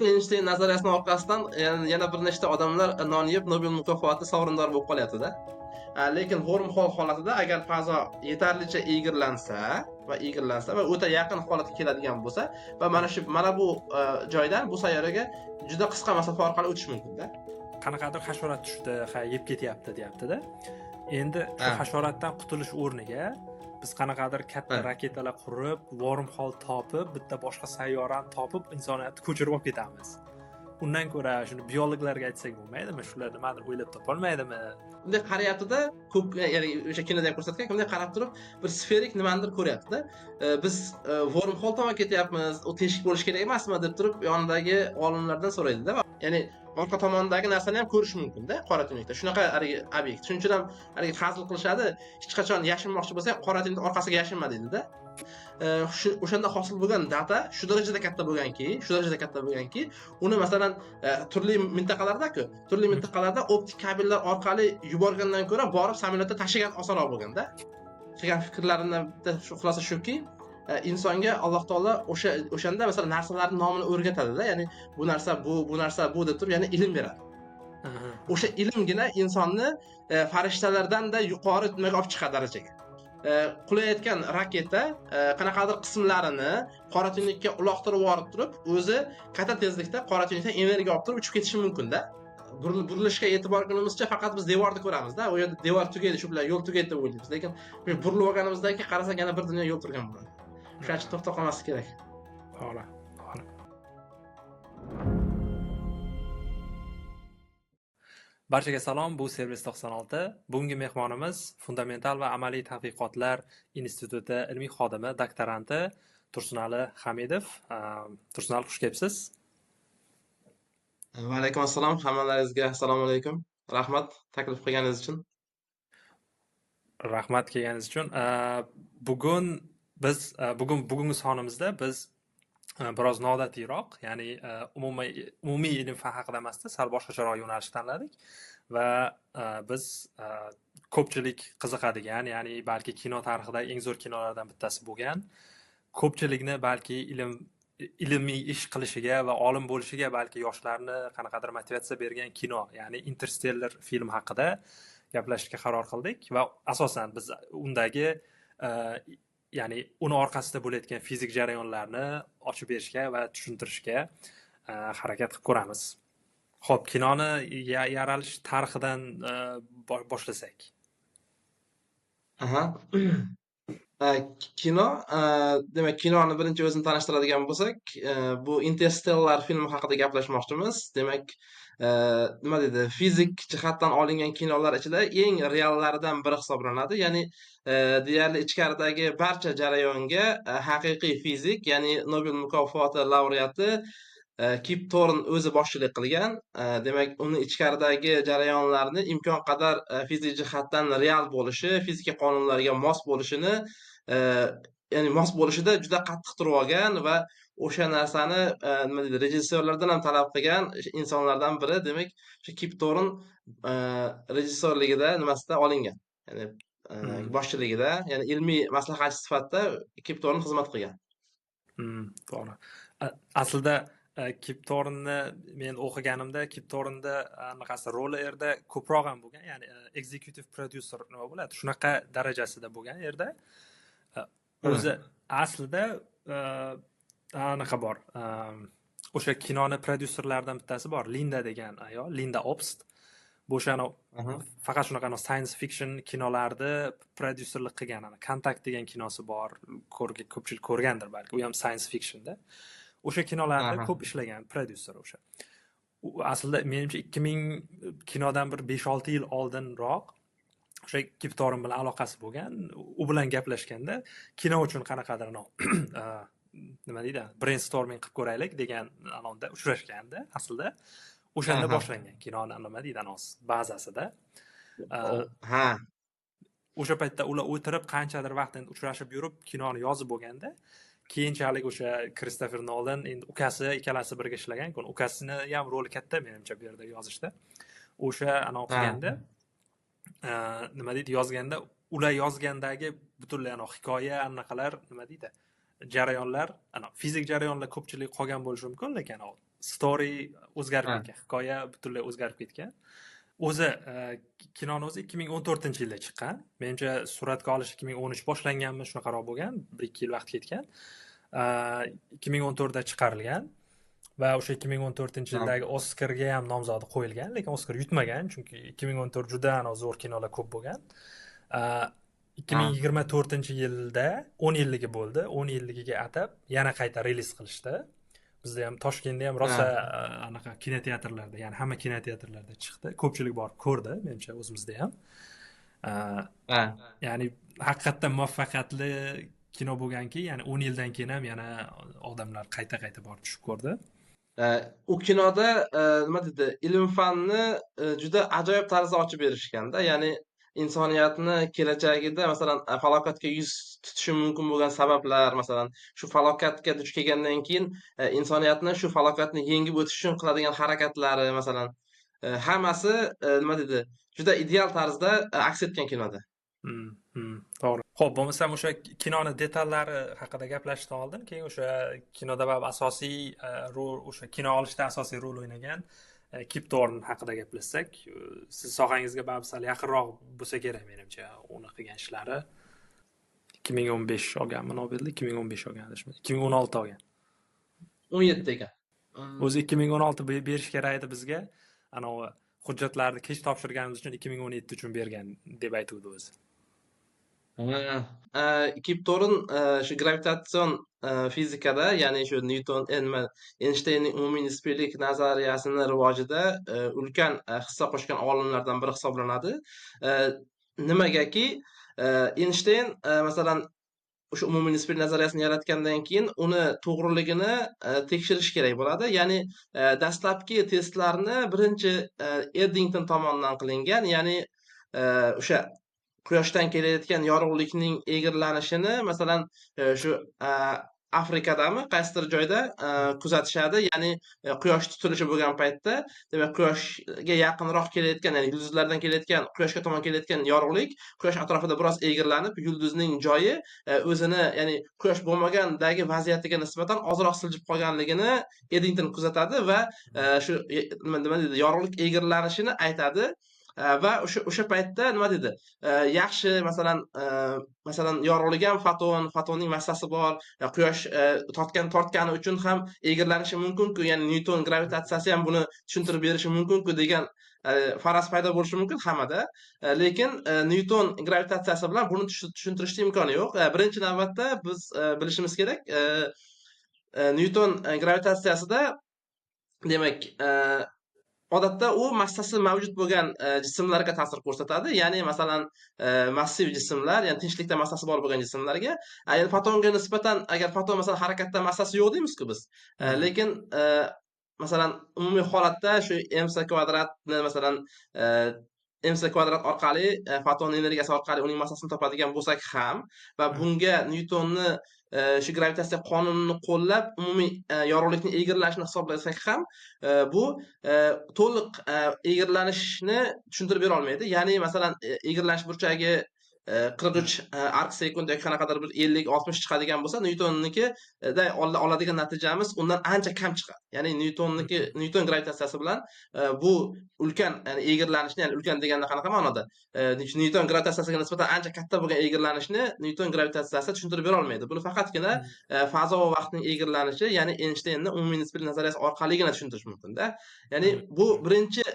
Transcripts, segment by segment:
Einstein nazariyasining orqasidan yana bir nechta odamlar non yeb Nobel mukofoti sovrindori bo'lib qolyapti-da. Lekin wormhole holatida agar fazo yetarlicha egirlansa va o'ta yaqin holatga keladigan bo'lsa va mana bu joydan bu sayyoraga juda qisqa masofa orqali o'tish mumkin-da. Qanaqadir hasharot tushdi, yeb ketyapti deyapti-da. Endi shu hasharotdan qutulish o'rniga biz qanaqadir katta raketalar qurib, wormhole topib, bitta boshqa sayyorani topib, insoniyatni ko'chirib olib ketamiz. Undan ko'ra shuni biologlarga aytsak bo'lmaydimi? Shular nimadir o'ylab topolmaydimi? Bunday qarayapti-da, ko'p, ya'ni o'sha kinoda ham ko'rsatgan, bunday qarab turib, bir sferik nimanidir ko'ryapti-da. Biz wormhole tomon ketyapmiz, u teshik bo'lish kerak emasmi deb turib, yonidagi olimlardan so'raydi-da. Ya'ni orqa tomondagi narsani ham ko'rish mumkin-da qora tuynukda. Shunaqa obyekt. Shuning uchun ham hazil qilishadi. Hech qachon yashinmoqchi bo'lsa, qora tuynuk orqasiga yashinma deydi-da. O'shanda hosil bo'lgan data shu darajada katta bo'lganki, uni masalan turli mintaqalarda optik kabellar orqali yuborgandan ko'ra borib samolyotda tashigan osonroq bo'lganda. Qilgan fikrlarimdan bitta xulosa shuki, insonga Alloh taolo o'shanda masalan narsalarning nomini o'rgatadi-da, ya'ni bu narsa bu deb turib, ya'ni ilm beradi. O'sha ilmgina insonni farishtalardan-da yuqori nimaga olib chiqadi darajaga. Qulayotgan raketa qanaqadir qismlarini qora tuynukka uloqtirib yuborib turib, o'zi katta tezlikda qora tuynukdan energiya olib turib uchib ketishi mumkin-da. Burilishga e'tibor qilganimizcha faqat biz devorni ko'ramiz-da. U yerda devor tugaydi, shu bilan yo'l tugaydi deb o'ylaymiz. Lekin burilib olganimizdan keyin qarasak yana bir dunyo yo'l turgan bo'ladi. Shuning uchun to'xtab qolmaslik kerak. To'g'ri. Barchaga salom, bu Servis 96. Bugungi mehmonimiz Fundamental va amaliy tadqiqotlar instituti ilmiy xodimi, doktoranti Tursunali Hamidov. Tursunali, xush kelibsiz. Va alaykum assalom, hammalaringizga assalomu alaykum. Rahmat taklif qilganingiz uchun. Rahmat kelganingiz uchun. Bugungi sonimizda biz biroz noodatiyroq, ya'ni umumiy ilm fan haqida emasda, sal boshqacharoq yo'nalish tanladik va biz ko'pchilik qiziqadigan, ya'ni balki kino tarixidagi eng zo'r kinolardan bittasi bo'lgan, ko'pchilikni balki ilmiy ish qilishiga va olim bo'lishiga balki yoshlarni qanaqadir motivatsiya bergan kino, ya'ni Interstellar film haqida gaplashishga qaror qildik va asosan biz undagi ya'ni uni orqasida bo'layotgan fizik jarayonlarni ochib berishga va tushuntirishga harakat qilib ko'ramiz. Xo'p, kinoni yaralish tarixidan boshlasak. Kino, demak, kinoni birinchi o'zini tanishtiradigan bo'lsak, bu Interstellar filmi haqida gaplashmoqchimiz. Demak, nima deydi, fizik jihatdan olingan kinolar ichida eng reallaridan biri hisoblanadi. Ya'ni deyarli ichkaridagi barcha jarayonga haqiqiy fizik, ya'ni Nobel mukofoti laureati Kip Thorne o'zi boshchilik qilgan. Demak, uni ichkaridagi jarayonlarni imkon qadar fizik jihatdan real bo'lishi, fizika qonunlariga mos bo'lishini, ya'ni mos bo'lishida juda qattiq turib olgan va o'sha narsani nima deydi, rejissyorlardan ham talab qilgan insonlardan biri. Demak, o'sha Kip Thorne rejissyorligida nimasida olingan. Ya'ni boshchiligida, ya'ni ilmiy maslahatchi sifatida Kip Thorne xizmat qilgan. To'g'ri. Aslida Kip Thorne'ni men o'qiganimda Kip Thorne'da anaqasi roli yerda ko'proq ham bo'lgan, ya'ni executive producer nima bo'ladi, shunaqa darajasida bo'lgan yerda. O'zi aslida anaqa bor. O'sha kinoni prodyuserlaridan bittasi bor, Linda degan ayol, Linda Obst. Bu o'shani faqat shunaqa science fiction kinolarda prodyuserlik qilgan. Kontakt degan kinosi bor, ko'pchilik ko'rgandir balki. U ham science fictionda. O'sha kinolarda ko'p ishlagan prodyuser o'sha. Aslida menimcha 2000 kinodan bir 5-6 yil oldinroq o'sha Kip Thorne bilan aloqasi bo'lgan. U bilan gaplashganda kino uchun qanaqadir nima deydi, brainstorming qilib ko'raylik degan anonda uchrashganda aslida o'shanda boshlangan kinoni nima deydi, bazasida. O'sha paytda ular o'tirib qanchadir vaqt endi uchrashib yurib kinoni yozib bo'lganda, keyinchalik o'sha Christopher Nolan endi ukasi ikkalasi birga ishlagan, ukasini ham roli katta menimcha bu yerda yozishda. O'sha qilganda nima deydi, yozganda ular yozgandagi butunlay hikoya anaqalar nima deydi, jarayonlar, fizik jarayonlar ko'pchilik qolgan bo'lishi mumkin, lekin story o'zgarib Ha. ketgan, hikoya butunlay o'zgarib ketgan. O'zi kinoni o'zi 2014-yilda chiqqan. Menimcha suratga olish 2013 boshlanganmi, shunaqaroq bo'lgan, 1-2 yil vaqt ketgan. 2014da chiqarilgan va o'sha 2014-yildagi Oscarga ham nomzodi qo'yilgan, lekin Oscar yutmagan, chunki 2014 juda zo'r kinolar ko'p bo'lgan. 2024-yilda 10 yilligi bo'ldi. 10 yilligiga atab yana qayta reliz qilishdi. Bizda ham Toshkentda ham rosa anaqa kinoteatrlarda, ya'ni hamma kinoteatrlarda chiqdi. Ko'pchilik borib ko'rdi, menimcha o'zimizda ham. Ya'ni haqiqatdan muvaffaqiyatli kino bo'lganki, ya'ni 10 yildan keyin ham yana odamlar qayta borib tushib ko'rdi. U kinoda nima deydi, ilm fanni juda ajoyib tarzda ochib berishganda, ya'ni insoniyatni kelajagida masalan falokatga yuz tutishi mumkin bo'lgan sabablar, masalan shu falokatga duch kelgandan keyin insoniyatni shu falokatni yengib o'tish uchun qiladigan harakatlari, masalan hammasi nima deydi, juda ideal tarzda aks etgan kinoda. To'g'ri. Xo'p, bo'lmasam o'sha kinoni detallari haqida gaplashishdan oldin, keyin o'sha kinoda asosiy rol, o'sha kino olishda asosiy rol o'ynagan Kip Thorne haqida gaplashsak, siz sohangizga sal yaqinroq bo'lsa kerak menimcha, uni qilgan ishlari. 2015 olganmi Nobelni? 2015 olgan, 2016 olgan. 17 ekan. O'zi 2016 berish kerak edi bizga. Anavi hujjatlarni kech topshirganimiz uchun 2017 uchun bergan deb aytuvdi o'zi. Kip Thorne shu gravitatsion fizikada, ya'ni shu Einsteinning umumiy nisbiylik nazariyasini rivojida ulkan hissa qo'shgan olimlardan biri hisoblanadi. Nimagaki, Einstein masalan o'sha umumiy nisbiylik nazariyasini yaratgandan keyin uni to'g'riligini tekshirish kerak bo'ladi. Ya'ni dastlabki testlarni birinchi Eddington tomonidan qilingan, ya'ni o'sha Quyoshdan kelayotgan yorug'likning egirlanishini masalan shu Afrikadami qaysidir joyda kuzatishadi, ya'ni quyosh tutilishi bo'lgan paytda, demak quyoshga yaqinroq kelayotgan, ya'ni yulduzlardan kelayotgan, quyoshga tomon kelayotgan yorug'lik quyosh atrofida biroz egirlanib, yulduzning joyi o'zini, ya'ni quyosh bo'lmagandagi vaziyatiga nisbatan ozroq siljib qolganligini Eddington kuzatadi va shu nima deydi, yorug'lik egirlanishini aytadi. Va o'sha paytda nima dedi, yaxshi masalan yorug'lik ham fotonning massasi bor, quyosh tortgani uchun ham egirlanishi mumkin-ku, ya'ni Newton gravitatsiyasi ham buni tushuntirib berishi mumkin-ku degan faraz paydo bo'lishi mumkin hammada. Lekin Newton gravitatsiyasi bilan buni tushuntirishning imkoni yo'q. Birinchi navbatda biz bilishimiz kerak, Newton gravitatsiyasida demak odatda u massasi mavjud bo'lgan jismlarga ta'sir ko'rsatadi. Ya'ni masalan massiv jismlar, ya'ni tinchlikda massasi bor bo'lgan jismlarga, ya'ni fotonga nisbatan agar foton masalan harakatda massasi yo'q deymiz-ku biz. Lekin masalan umumiy holatda shu mc kvadratni masalan mc kvadrat orqali foton energiyasi orqali uning massasini topadigan bo'lsak ham va bunga Newtonni shu gravitatsiya qonunini qo'llab umumiy yorug'likning egirlanishini hisoblasak ham bu to'liq egirlanishni tushuntirib bera olmaydi. Ya'ni masalan egirlanish burchagi 43 ark sekund yoki qanaqadir bir 50-60 chiqadigan bo'lsa, Newtonnikida oladigan natijamiz undan ancha kam chiqadi. Ya'ni Newton gravitatsiyasi bilan bu ulkan, ya'ni egirlanishni, ya'ni ulkan deganda qanaqa ma'noda? Newton gravitatsiyasiga nisbatan ancha katta bo'lgan egirlanishni Newton gravitatsiyasi tushuntirib bera olmaydi. Buni faqatgina fazo va vaqtning egirlanishi, ya'ni Einsteinning umumiy nisbiylik nazariyasi orqaligina tushuntirish mumkin-da. Ya'ni bu birinchi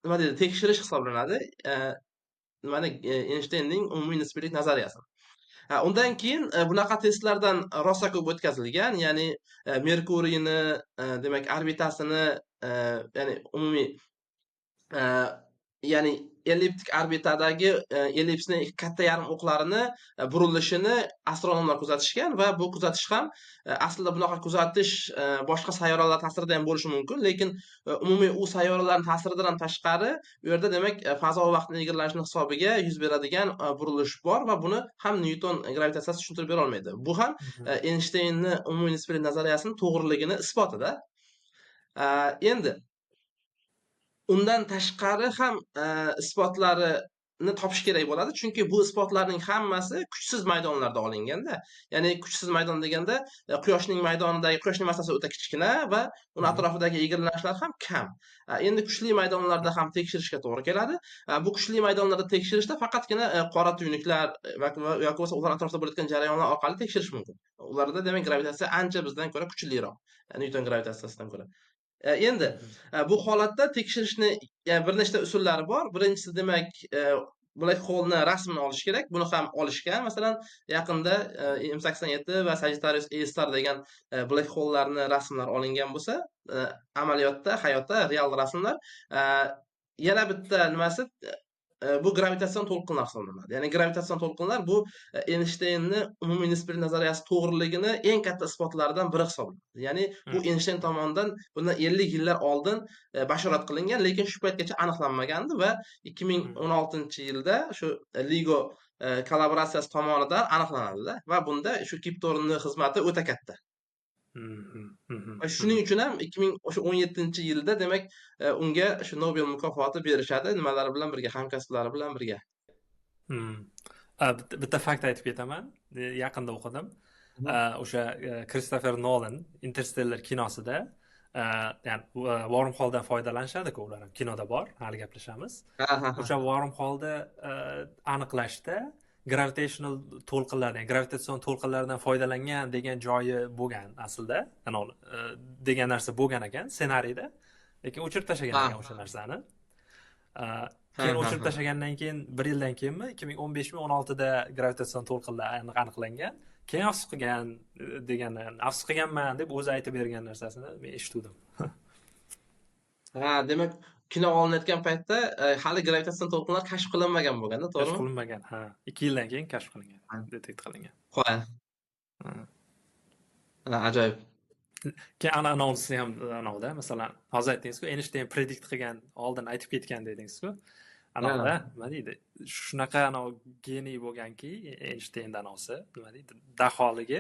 nima deydi, tekshirish hisoblanadi. Mana Einsteinning umumiy nisbiylik nazariyasi. Undan keyin bunaqa testlardan rosa ko'p o'tkazilgan, ya'ni Merkuriyni demak orbitasini, ya'ni umumiy ya'ni elliptik orbitadagi ellipsning katta yarim o'qlarini burilishini astronomlar kuzatishgan va bu kuzatish ham aslida bunaqa kuzatish boshqa sayyoralar ta'sirida ham bo'lishi mumkin, lekin umumiy u sayyoralarning ta'siridan tashqari u yerda demak fazo va vaqtning egirlanishini hisobiga yuz beradigan burilish bor va buni ham Newton gravitatsiyasi tushuntirib bera olmaydi. Bu ham Einsteinning umumiy nisbiylik nazariyasining to'g'riligini isbotida. Endi undan tashqari ham isbotlari topish kerak bo'ladi, chunki bu isbotlarning hammasi kuchsiz maydonlarda olinganda. Ya'ni kuchsiz maydon deganda quyoshning maydonidagi quyoshning massasi o'ta kichkina va uni atrofidagi egrilanishlar ham kam. Endi kuchli maydonlarda ham tekshirishga to'g'ri keladi. Bu kuchli maydonlarda tekshirishda faqatgina qora tuynuklar yoki bo'lmasa ular atrofida bo'layotgan jarayonlar orqali tekshirish mumkin. Ularda demak gravitatsiya ancha bizdan ko'ra kuchliroq. Newton gravitatsiyasidan ko'ra. Endi bu holatda tekshirishni bir nechta usullari bor. Birinchisi demak black hole'ni rasmini olish kerak. Buni ham olishgan. Masalan, yaqinda M87 va Sagittarius A* degan black hole'larni rasmlar olingan bo'lsa, amaliyotda, hayotda real rasmlar. Yana bitta nimasi bu gravitatsion to'lqinlar hisoblanadi. Ya'ni gravitatsion to'lqinlar bu Einsteinni umumiy nisbiy nazariyasi to'g'riligini eng katta isbotlaridan biri hisoblanadi. Ya'ni bu Einstein tomonidan bundan 50 yillar oldin bashorat qilingan, lekin shu paytgacha aniqlanmagandi va 2016-yilda shu LIGO kollaboratsiyasi tomonidan aniqlanadi va bunda shu Kip Thornening xizmati o'ta katta. Va shuning uchun ham 2017-yilda demak unga shu Nobel mukofoti berishadi, nimalari bilan birga, hamkasblari bilan birga. Bitta fakt aytib ketaman. Yaqinda o'qidim. O'sha Christopher Nolan Interstellar kinosida, ya'ni wormhole'dan foydalanishadi-ku, ular ham kinoda bor, hali gaplashamiz. O'sha wormhole'da aniqlashda gravitational to'lqinlar, ya'ni gravitatsion to'lqinlardan foydalangan degan joyi bo'lgan aslida, degan narsa bo'lgan ekan ssenariyda, lekin o'chirib tashlagan ekan o'sha narsani. Keyin o'chirib tashlagandan keyin 1 yildan keyinmi 2015-16da gravitatsion to'lqinlar aniqlangan. Keyin afsus qilgan afsus qilganman deb o'zi aytib bergan narsasini men eshitdim. Demak kino olinayotgan paytda hali gravitatsion to'lqinlar kashf qilinmagan bo'lganda, to'g'rimi? Kashf qilinmagan, 2 yildan keyin kashf qilingan, detekt qilingan. Qo'y. Ajoyib. Keyin anonsi ham anavda, masalan, hozir aytdingiz-ku, Einstein predict qilgan, oldin aytib ketgan dedingiz-ku. Anavda, nima deydi? Shunaqa geniy bo'lganki, Einstein anavsi, nima deydi? Daholigi,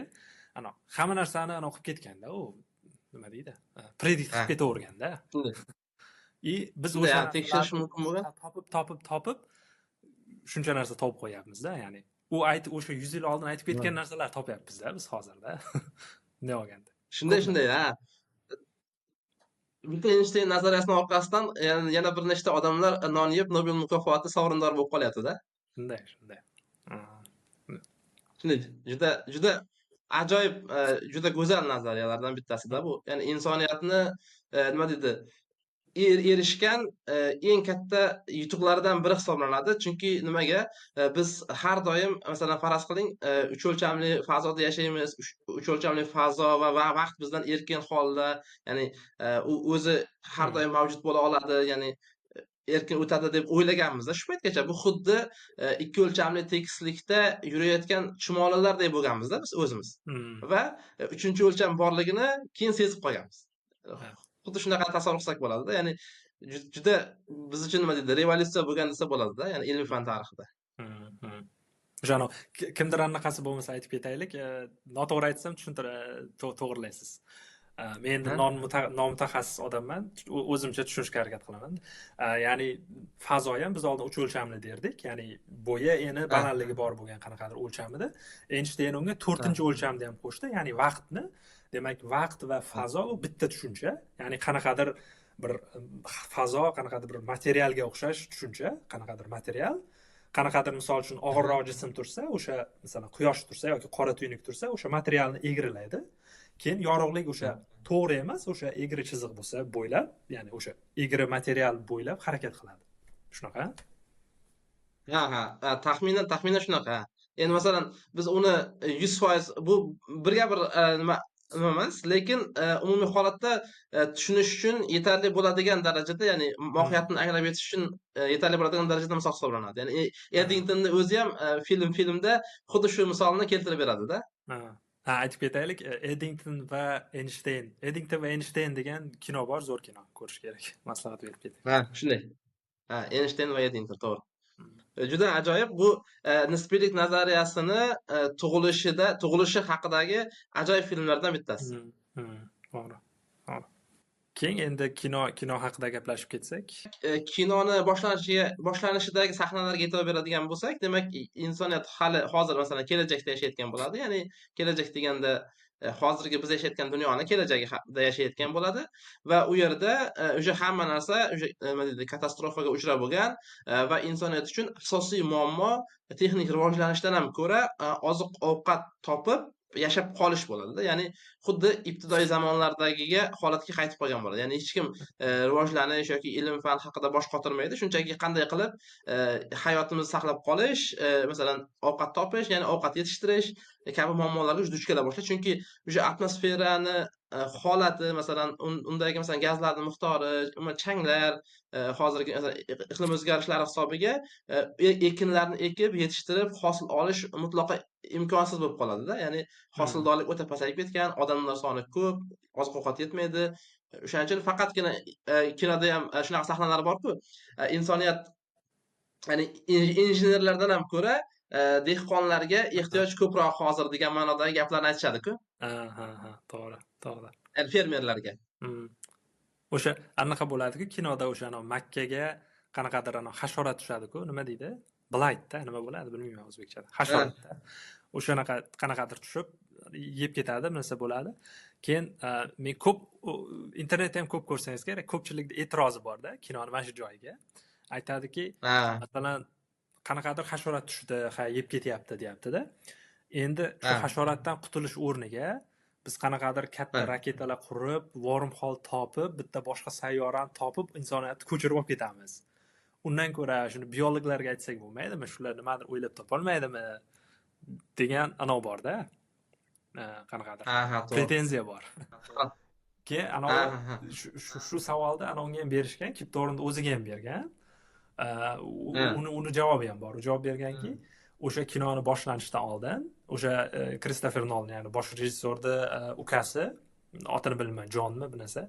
hamma narsani qilib ketganda, u nima deydi? Predict qilib ketaverganda. Biz o'sha tekshirish mumkin bo'lgan. Topib shuncha narsa topib qo'yapmiz-da, ya'ni u o'sha 100 yil oldin aytib ketgan narsalar topyapmiz-da biz hozirda. Bunday olganda. Shunday, bitta Einstein nazariyasining orqasidan yana bir nechta odamlar non yeb Nobel mukofoti sovrindori bo'lib qolyapti-da. Shunday. Juda ajoyib, juda go'zal nazariyalardan bittasida bu. Ya'ni insoniyatni nima deydi, erishgan eng katta yutuqlardan biri hisoblanadi. Chunki nimaga? Biz har doim, masalan, faraz qiling, 3 o'lchamli fazoda yashaymiz. 3 o'lchamli fazo va vaqt bizdan erkin holda, ya'ni u o'zi har doim mavjud bo'la oladi, ya'ni erkin o'tadi deb o'ylaganmiz-da shu paytgacha. Bu xuddi 2 o'lchamli tekislikda yurayotgan chumolilardek bo'lganmiz-da biz o'zimiz. Va 3-chi o'lcham borligini keyin sezib qolganmiz. Xuddi shunaqa tasavvur qilsak bo'ladi-da. Ya'ni juda biz uchun nima deydi, revolyutsiya bo'lgan desa bo'ladi-da, ya'ni ilmiy fan tarixida. O'sha kimdir anaqasi bo'lmasa aytib ketaylik, noto'g'ri aytsam to'g'rilaysiz. Men nomutaxassis odamman, o'zimcha tushunishga harakat qilaman. Ya'ni fazo ham biz oldin 3 o'lchamli derdik, ya'ni bo'yi, eni, balandligi bor bo'lgan qanaqadir o'lcham edi. Einstein unga 4-o'lchamni ham qo'shdi, ya'ni vaqtni. Demak, vaqt va fazo u bitta tushuncha, ya'ni qanaqadir bir fazo, qanaqadir bir materialga o'xshash tushuncha, qanaqadir material, qanaqadir misol uchun og'irroq jism tursa, o'sha masalan quyosh tursa yoki qora tuynuk tursa, o'sha materialni egrilaydi. Keyin yorug'lik o'sha to'g'ri emas, o'sha egri chiziq bo'lsa bo'ylab, ya'ni o'sha egri material bo'ylab harakat qiladi. Shunaqa? Taxminan shunaqa. Endi masalan, biz uni 100% bu birga bir nima emas, lekin umumiy holatda tushunish uchun yetarli bo'ladigan darajada, ya'ni mohiyatini anglab yetish uchun yetarli bo'ladigan darajada misol hisoblanadi. Ya'ni Eddingtonning o'zi ham filmda xuddi shu misolni keltirib beradi-da. Aytib ketaylik, Eddington va Einstein degan kino bor, zo'r kino, ko'rish kerak. Maslahat berib ketay. Shunday. Einstein va Eddington, to'g'ri. Juda ajoyib, bu nisbiylik nazariyasini tug'ilishi haqidagi ajoyib filmlardan bittasi. To'g'ri. Keyin endi kino haqida gaplashib ketsak. Kinoni boshlanishidagi sahnalarga e'tibor beradigan bo'lsak, demak insoniyat hali hozir masalan kelajakda yashayotgan bo'ladi. Ya'ni kelajak deganda hozirgi biz yashayotgan dunyoni kelajagida yashayotgan bo'ladi va u yerda o'sha hamma narsa o'sha nima deydi katastrofaga uchrab bo'lgan va insoniyat uchun asosiy muammo texnik rivojlanishdan ham ko'ra oziq-ovqat topib yashab qolish bo'ladida. Ya'ni xuddi ibtidoiy zamonlardagiga holatga qaytib qolgan bo'ladi. Ya'ni hech kim rivojlanish yoki ilm fan haqida bosh qotirmaydi. Shunchaki qanday qilib hayotimizni saqlab qolish, masalan, ovqat topish, ya'ni ovqat yetishtirish kabi muammolarga duch kela boshlaydi. Chunki o'sha atmosferani holati, masalan, undagi masalan gazlarning miqdori, umuman changlar, hozirgi masalan iqlim o'zgarishlari hisobiga ekinlarni ekib, yetishtirib, hosil olish mutlaqo imkonsiz bo'lib qoladida. Ya'ni hosildorlik o'ta pasayib ketgan, odamlar soni ko'p, oziq-ovqat yetmaydi. O'shaning uchun faqatgina kinoda ham shunaqa sahnalar borku, insoniyat ya'ni injenerlardan ham ko'ra dehqonlarga ehtiyoj ko'proq hozir degan ma'nodagi gaplarni aytishadi-ku. Ha, to'g'ri. Ya'ni fermerlarga. O'sha anaqa bo'ladi-ku, kinoda o'sha Makkaga qanaqadir hasharot tushadi-ku, nima deydi? Blightda nima bo'ladi bilmayman o'zbekchada. Hasharotda. O'shanaqa qanaqadir tushib yeb ketadi, narsa bo'ladi. Keyin men ko'p internetda ham ko'p ko'rsangiz kerak, ko'pchilikda e'tirozi bor-da kinoni mana shu joyiga. Aytadiki, masalan, qanaqadir hasharot tushdi, yeb ketyapti, deyapti-da. Endi shu hasharotdan qutulish o'rniga biz qanaqadir katta raketalar qurib, wormhole topib, bitta boshqa sayyorani topib, insoniyatni ko'chirib olib ketamiz. Undan ko'ra shuni biologlarga aytsak bo'lmaydimi? Shular nimadir o'ylab topolmaydimi? degan anov bor-da. Qanaqadir pretenziya bor. Keyin shu savolda anovga ham berishgan, Kiptornni o'ziga ham bergan. Uni javobi ham bor. U javob berganki, o'sha kinoni boshlanishidan oldin, o'sha Kristofer Nolan, ya'ni bosh rejissyorni ukasi, otini bilmayman, Jonmi bu narsa.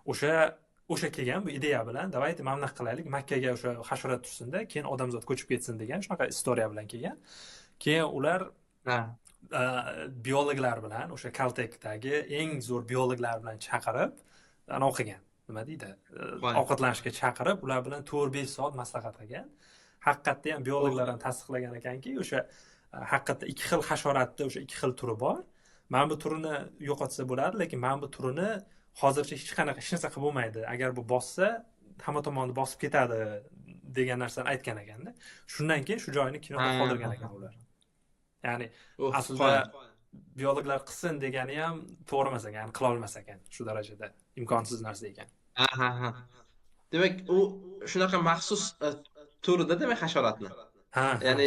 O'sha kelgan bu ideya bilan, davayt mana bunaqa qilaylik, Makkaga o'sha hasharot tushsin-da, keyin odamzod ko'chib ketsin degan shunaqa istoriya bilan kelgan. Keyin ular biologlar bilan, o'sha Caltech'dagi eng zo'r biologlar bilan chaqirib, o'qigan. Nima deydi? Ovqatlanishga chaqirib, ular bilan 4-5 soat maslahat qilgan. Haqiqatda ham biologlar ham tasdiqlagan ekanki, o'sha haqiqatda ikki xil hasharotda o'sha ikki xil turi bor. Mana bu turini yo'qotsa bo'ladi, lekin mana bu turini hozircha hech qanaqa hech narsa qilib bo'lmaydi. Agar bu bossa, hamma tomonni bosib ketadi degan narsani aytgan ekanda. Shundan keyin shu joyni kinoda qoldirgan ekan ular. Ya'ni aslida biologlar qilsin degani ham to'g'ri emas ekan, qila olmas ekan. Shu darajada imkonsiz narsa ekan. Demak, u shunaqa maxsus turida demak hasharotni. Ya'ni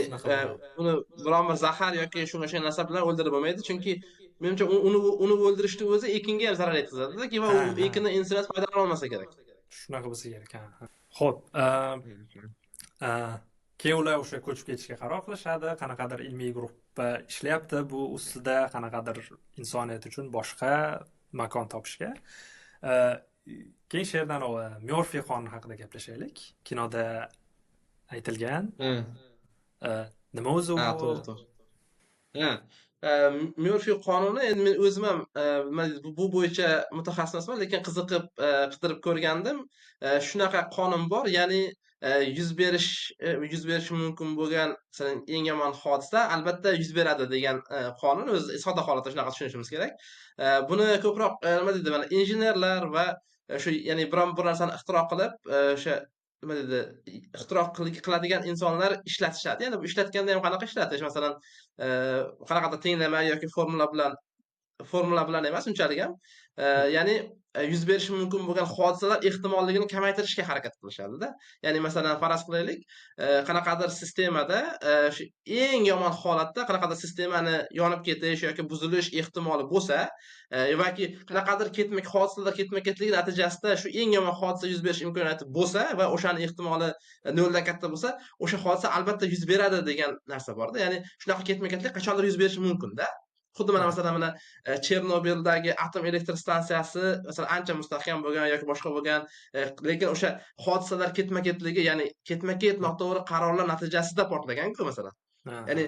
uni biron bir zahar yoki shunga o'xshagan narsa bilan o'ldirib bo'lmaydi, chunki menimcha uni o'ldirishni o'zi ekinga ham zarar yetkazadi-da, va u ekinni insoniyat foydalana olmasa kerak. Shunaqa bo'lsa kerak. Xo'p, keyin ular o'sha ko'chib ketishga qaror qilishadi, qanaqadir ilmiy guruhda ishlayapti bu ustida, qanaqadir insoniyat uchun boshqa makon topishga. Keyin she'rdan Murphy qonuni haqida gaplashaylik. Kinoda aytilgan. Nima o'zi u? To'g'ri. Murphy qonuni, endi men o'zim ham bu bo'yicha mutaxassis emasman, lekin qiziqib qidirib ko'rgandim. Shunaqa qonun bor, ya'ni yuz berishi mumkin bo'lgan masalan eng yomon hodisa albatta yuz beradi degan qonun o'zi sodda holatda shunaqa tushunishimiz kerak. Buni ko'proq nima deydi, mana injenerlar va shu ya'ni biron bir narsani ixtiro qilib, o'sha nima deydi, ixtiro qiladigan insonlar ishlatishadi. Ya'ni bu ishlatganda ham qanaqa ishlatish, masalan, qanaqadir tenglama yoki formula bilan emas unchalik ham. Ya'ni yuz berishi mumkin bo'lgan hodisalar ehtimolligini kamaytirishga harakat qilishadi-da. Ya'ni masalan faraz qilaylik, qanaqadir sistemada shu eng yomon holatda qanaqadir sistemani yonib ketish yoki buzilish ehtimoli bo'lsa, yoki qanaqadir hodisalar ketma-ketligi natijasida shu eng yomon hodisa yuz berish imkoniyati bo'lsa va o'shani ehtimoli noldan katta bo'lsa, o'sha hodisa albatta yuz beradi degan narsa bor-da. Ya'ni shunaqa ketma-ketlik qachondir yuz berishi mumkin-da. Xuddi mana Chernobildagi atom elektr stansiyasi masalan ancha mustahkam bo'lgan yoki boshqa bo'lgan, lekin o'sha hodisalar ketma-ketligi, ya'ni ketma-ket noto'g'ri qarorlar natijasida portlagan-ku masalan. Ya'ni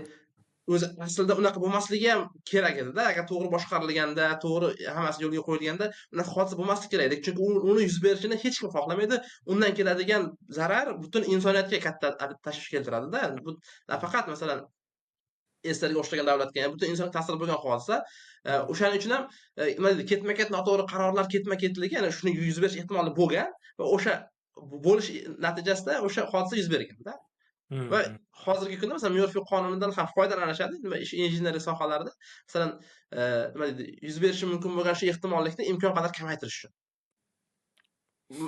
o'zi aslida unaqa bo'lmasligi ham kerak edi-da. Agar to'g'ri boshqarilganda, to'g'ri hammasi yo'lga qo'yilganda, unaqa hodisa bo'lmasligi kerak edi. Chunki uni yuz berishini hech kim xohlamaydi. Undan keladigan zarar butun insoniyatga katta tashvish keltiradi-da. Bu nafaqat masalan Eslarga o'xshagan davlatga, ya'ni butun insonga ta'sir bo'lgan hodisa. O'shaning uchun ham nima deydi, ketma-ket noto'g'ri qarorlar ketma-ketligi, ya'ni shuni yuz berish ehtimoli bo'lgan va o'sha bo'lish natijasida o'sha hodisa yuz bergan-da. Va hozirgi kunda masalan Myorfi qonunidan ham foydalanishadi va injineriya sohalarida masalan nima deydi, yuz berishi mumkin bo'lgan shu ehtimollikni imkon qadar kamaytirish uchun.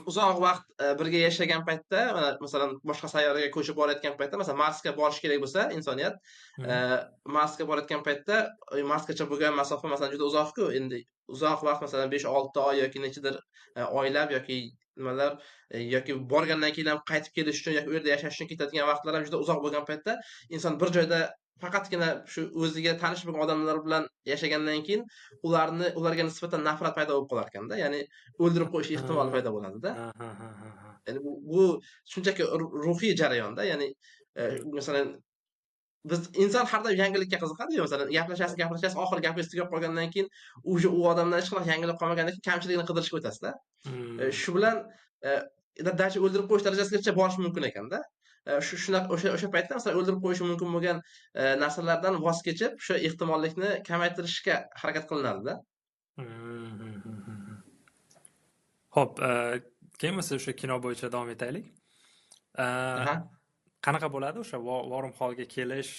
Uzoq vaqt birga yashagan paytda, masalan boshqa sayyoraga ko'chib borayotgan paytda, masalan Marsga borish kerak bo'lsa insoniyat, Marsga borayotgan paytda Marsgacha bo'lgan masofa masalan juda uzoq-ku. Endi uzoq vaqt masalan 5-6 oy yoki nechadir oylab yoki nimalar yoki borgandan keyin ham qaytib kelish uchun yoki u yerda yashash uchun ketadigan vaqtlar ham juda uzoq bo'lgan paytda inson bir joyda faqatgina shu o'ziga tanish bo'lgan odamlar bilan yashagandan keyin ularga nisbatan nafrat paydo bo'lib qolar ekanda. Ya'ni o'ldirib qo'yish ehtimoli paydo bo'ladi-da. Ya'ni bu shunchaki ruhiy jarayonda. Ya'ni masalan biz inson har doim yangilikka qiziqadi-yu. Masalan gaplashasiz, oxiri gapingiz tugab qolgandan keyin u odamdan hech qanaqa yangilik qolmagandan keyin kamchiligini qidirishga o'tasiz-da. Shu bilan dachi o'ldirib qo'yish darajasigacha borish mumkin ekanda. O'sha paytda masalan o'ldirib qo'yishi mumkin bo'lgan narsalardan voz kechib, o'sha ehtimollikni kamaytirishga harakat qilinadi-da. Xo'p, keyin bo'lsa o'sha kino bo'yicha davom etaylik. Qanaqa bo'ladi o'sha Wormholga kelish,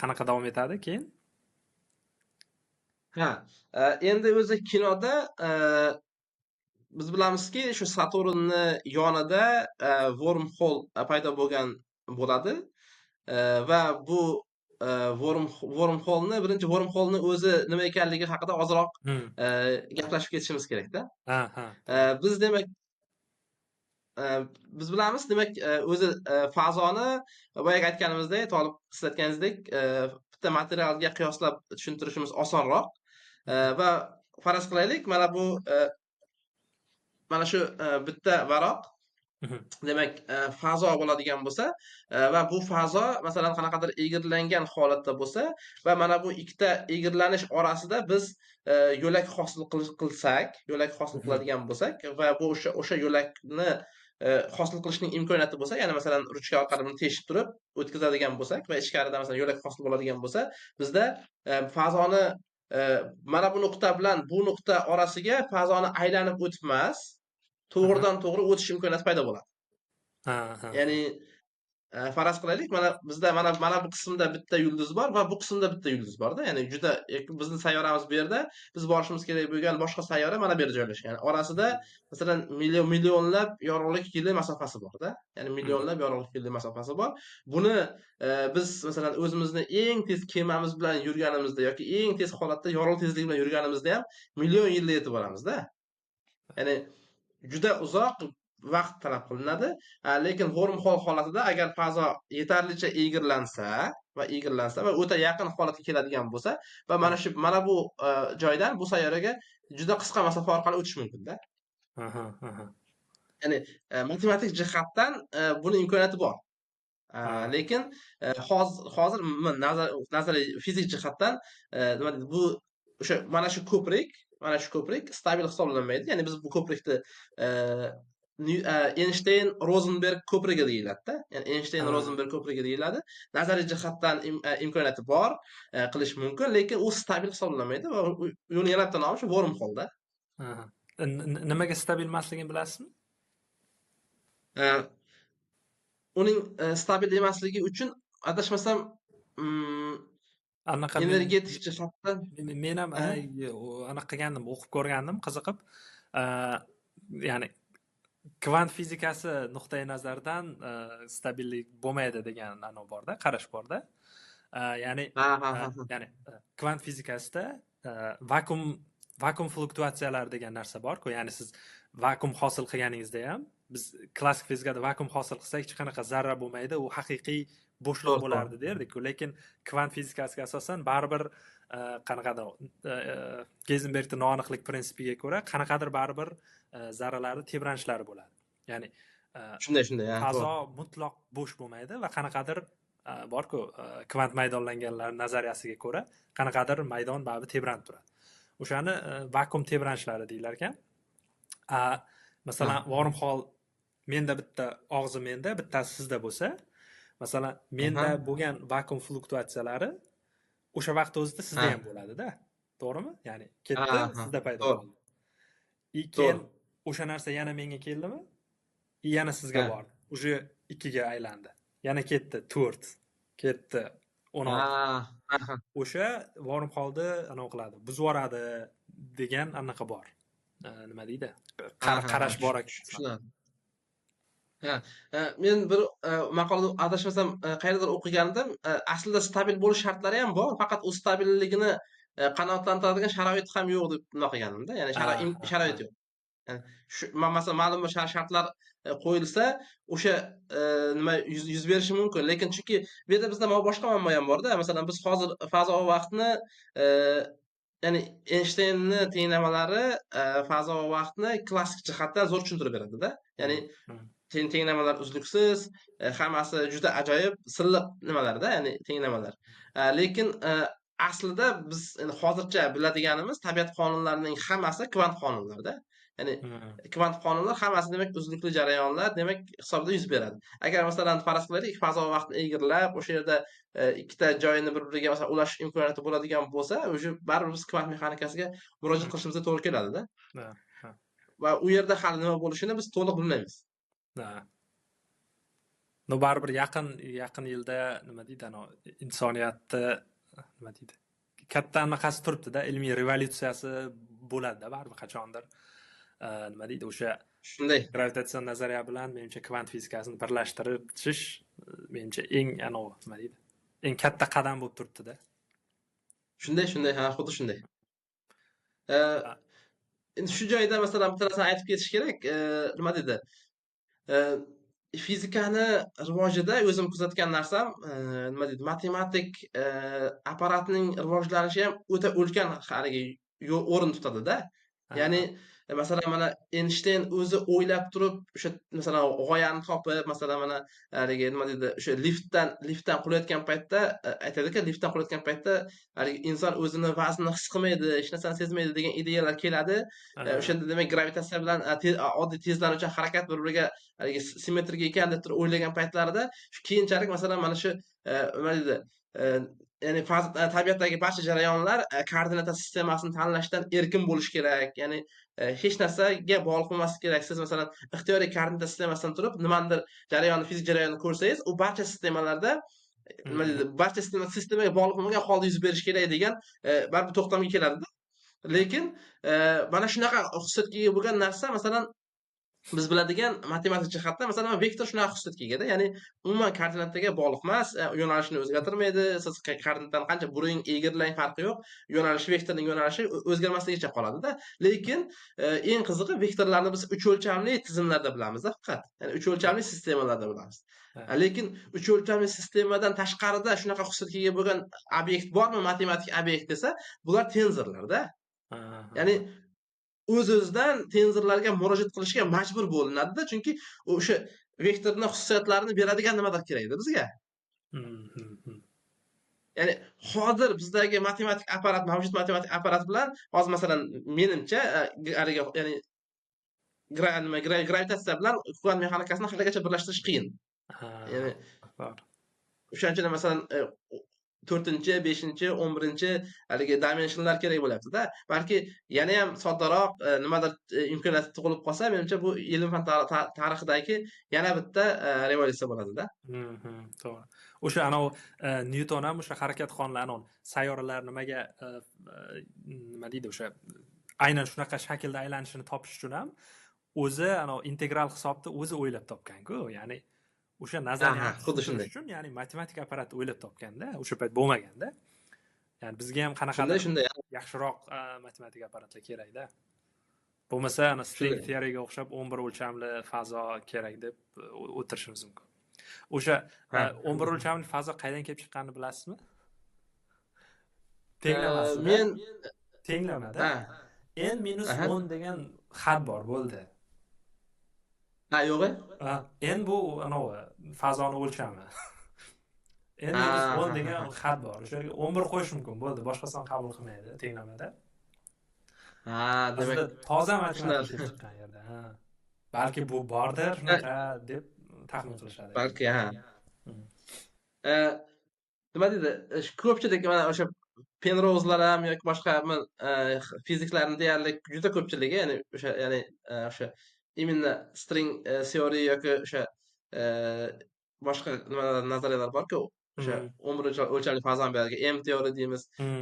qanaqa davom etadi keyin? Endi o'zi kinoda biz bilamizki, shu Saturnni yonida Wormhol paydo bo'ladi va bu Wormholni birinchi Wormholni o'zi nima ekanligi haqida ozroq gaplashib ketishimiz kerak-da. Biz demak biz bilamiz, demak o'zi fazoni boyaga aytganimizdek, Tolib siz aytganingizdek, bitta materialga qiyoslab tushuntirishimiz osonroq va faraz qilaylik, mana shu bitta varaq demak fazo bo'ladigan bo'lsa va bu fazo masalan qanaqadir egirlangan holatda bo'lsa va mana bu ikkita egirlanish orasida biz yo'lak hosil qilsak, yo'lak hosil qiladigan bo'lsak va bu o'sha yo'lakni hosil qilishning imkoniyati bo'lsa, ya'ni masalan ruchka orqali buni teshib turib o'tkazadigan bo'lsak va ichkarida masalan yo'lak hosil bo'ladigan bo'lsa, bizda fazoni mana bu nuqta bilan bu nuqta orasiga fazoni aylanib o'tmas, to'g'ridan to'g'ri o'tish imkoniyati paydo bo'ladi. Ya'ni faraz qilaylik, bizda mana bu qismda bitta yulduz bor va bu qismda bitta yulduz bor-da. Ya'ni juda bizning sayyoramiz bu yerda, biz borishimiz kerak bo'lgan boshqa sayyora mana bu yerda joylashgan. Orasida masalan millionlab yorug'lik yili masofasi bor-da. Ya'ni millionlab yorug'lik yili masofasi bor. Buni biz masalan o'zimizni eng tez kemamiz bilan yurganimizda yoki eng tez holatda yorug'lik tezligi bilan yurganimizda ham million yilda yetib boramiz-da. Ya'ni juda uzoq vaqt talab qilinadi. Lekin Wormhol holatida agar fazo yetarlicha egirlansa va o'ta yaqin holatga keladigan bo'lsa va mana bu joydan bu sayyoraga juda qisqa masofa orqali o'tish mumkin-da. Ya'ni matematik jihatdan buni imkoniyati bor. Lekin hozir nazariy fizik jihatdan nima deydi, bu o'sha mana shu ko'prik stabil hisoblanmaydi. Ya'ni biz bu ko'prikni Einstein-Rosenberg ko'prigi deyiladi-da. Ya'ni Einstein-Rosenberg ko'prigi deyiladi. Nazariy jihatdan imkoniyati bor, qilish mumkin, lekin u stabil hisoblanmaydi va uni yana bitta nomi shu Wormhol-da. Nimaga stabil emasligini bilasizmi? Uning stabil emasligi uchun adashmasam energetik jihatdan men ham anaqa qilgandim, o'qib ko'rgandim, qiziqib. Ya'ni kvant fizikasi nuqtai nazaridan stabillik bo'lmaydi degan borda, qarash borda. Ya'ni kvant fizikasida vakuum fluktuatsiyalari degan narsa bor-ku, ya'ni siz vakuum hosil qilganingizda ham, biz klassik fizikada vakuum hosil qilsak hech qanaqa zarra bo'lmaydi, u haqiqiy bo'shliq bo'lardi derdik-ku, lekin kvant fizikasiga asosan baribir qanaqadir Heisenbergning noaniqlik prinsipiga ko'ra qanaqadir baribir zarralarning tebranishlari bo'ladi. Ya'ni shunday fazo mutlaq bo'sh bo'lmaydi va qanaqadir bor-ku, kvant maydonlanganlar nazariyasiga ko'ra qanaqadir maydon baribir tebranib turadi. O'shani vakuum tebranishlari deyilar ekan. Masalan, wormhole menda bitta og'zi menda, bittasi sizda bo'lsa, masalan, menda bo'lgan vakuum fluktuatsiyalari o'sha vaqt o'zida sizda ham bo'ladi-da. To'g'rimi? Ya'ni ketdi, sizda paydo bo'ldi. Keyin o'sha narsa yana menga keldimi? Yana sizga bordi. Uje 2 ga aylandi. Yana ketdi 4, ketdi 16. O'sha wormhole'ni anaqa qiladi, buzib yuboradi degan anaqa bor. Nima deydi? Qarash bor ekan. Men bir maqolada adashmasam qayerdadir o'qigandim. Aslida stabil bo'lish shartlari ham bor, faqat u stabilligini qanoatlantiradigan sharoit ham yo'q deb nima qilgandim-da. Ya'ni sharoit yo'q. Ya'ni shu masalan ma'lum bir shartlar qo'yilsa, o'sha nima yuz berishi mumkin. Lekin chunki bu yerda bizda boshqa muammo ham bor-da. Masalan, biz hozir fazo va vaqtni ya'ni Einsteinning tenglamalari fazo va vaqtni klassik jihatdan zo'r tushuntirib beradi-da. Ya'ni tenglamalar uzluksiz, hammasi juda ajoyib, silliq nimalar-da, ya'ni tenglamalar. Lekin aslida biz hozircha biladiganimiz tabiat qonunlarining hammasi kvant qonunlar-da. Ya'ni kvant qonunlar hammasi demak uzlukli jarayonlar, demak hisobda yuz beradi. Agar masalan faraz qilaylik, fazo va vaqtni egirlab, o'sha yerda ikkita joyni bir-biriga masalan ulashish imkoniyati bo'ladigan bo'lsa, o'sha baribir biz kvant mexanikasiga murojaat qilishimizga to'g'ri keladi-da. Va u yerda hali nima bo'lishini biz to'liq bilmaymiz. No baribir yaqin yilda nima deydi, insoniyatni nima deydi? Katta anaqasi turibdi-da, ilmiy revolyutsiyasi bo'ladi-da baribir qachondir. Nima deydi, o'sha shunday gravitatsiya nazariya bilan menimcha kvant fizikasini birlashtirish menimcha eng nima deydi? Eng katta qadam bo'lib turibdi-da. Shunday, xuddi shunday. Endi shu joyda masalan bitta narsani aytib ketish kerak. Nima deydi? Fizikani rivojida o'zim kuzatgan narsam, nima deydi? Matematik apparatning rivojlanishi ham o'ta ulkan haligi o'rin tutadi-da. Ya'ni masalan mana Einstein o'zi o'ylab turib o'sha masalan g'oyani topib, masalan mana haligi nima deydi, o'sha liftdan qulayotgan paytda aytadi-ku, liftdan qulayotgan paytda haligi inson o'zini vaznini his qilmaydi, hech narsani sezmaydi degan ideyalar keladi. O'shanda demak gravitatsiya bilan oddiy tezlanuvchi harakat bir-biriga haligi simmetrika ekan deb turib o'ylagan paytlarida keyinchalik masalan mana shu nima deydi, ya'ni tabiatdagi barcha jarayonlar koordinata sistemasini tanlashdan erkin bo'lish kerak. Ya'ni hech narsaga bog'liq bo'lmasligi kerak. Siz masalan ixtiyoriy koordinata sistemasidan turib nimanidir fizik jarayonni ko'rsangiz, u barcha sistemalarda nima deydi, barcha sistemaga bog'liq bo'lmagan holda yuz berishi kerak degan baribir to'xtamga keladi-da. Lekin mana shunaqa xususiyatga ega bo'lgan narsa masalan biz biladigan matematik jihatdan masalan vektor shunaqa xususiyatga ega-da, ya'ni umuman koordinataga bog'liq emas, yo'nalishini o'zgartirmaydi. Siz koordinatani qancha buring, egirlang farqi yo'q. Yo'nalishi, vektorning yo'nalishi o'zgarmasligicha qoladi-da. Lekin eng qizig'i vektorlarni biz 3 o'lchamli tizimlarda bilamiz-da faqat. Ya'ni 3 o'lchamli sistemalarda bilamiz. Lekin 3 o'lchamli sistemadan tashqarida shunaqa xususiyatga ega bo'lgan obyekt bormi, matematik obyekt desa, bular tenzorlar-da. Ya'ni o'z-o'zidan tenzorlarga murojaat qilishga majbur bo'linadi-da, chunki o'sha vektorning xususiyatlarini beradigan nimadir kerak-da bizga. Ya'ni hozir bizdagi matematik apparat, mavjud matematik apparat bilan hozir masalan menimcha ya'ni gravitatsiya bilan kvant mexanikasini haligacha birlashtirish qiyin. Ya'ni o'shaning uchun masalan 4-chi, 5-chi, 11-chi haligi dimensionlar kerak bo'lyapti-da. Balki yana ham soddaroq nimadir imkoniyat tug'ilib qolsa, menimcha bu ilm fan tarixidagi yana bitta revolyutsiya bo'ladi-da. To'g'ri. O'sha Newton ham o'sha harakat qonunlari, sayyoralar nimaga nima deydi, o'sha aynan shunaqa shaklda aylanishini topish uchun ham o'zi integral hisobni o'zi o'ylab topgan-ku. Ya'ni o'sha nazariyani xuddi shunday uchun, ya'ni matematik apparat o'ylab topganda, o'sha payt bo'lmaganda. Ya'ni bizga ham qanaqadir yaxshiroq matematik apparatlar kerak-da. Bo'lmasa, string theoryga o'xshab 11 o'lchamli fazo kerak deb o'tirishimiz mumkin. O'sha 11 o'lchamli fazo qaydan kelib chiqqanini bilasizmi? Tenglamasida. Men tenglamada n-10 degan xat bor bo'ldi. Yo'q. N bu fazoni o'lchami. endi Ha, biz ha, 10 ha, degan ha. xat bor. O'shaga 11 qo'yish mumkin. Bo'ldi, boshqa son qabul qilmaydi tenglamada. Ha, Aslida demak toza matematika tushunarli. ishlab chiqqan yerda. Ha. Balki bu bordir shunaqa deb taxmin qilishadi endi. Balki ha. Hmm. E, nima deydi? Ko'pchilik mana o'sha Penrose'lar ham yoki boshqa fiziklarni deyarli juda ko'pchiligi, ya'ni o'sha o'sha именно string theory yoki o'sha e, boshqa nimalar nazariyalar borku, o'sha Hmm. umr o'lchamli fazon bergan M teoriya deymiz. Hmm.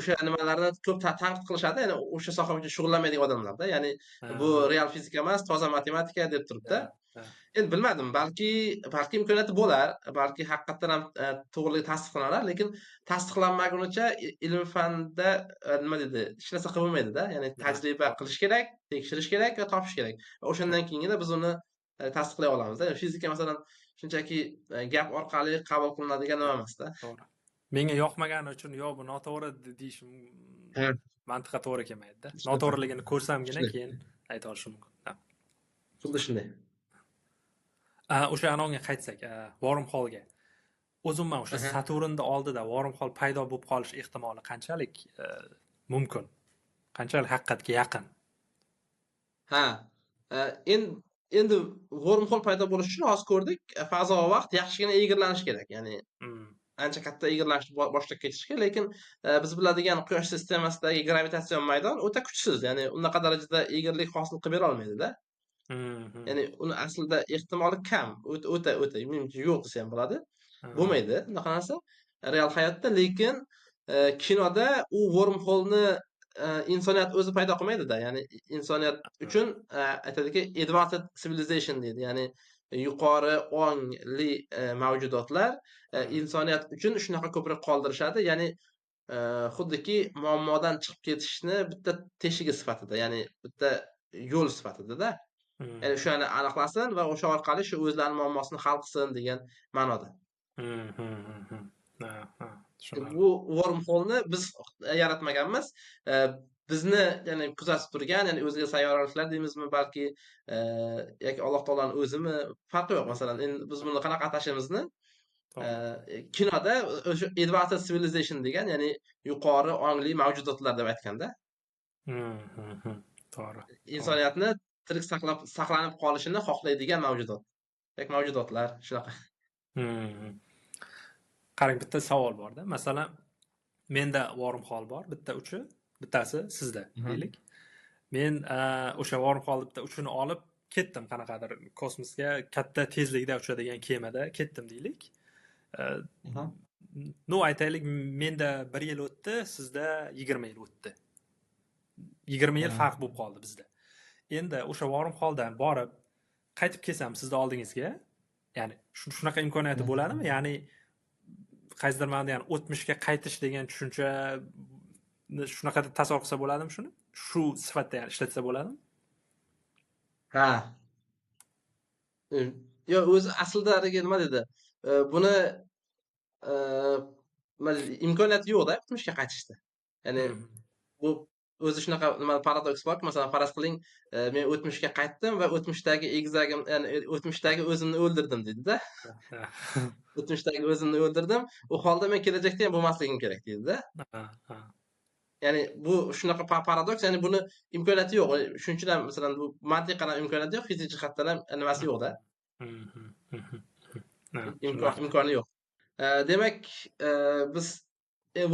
O'sha nimalarni ko'p tanqid qilishadi, ya'ni o'sha soha bilan shug'ullanmaydigan odamlarda. Ya'ni bu Ha. real fizika emas, toza matematika deb turibdi. Ha. Ha. Endi bilmadim, balki imkoniyati bo'lar, balki haqiqatdan ham to'g'riligi tasdiqlanar, lekin tasdiqlanmagunicha ilm fanda nima deydi, hech narsa qilib bo'lmaydi-da. Ya'ni Ha. tajriba qilish kerak, tekshirish kerak va topish kerak. Va o'shandan keyingina biz uni tasdiqlay olamiz-da. Fizika masalan shunchaki gap orqali qabul qilinadigan nima emas-da. To'g'ri. Menga yoqmagani uchun yo bu noto'g'ri deyishim Ha, mantiqqa to'g'ri kelmaydi-da. tushundim. Noto'g'riligini ko'rsamgina Tushundim. keyin ayta olishim mumkin. Ha. Xuddi shunday. O'sha anonga qaytsak, wormhole'ga. O'zimman o'sha Aha. Saturnni oldida wormhole paydo bo'lib qolish ehtimoli qanchalik mumkin? Qanchalik haqiqatga yaqin? Ha. Endi wormhole paydo bo'lishi uchun hozir ko'rdik, fazo va vaqt yaxshigina egirlanishi kerak. Ya'ni Hmm. ancha katta egirlashni boshlab ketishga, lekin biz biladigan quyosh sistemasidagi gravitatsion maydon o'ta kuchsiz, ya'ni unaqa darajada egirlik hosil qilib bera olmaydi-da. Hmm. Ya'ni uni aslida ehtimoli kam, o'ta menimcha yo'q desa ham bo'ladi. Hmm. Bo'lmaydi unaqa narsa real hayotda, lekin kinoda u wormhole'ni insoniyat o'zi paydo qilmaydi-da. Ya'ni insoniyat uchun aytadiki advanced civilization deydi. Ya'ni yuqori ongli mavjudotlar insoniyat uchun shunaqa ko'prik qoldirishadi. Ya'ni xuddiki muammodan chiqib ketishni bitta teshigi sifatida, ya'ni bitta yo'l sifatida-da. Hmm. Ya'ni o'shani aniqlasin va o'sha orqali shu o'zlarining muammosini hal qilsin degan ma'noda. Hmm. Hmm. Ha, ha. Tushunarli. Bu wormhole'ni biz yaratmaganmiz. Bizni ya'ni kuzatib turgan, ya'ni o'zga sayyoraliklar deymizmi balki, yoki Alloh taoloning o'zimi, farqi yo'q. Masalan, endi biz buni qanaqa atashimizni To'g'ri. kinoda o'sha advanced civilization degan, ya'ni yuqori ongli mavjudotlar deb aytganda, Hmm. Hmm. To'g'ri. insoniyatni tirik saqlanib qolishini xohlaydigan mavjudot yoki mavjudotlar shunaqa. Hmm. Qarang, bitta savol borda. Masalan, menda wormhole bor, bitta uchi, bittasi sizda deylik. Men o'sha wormhole bitta uchini olib ketdim qanaqadir kosmosga, katta tezlikda uchadigan kemada ketdim deylik. No, aytaylik, menda 1 yil o'tdi, sizda 20 yil o'tdi. 20 yil farq bo'lib qoldi bizda. Endi o'sha wormhole'dan borib qaytib kelsam sizni oldingizga, ya'ni shunaqa imkoniyati bo'ladimi? Ya'ni qaysidir ma'noda, ya'ni o'tmishga qaytish degan tushuncha shunaqa deb tasavvur qilsa bo'ladimi shuni? Shu sifatda ya'ni ishlatsa bo'ladimi? Ha. Yo, o'zi aslida nima dedi? Buni nima deydi, imkoniyati yo'q-da o'tmishga qaytishda. Ya'ni bu o'zi shunaqa nima paradoks borki, masalan faraz qiling, men o'tmishga qaytdim va o'tmishdagi egizagim, ya'ni o'tmishdagi o'zimni o'ldirdim deydi-da. O'tmishdagi o'zimni o'ldirdim. U holda men kelajakda ham bo'lmasligim kerak deydi-da. Ya'ni bu shunaqa paradoks, ya'ni buni imkoniyati yo'q. Shuning uchun ham masalan bu mantiqan ham imkoniyati yo'q, fizik jihatdan ham nimasi yo'q-da. Imkoni yo'q. Demak, biz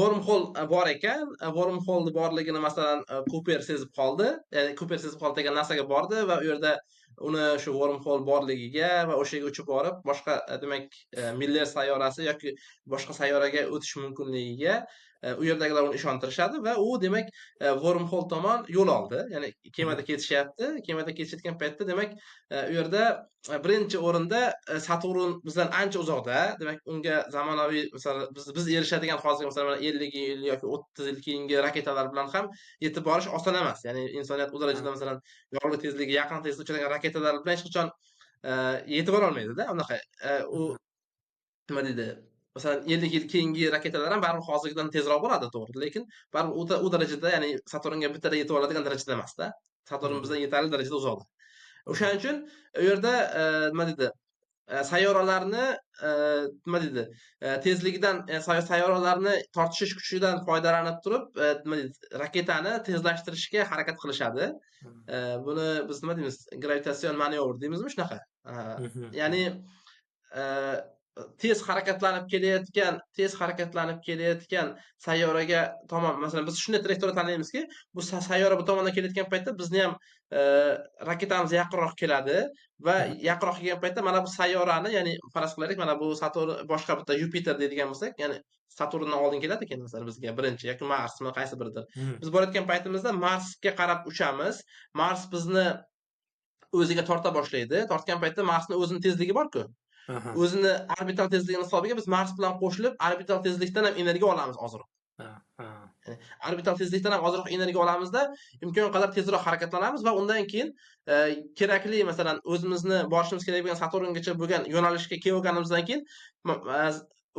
wormhole bor ekan, wormhole borligini masalan Cooper sezib qoldi. Ya'ni Cooper sezib qoldi degan narsaga bordi va u yerda uni shu wormhole borligiga va o'sha yerga uchib borib, boshqa demak Miller sayyorasi yoki boshqa sayyoraga o'tish mumkinligiga u yerdagilar uni ishontirishadi va u demak wormhole tomon yo'l oldi. Ya'ni kemada ketishyapti. Kemada ketishayotgan paytda demak u yerda birinchi o'rinda Saturn bizdan ancha uzoqda. Demak, unga zamonaviy masalan biz erishadigan hozirgi masalan 50 yil yoki 30 yil keyingi raketalar bilan ham yetib borish oson emas. Ya'ni insoniyat u darajada masalan yorug'lik tezligiga yaqin tezlikda uchadigan raketalar bilan hech qachon yetib bora olmaydi-da. Unaqa u nima deydi? Masalan 50 yil keyingi raketalar ham baribir hozirgidan tezroq boradi, to'g'ri, lekin baribir u darajada, ya'ni Saturnga bittada yetib oladigan darajada emas-da. Saturn bizdan yetarli darajada uzoqda. O'shaning uchun u yerda nima deydi? sayyoralarni nima deydi tezligidan sayyoralarni tortishish kuchidan foydalanib turib nima deydi raketani tezlashtirishga harakat qilishadi. Buni biz nima deymiz gravitatsion manyovr deymizmi shunaqa. Ya'ni tez harakatlanib kelayotgan sayyoraga tomon masalan biz shunday trayektoriya tanlaymizki bu sayyora bu tomondan kelayotgan paytda bizni ham raketamiz yaqinroq keladi va yaqinroq kelgan paytda mana bu sayyorani ya'ni faraz qilaylik mana bu Saturn boshqa bitta Yupiter deydigan bo'lsak ya'ni Saturndan oldin keladi ekan masalan bizga birinchi yoki Marsmi qaysi biridir. Biz borayotgan paytimizda Marsga qarab uchamiz. Mars bizni o'ziga torta boshlaydi. Tortgan paytda Marsning o'zining tezligi bor-ku. O'zini orbital tezligini hisobiga biz Mars bilan qo'shilib orbital tezlikdan ham energiya olamiz ozroq. Orbital tezlikdan ham ozroq energiya olamizda imkon qadar tezroq harakatlanamiz va undan keyin kerakli masalan o'zimizni borishimiz kerak bo'lgan Saturngacha bo'lgan yo'nalishga kelib olganimizdan keyin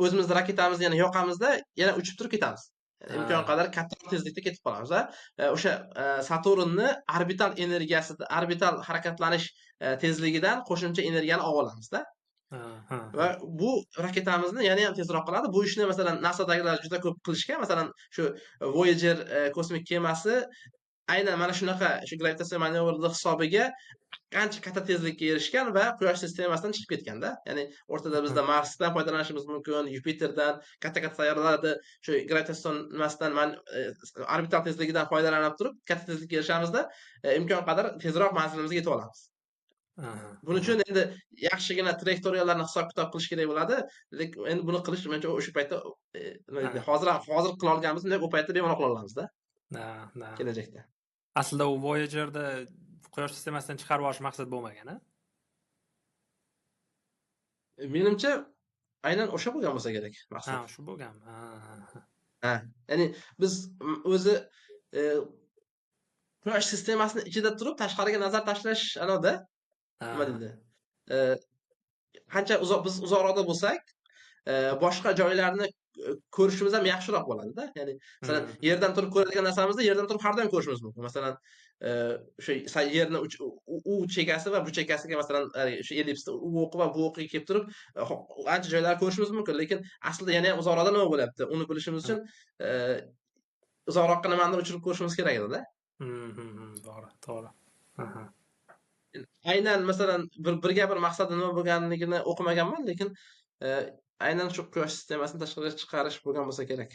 o'zimizni raketamizni yana yoqamizda yana uchib turib ketamiz. Imkon qadar kattaroq tezlikda ketib qolamiz va o'sha Saturnni orbital energiyasi orbital harakatlanish tezligidan qo'shimcha energiyani olib olamizda. Va bu raketamizni yana ham tezroq qiladi. Bu ishni masalan NASAdagilar juda ko'p qilishgan. Masalan, shu Voyager kosmik kemasi aynan mana shunaqa shu gravitatsion manevrlar hisobiga qancha katta tezlikka erishgan va Quyosh sistemasidan chiqib ketganda. Ya'ni o'rtada bizda Marsdan foydalanishimiz mumkin, Yupiterdan, katta-katta sayyoralarda shu gravitatsion nimasidan orbital tezligidan foydalanib turib katta tezlikka erishamizda imkon qadar tezroq manzilimizga yetib olamiz. Buning uchun endi yaxshigina trayektoriyalarni hisob-kitob qilish kerak bo'ladi. Lekin endi buni qilish menimcha o'sha paytda nima deydi, hozir qila olganimizni lekin u paytda bemalol qila olamizda. Kelajakda. Aslida u Voyagerda Quyosh sistemasidan chiqarib olish maqsad bo'lmagan-a? Menimcha aynan o'sha bo'lgan bo'lsa kerak maqsad. Shu bo'lgan. Ya'ni biz o'zi Quyosh sistemasini ichida turib tashqariga nazar tashlash anoda nima deydi? Qancha biz uzoqroqda bo'lsak, boshqa joylarni ko'rishimiz ham yaxshiroq bo'ladi-da. Ya'ni masalan, yerdan turib ko'radigan narsamizni yerdan turib har doim ko'rishimiz mumkin. Masalan, o'sha yerni u chekasi va bu chekasiga masalan, o'sha ellipsda u o'qi va bu o'qiga kelib turib, ancha joylarni ko'rishimiz mumkin, lekin aslida yana ham uzoqroqda nima bo'lyapti? Uni bilishimiz uchun uzoqroqqa nimanidir uchirib ko'rishimiz kerak edi-da. To'g'ri. Aynan masalan birga bir maqsadi nima bo'lganligini o'qimaganman, lekin aynan shu Quyosh sistemasini tashqariga chiqarish bo'lgan bo'lsa kerak.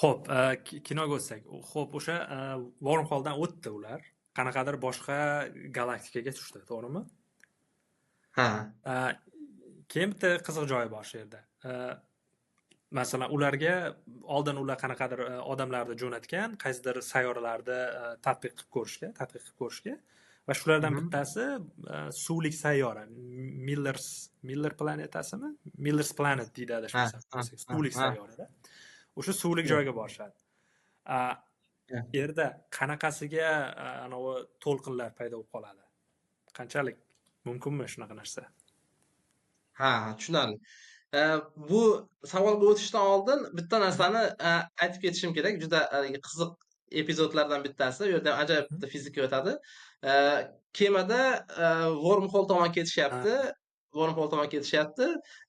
Xo'p, kinoga o'tsak. Xo'p, o'sha wormholedan o'tdi ular. Qanaqadir boshqa galaktikaga tushdi, to'g'rimi? Keyin bitta qiziq joyi bor shu yerda. Masalan, ularga oldin ular qanaqadir odamlarni jo'natgan, qaysidir sayyoralarda tadqiq qilib ko'rishga va shulardan bittasi suvlik sayyora, Miller planetasimi? Miller's planet deydi adashmasam. Suvlik sayyorada. O'sha suvlik joyga borishadi. Yerda qanaqasiga anavi to'lqinlar paydo bo'lib qoladi? Qanchalik mumkinmi shunaqa narsa? Tushunarli. Bu savolga o'tishdan oldin bitta narsani aytib ketishim kerak. Juda qiziq epizodlardan bittasi. Bu yerda ajoyib bitta fizika o'tadi. Kemada wormhole tomon ketishyapti.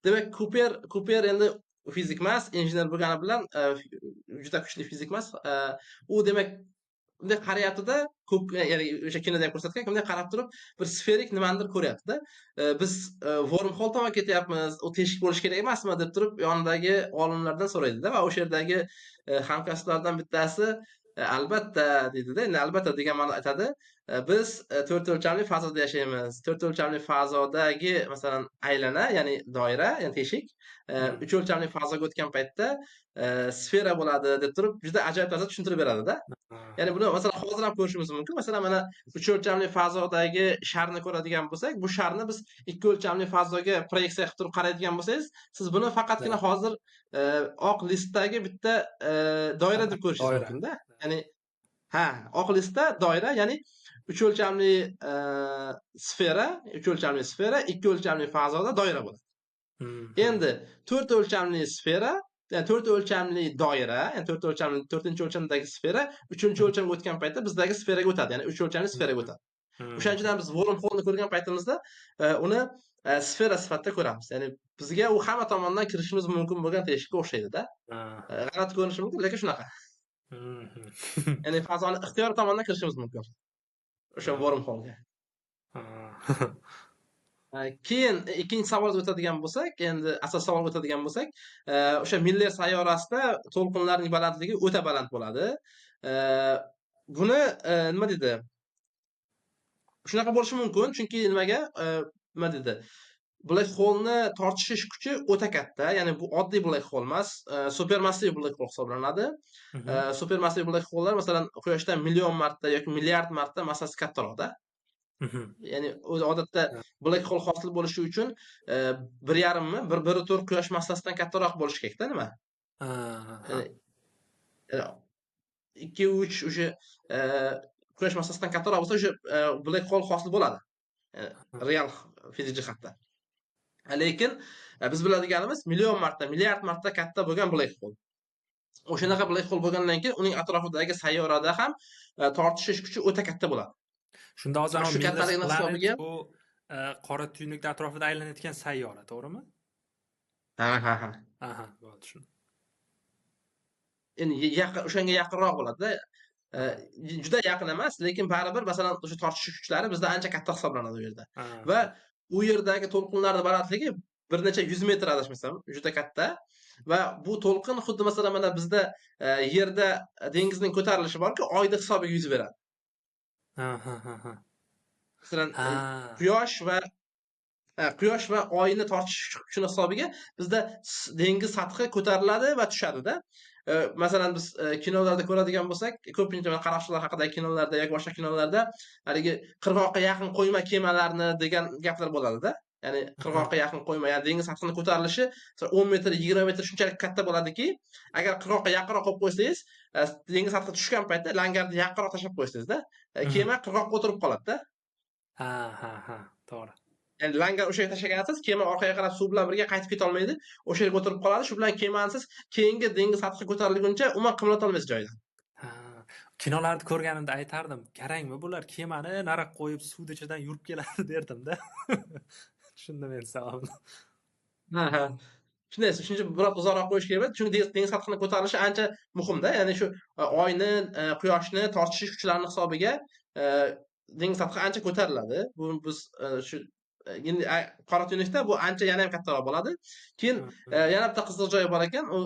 Demak, Cooper endi fizik emas, injener bo'lgani bilan juda kuchli fizik emas. U demak bunday qarayapti-da, ya'ni o'sha kinoda ham ko'rsatgan, bunday qarab turib bir sferik nimanidir ko'ryapti-da. Biz wormhole tomon ketyapmiz, u teshik bo'lish kerak emasmi deb turib yonidagi olimlardan so'raydi-da va o'sha yerdagi hamkasblardan bittasi albatta deydi-da. Endi albatta degan ma'noda aytadi. Biz 4 o'lchamli fazada yashaymiz. 4 o'lchamli fazodagi masalan aylana, ya'ni doira, ya'ni teshik 3 o'lchamli fazoga o'tgan paytda sfera bo'ladi deb turib juda ajoyib tarzda tushuntirib beradi-da. Ya'ni buni masalan hozir ham ko'rishimiz mumkin. Masalan, mana 3 o'lchamli fazodagi sharni ko'radigan bo'lsak, bu sharni biz 2 o'lchamli fazoga proyeksiya qilib turib qaraydigan bo'lsangiz, siz buni faqatgina hozir oq listdagi bitta doira deb ko'rishingiz mumkin-da. Ya'ni oq listda doira, ya'ni 3 o'lchamli sfera, 3 o'lchamli sfera 2 o'lchamli fazoda doira bo'ladi. Endi 4 o'lchamli sfera, ya'ni 4 o'lchamli doira, ya'ni 4-o'lchamdagi sfera 3-o'lchamga o'tgan paytda bizdagi sferaga o'tadi, ya'ni 3 o'lchamli sferaga o'tadi. O'shaning uchun biz wormhole ko'rgan paytimizda uni sfera sifatida ko'ramiz. Ya'ni bizga u hamma tomondan kirishimiz mumkin bo'lgan teshikka o'xshaydida. G'alati ko'rinishi mumkin, lekin shunaqa. Ya'ni fazoni ixtiyoriy tomondan kirishimiz mumkin. O'sha wormhole'ga. Keyin ikkinchi savolga o'tadigan bo'lsak, endi asosiy savolga o'tadigan bo'lsak, o'sha Miller sayyorasida to'lqinlarning balandligi o'ta baland bo'ladi. Buni nima deydi? Shunaqa bo'lishi mumkin, chunki nimaga? Nima deydi? Black hole'ni tortishish kuchi o'ta katta. Ya'ni bu oddiy black hole emas, supermassiv black hole hisoblanadi. Supermassiv black hole'lar masalan Quyoshdan million marta yoki milliard marta massasi kattaroqda. Ya'ni odatda black hole hosil bo'lishi uchun 1,5mi, 1,4 Quyosh massasidan kattaroq bo'lishi kerakda, nima? 2-3 o'sha Quyosh massasidan kattaroq bo'lsa, o'sha black hole hosil bo'ladi. Real fizik jihatdan. Lekin biz biladiganimiz million marta, milliard marta katta bo'lgan black hole. O'shanaqa black hole bo'lgandan keyin uning atrofidagi sayyorada ham tortishish kuchi o'ta katta bo'ladi. Shunda hozir shu kattaligini hisobiga bu qora tuynukda atrofida aylanayotgan sayyora, to'g'rimi? Ha. Bo'ldi, tushundim. Endi o'shanga yaqinroq bo'ladi-da. Juda yaqin emas, lekin baribir masalan o'sha tortishish kuchlari bizda ancha katta hisoblanadi u yerda. Va u yerdagi to'lqinlarning balandligi bir necha 100 metr adashmasam, juda katta. Va bu to'lqin xuddi masalan mana bizda yerda dengizning ko'tarilishi borki, oyda hisobiga yuz beradi. Masalan, Quyosh va oyni tortishish kuchini hisobiga bizda dengiz sathi ko'tariladi va tushadi-da. Masalan biz kinolarda ko'radigan bo'lsak, ko'pincha qaroqchilar haqidagi kinolarda yoki boshqa kinolarda haligi qirg'oqqa yaqin qo'yma kemalarni degan gaplar bo'ladi-da. Ya'ni qirg'oqqa yaqin qo'yma, ya'ni dengiz sathini ko'tarilishi 10 metr, 20 metr shunchalik katta bo'ladiki, agar qirg'oqqa yaqinroq qo'yib qo'ysangiz, dengiz sathiga tushgan paytda langarni yaqinroq tashlab qo'ysangiz-da, kema qirg'oqqa o'tirib qoladi-da. To'g'ri. Ya'ni langar o'sha yerga tashlagansiz, kema orqaga qarab suv bilan birga qaytib keta olmaydi. O'sha yerga o'tirib qoladi. Shu bilan kemani siz keyingi dengiz sathiga ko'tarilguncha umuman qimlata olmaysiz joyidan. Kinolarni ko'rganimda aytardim, qarangmi bular kemani nariq qo'yib suvni ichidan yurib keladi derdim-da. Tushundim men savobni. Shunday, shuning uchun biroq uzoqroq qo'yish kerak bo'ladi. Chunki dengiz sathini ko'tarilishi ancha muhimda. Ya'ni shu oyni, quyoshni tortishish kuchlarining hisobiga dengiz sathi ancha ko'tariladi. Bu biz shu endi qora tuynukda bu ancha yana ham kattaroq bo'ladi. Keyin yana bitta qiziq joyi bor ekan, u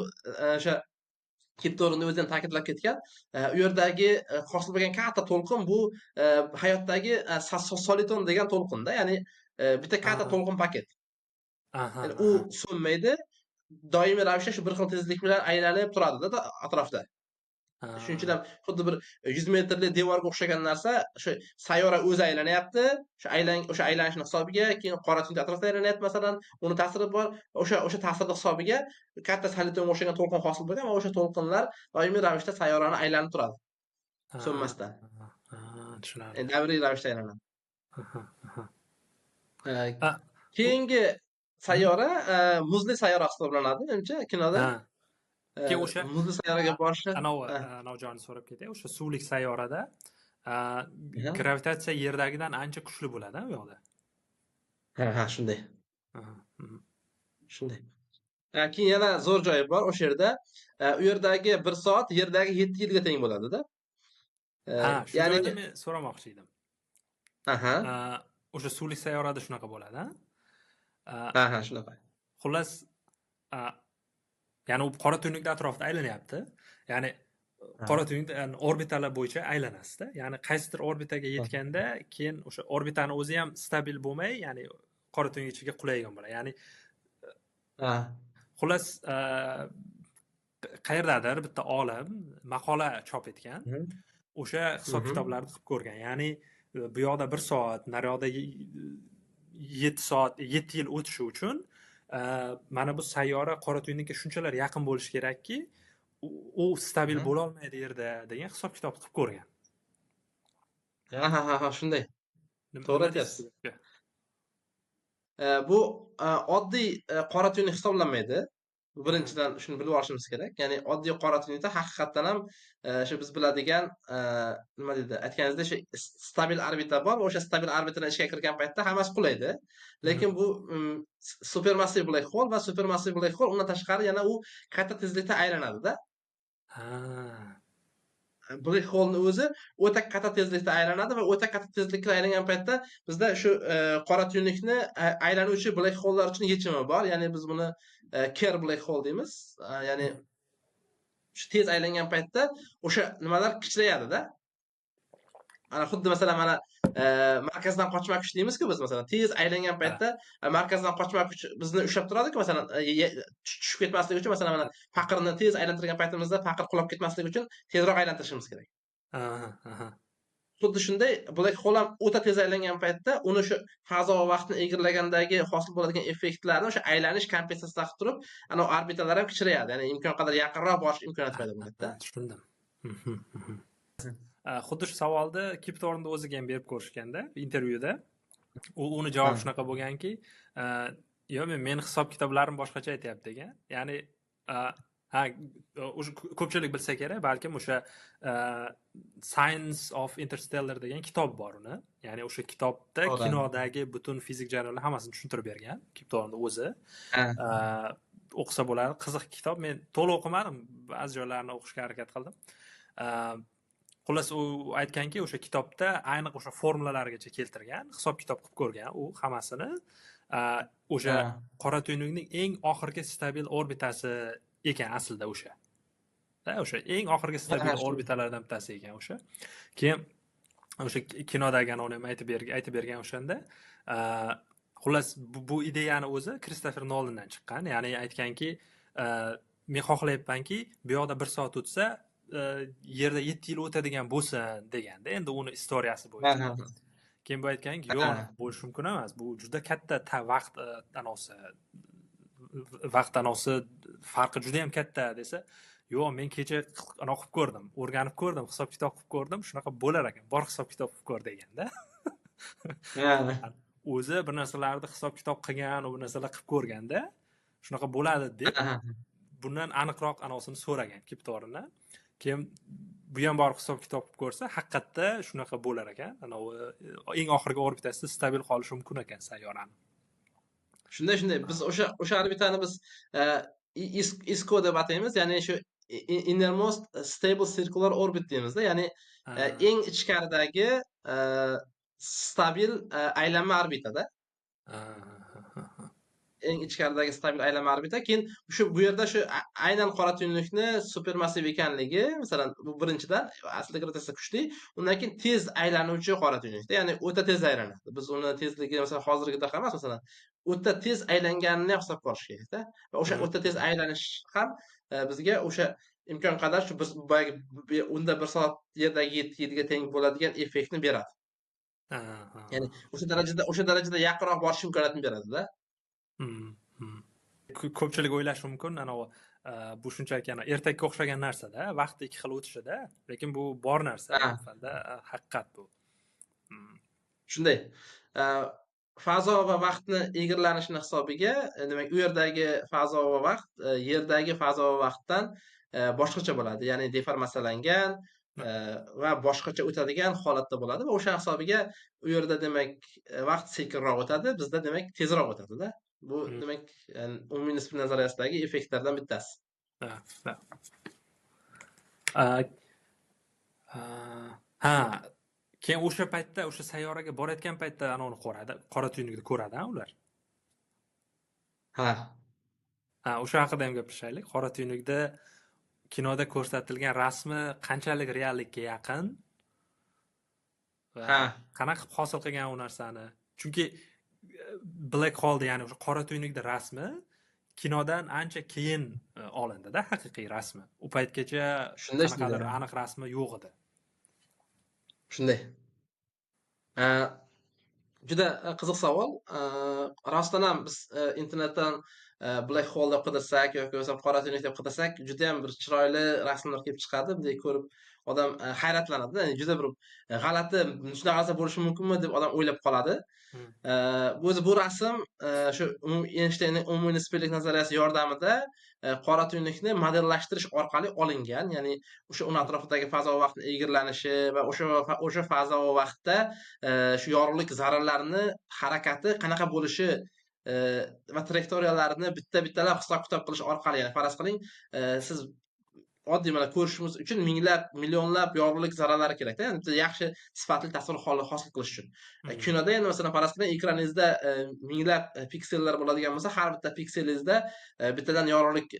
o'sha Kiptorni o'zi ham ta'kidlab ketgan. U yerdagi hosil bo'lgan katta to'lqin bu hayotdagi soliton degan to'lqinda, ya'ni bitta katta to'lqin paket. Ya'ni u so'nmaydi, doimiy ravishda shu bir xil tezlik bilan aylanib turadi-da atrofda. Shuning uchun ham xuddi bir 100 metrli devorga o'xshagan narsa, o'sha sayyora o'zi aylanyapti. O'sha aylanishning hisobiga keyin qora tuynuk atrofida aylanyapti masalan, uni ta'siri bor. O'sha ta'sirning hisobiga katta solitonga o'xshagan to'lqin hosil bo'lgan va o'sha to'lqinlar doimiy ravishda sayyorani aylanib turadi. So'nmasdan. Tushunarli. Davriy ravishda aylanadi. Keyingi sayyora muzli sayyora hisoblanadi, menimcha kinoda. O'sha muzli sayyoraga borishi. Anavjonni so'rab ketay. O'sha suvlik sayyorada gravitatsiya yerdagidan ancha kuchli bo'ladi, u yoqda. Shunday. Shunday. Keyin yana zo'r joyi bor o'sha yerda. U yerdagi 1 soat yerdagi 7 yilga teng bo'ladi-da. Shu joyda men so'ramoqchi edim. O'sha suvlik sayyorada shunaqa bo'ladi, shunaqa. Xullas, ya'ni u qora tuynukda atrofida aylanyapti. Ya'ni qora tuynukda orbitalar bo'yicha aylanasizda. Ya'ni qaysidir orbitaga yetganda, keyin o'sha orbitani o'zi ham stabil bo'lmay, ya'ni qora tuynuk ichiga qulaygan bo'ladi. Ya'ni xullas, qayerdadir bitta olim maqola chop etgan. O'sha hisob-kitoblarni qilib ko'rgan. Ya'ni bu yoqda 1 soat, nari yoqda 7 soat, 7 yil o'tishi uchun mana bu sayyora qora tuynukka shunchalar yaqin bo'lishi kerakki, u stabil bo'la olmaydi yerda degan hisob-kitob qilib ko'rgan. Shunday. To'g'ri aytyapsiz. Bu oddiy qora tuynuk hisoblanmaydi. Birinchidan shuni bilib olishimiz kerak. Ya'ni oddiy qora tuynukda haqiqatdan ham shu biz biladigan nima deydi, aytganingizdek shu stabil orbita bor. O'sha stabil orbitadan ishga kirgan paytda hammasi qulaydi. Lekin bu supermassiv black hole va supermassiv black hole undan tashqari yana u katta tezlikda aylanadi-da. Ha. Black hole'ni o'zi o'ta katta tezlikda aylanadi va o'ta katta tezlikda aylangan paytda bizda shu qora tuynukni aylanuvchi black hole'lar uchun yechimi bor. Ya'ni biz buni Kerr black hole deymiz. Ya'ni shu tez aylangan paytda o'sha nimalar kichrayadi-da. Ana xuddi masalan mana markazdan qochma kuch deymiz-ku biz masalan tez aylangan paytda markazdan qochma kuch bizni ushlab turadi-ku masalan tushib ketmasligi uchun masalan mana faqirni tez aylantirgan paytimizda faqir qulab ketmasligi uchun tezroq aylantirishimiz kerak. Aha. Xuddi shunday black hole ham o'ta tez aylangan paytda uni shu fazo va vaqtni egallagandagi hosil bo'ladigan effektlarni o'sha aylanish kompensatsiya qilib turib, ana orbitalar ham kichrayadi. Ya'ni imkon qadar yaqinroq borish imkoniyati paydo bo'ladida. Tushundim. Xuddi shu savolni Kip Thorne o'ziga ham berib ko'rishganda intervyuda uni javobi shunaqa bo'lganki, yo'q men hisob kitoblarim boshqacha aytyapti degan. Ya'ni o'sha ko'pchilik bilsa kerak, balkim o'sha Science of Interstellar degan kitob bor uni. Ya'ni o'sha kitobda kinodagi butun fizik jarayonlar hammasini tushuntirib bergan Kip Thorne o'zi. O'qisa bo'ladi, qiziq kitob. Men to'liq o'qimadim, ba'zi joylarini o'qishga harakat qildim. Xullas u aytganki, o'sha kitobda ayniq o'sha formulalargacha keltirgan, hisob kitob qilib ko'rgan u hammasini. O'sha qora tuynukning eng oxirgi stabil orbitasi ekan aslida o'sha. O'sha eng oxirgi stabil orbitalardan bittasi ekan o'sha. Keyin o'sha kinodagi uni ham aytib bergan o'shanda. Xullas bu ideyani o'zi Christopher Nolandan chiqqan. Ya'ni aytganki, men xohlayapmanki, bu yoqda 1 soat o'tsa, yerda 7 yil o'tadigan bo'lsin deganda, endi uni istoriyasi bo'yicha. Keyin bu aytganki, yo'q, bo'lishi mumkin emas. Bu juda katta vaqt anosi farqi juda ham katta desa, yo'q, men kecha qilib ko'rdim, o'rganib ko'rdim, hisob kitob qilib ko'rdim, shunaqa bo'lar ekan. Bor hisob kitob qilib ko'r deganda. O'zi bir narsalarni hisob kitob qilgan, u narsalar qilib ko'rganda, shunaqa bo'ladi deb bundan aniqroq anosini so'ragan Kip Thorne. Keyin bu ham borib hisob kitob qilib ko'rsa, haqiqatda shunaqa bo'lar ekan. Anavi eng oxirgi orbitasida stabil qolishi mumkin ekan sayyorani. Shunday biz o'sha orbitani biz ISCO deb ataymiz, ya'ni shu innermost stable circular orbit deymizda, ya'ni eng ichkaridagi stabil aylanma orbitada. Eng ichkaridagi stabil aylanma orbita. Keyin bu yerda shu aynan qora tuynukni supermassiv ekanligi, masalan, bu birinchidan aslida gravitatsiya kuchli, undan keyin tez aylanuvchi qora tuynukda, ya'ni o'ta tez aylanadi. Biz uni tezligi masalan hozirgidek emas, masalan, o'ta tez aylanganini ham hisobga olish kerak-da. Va o'sha o'ta tez aylanish ham bizga o'sha imkon qadar shu biz unda 1 soat yerdagi 7 yilga teng bo'ladigan effektni beradi. Ya'ni o'sha darajada yaqinroq borish imkoniyatini beradi-da. Ko'pchilik o'ylashi mumkin, bu shunchaki ertakka o'xshagan narsa-da, vaqt 2 xil o'tishida, lekin bu bor narsa, haqiqat bu. Shunday. Fazo va vaqtni egallanishini hisobiga, demak, u yerdagi fazo va vaqt yerdagi fazo va vaqtdan boshqacha bo'ladi. Ya'ni deformatsiyalangan va boshqacha o'tadigan holatda bo'ladi va o'sha hisobiga u yerda demak vaqt sekinroq o'tadi, bizda demak tezroq o'tadi-da. Bu demak umumiy nisbiy nazariyasidagi effektlardan bittasi. Keyin o'sha paytda, o'sha sayyoraga borayotgan paytda anavni qora tuynukni ko'radi, ular. O'sha haqida ham gapirishaylik. Qora tuynukda kinoda ko'rsatilgan rasmi qanchalik reallikka yaqin va qanaqa qilib hosil qilgan u narsani. Chunki black hole, ya'ni o'sha qora tuynukda rasmi kinodan ancha keyin olindi-da, haqiqiy rasmi. U paytgacha qanaqadir aniq rasmi yo'q edi. Shunday. Juda qiziq savol. Rostdan ham biz internetdan black hole deb qidirsak yoki bo'lmasam qora tuynuk deb qidirsak juda ham bir chiroyli rasmlar kelib chiqadi. Bunday ko'rib odam hayratlanadi. Ya'ni juda bir g'alati shunaqasi bo'lishi mumkinmi deb odam o'ylab qoladi. Hmm. O'zi bu rasm shu Einsteinning umumiy nisbiylik nazariyasi yordamida qora tuynukni modellashtirish orqali olingan. Ya'ni o'sha uni atrofidagi fazo va vaqtning egirlanishi va o'sha fazo va vaqtda shu yorug'lik zarralarini harakati qanaqa bo'lishi va trayektoriyalarini bitta-bittalab hisob-kitob qilish orqali, ya'ni faraz qiling, siz oddiy mana ko'rishimiz uchun minglab, millionlab yorug'lik zarralari kerak-da, ya'ni bitta yaxshi sifatli tasvir hosil qilish uchun. Kinoda endi masalan faraz qiling, ekraningizda minglab piksellar bo'ladigan bo'lsa, har bitta pikselingizda bittadan yorug'lik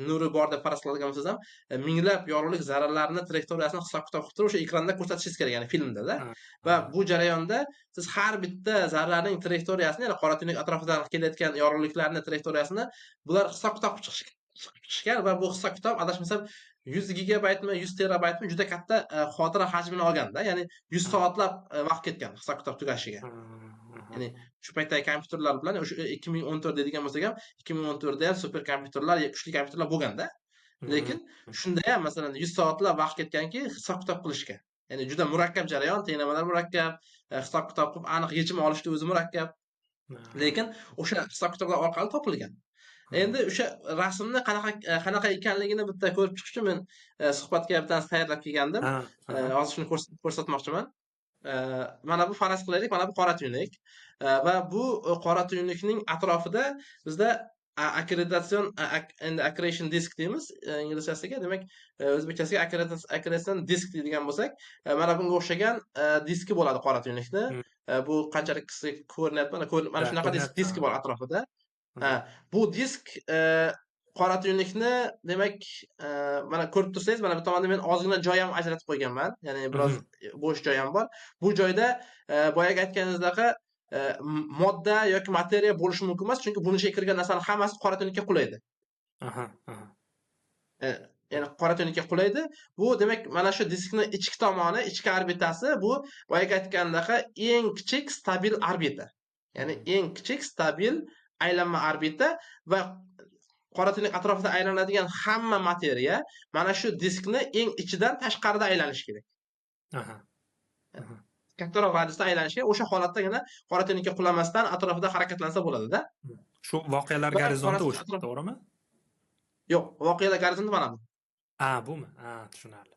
nuri bor deb faraz qiladigan bo'lsangiz ham, minglab yorug'lik zarralarini trayektoriyasini hisob-kitob qilib turib o'sha ekranda ko'rsatishingiz kerak, ya'ni filmda-da. Va bu jarayonda siz har bitta zarraning trayektoriyasini, ya'ni qora tuynuk atrofidan kelayotgan yorug'liklarning trayektoriyasini bular hisob-kitob chiqishgan va bu hisob-kitob adashmasam 100 gigabaytmi, 100 terabaytmi juda katta xotira hajmini olganda, ya'ni 100 soatlab vaqt ketgan hisob-kitob tugashiga. Ya'ni shu paytdagi kompyuterlar bilan o'sha 2014 deydigan bo'lsak ham, 2014 da ham super kompyuterlar, kuchli kompyuterlar bo'lganda, lekin shunda ham masalan 100 soatlab vaqt ketganki hisob-kitob qilishga. Ya'ni juda murakkab jarayon, tenglamalar murakkab, hisob-kitob qilib aniq yechim olishni o'zi murakkab. Lekin o'sha hisob-kitoblar orqali topilgan. Endi o'sha rasmni qanaqa ekanligini bitta ko'rib chiqish uchun men suhbatga bittani tayyorlab kelgandim. Hozir shuni ko'rsatmoqchiman. Mana bu faraz qilaylik, mana bu qora tuynuk va bu qora tuynukning atrofida bizda accretion disk deymiz inglizchasiga. Demak, o'zbekchasiga accretion disk deydigan bo'lsak, mana bunga o'xshagan diski bo'ladi qora tuynukni. Bu qanchalik ko'rinyapti? Mana shunaqa diski bor atrofida. Bu disk qora tuynukni demak mana ko'rib tursangiz, mana bu tomonda men ozgina joy ham ajratib qo'yganman. Ya'ni biroz bo'sh joy ham bor. Bu joyda boyagi aytganingizdek modda yoki materiya bo'lishi mumkin emas, chunki buni ichiga kirgan narsaning hammasi qora tuynukka qulaydi. Ya'ni qora tuynukka qulaydi. Bu demak mana shu diskning ichki tomoni, ichki orbitasi bu boyagi aytgandek eng kichik stabil orbita. Ya'ni eng kichik stabil aylanma orbita va qora tuynuk atrofida aylanadigan hamma materiya mana shu diskni eng ichidan tashqarida aylanishi kerak. Kattaroq radiusda aylanishi kerak. O'sha holatdagina qora tuynukka qulamasdan atrofida harakatlansa bo'ladi-da. Shu voqealar gorizonti o'sha, to'g'rimi? Yo'q, voqealar gorizonti mana bu. Bumi? Tushunarli.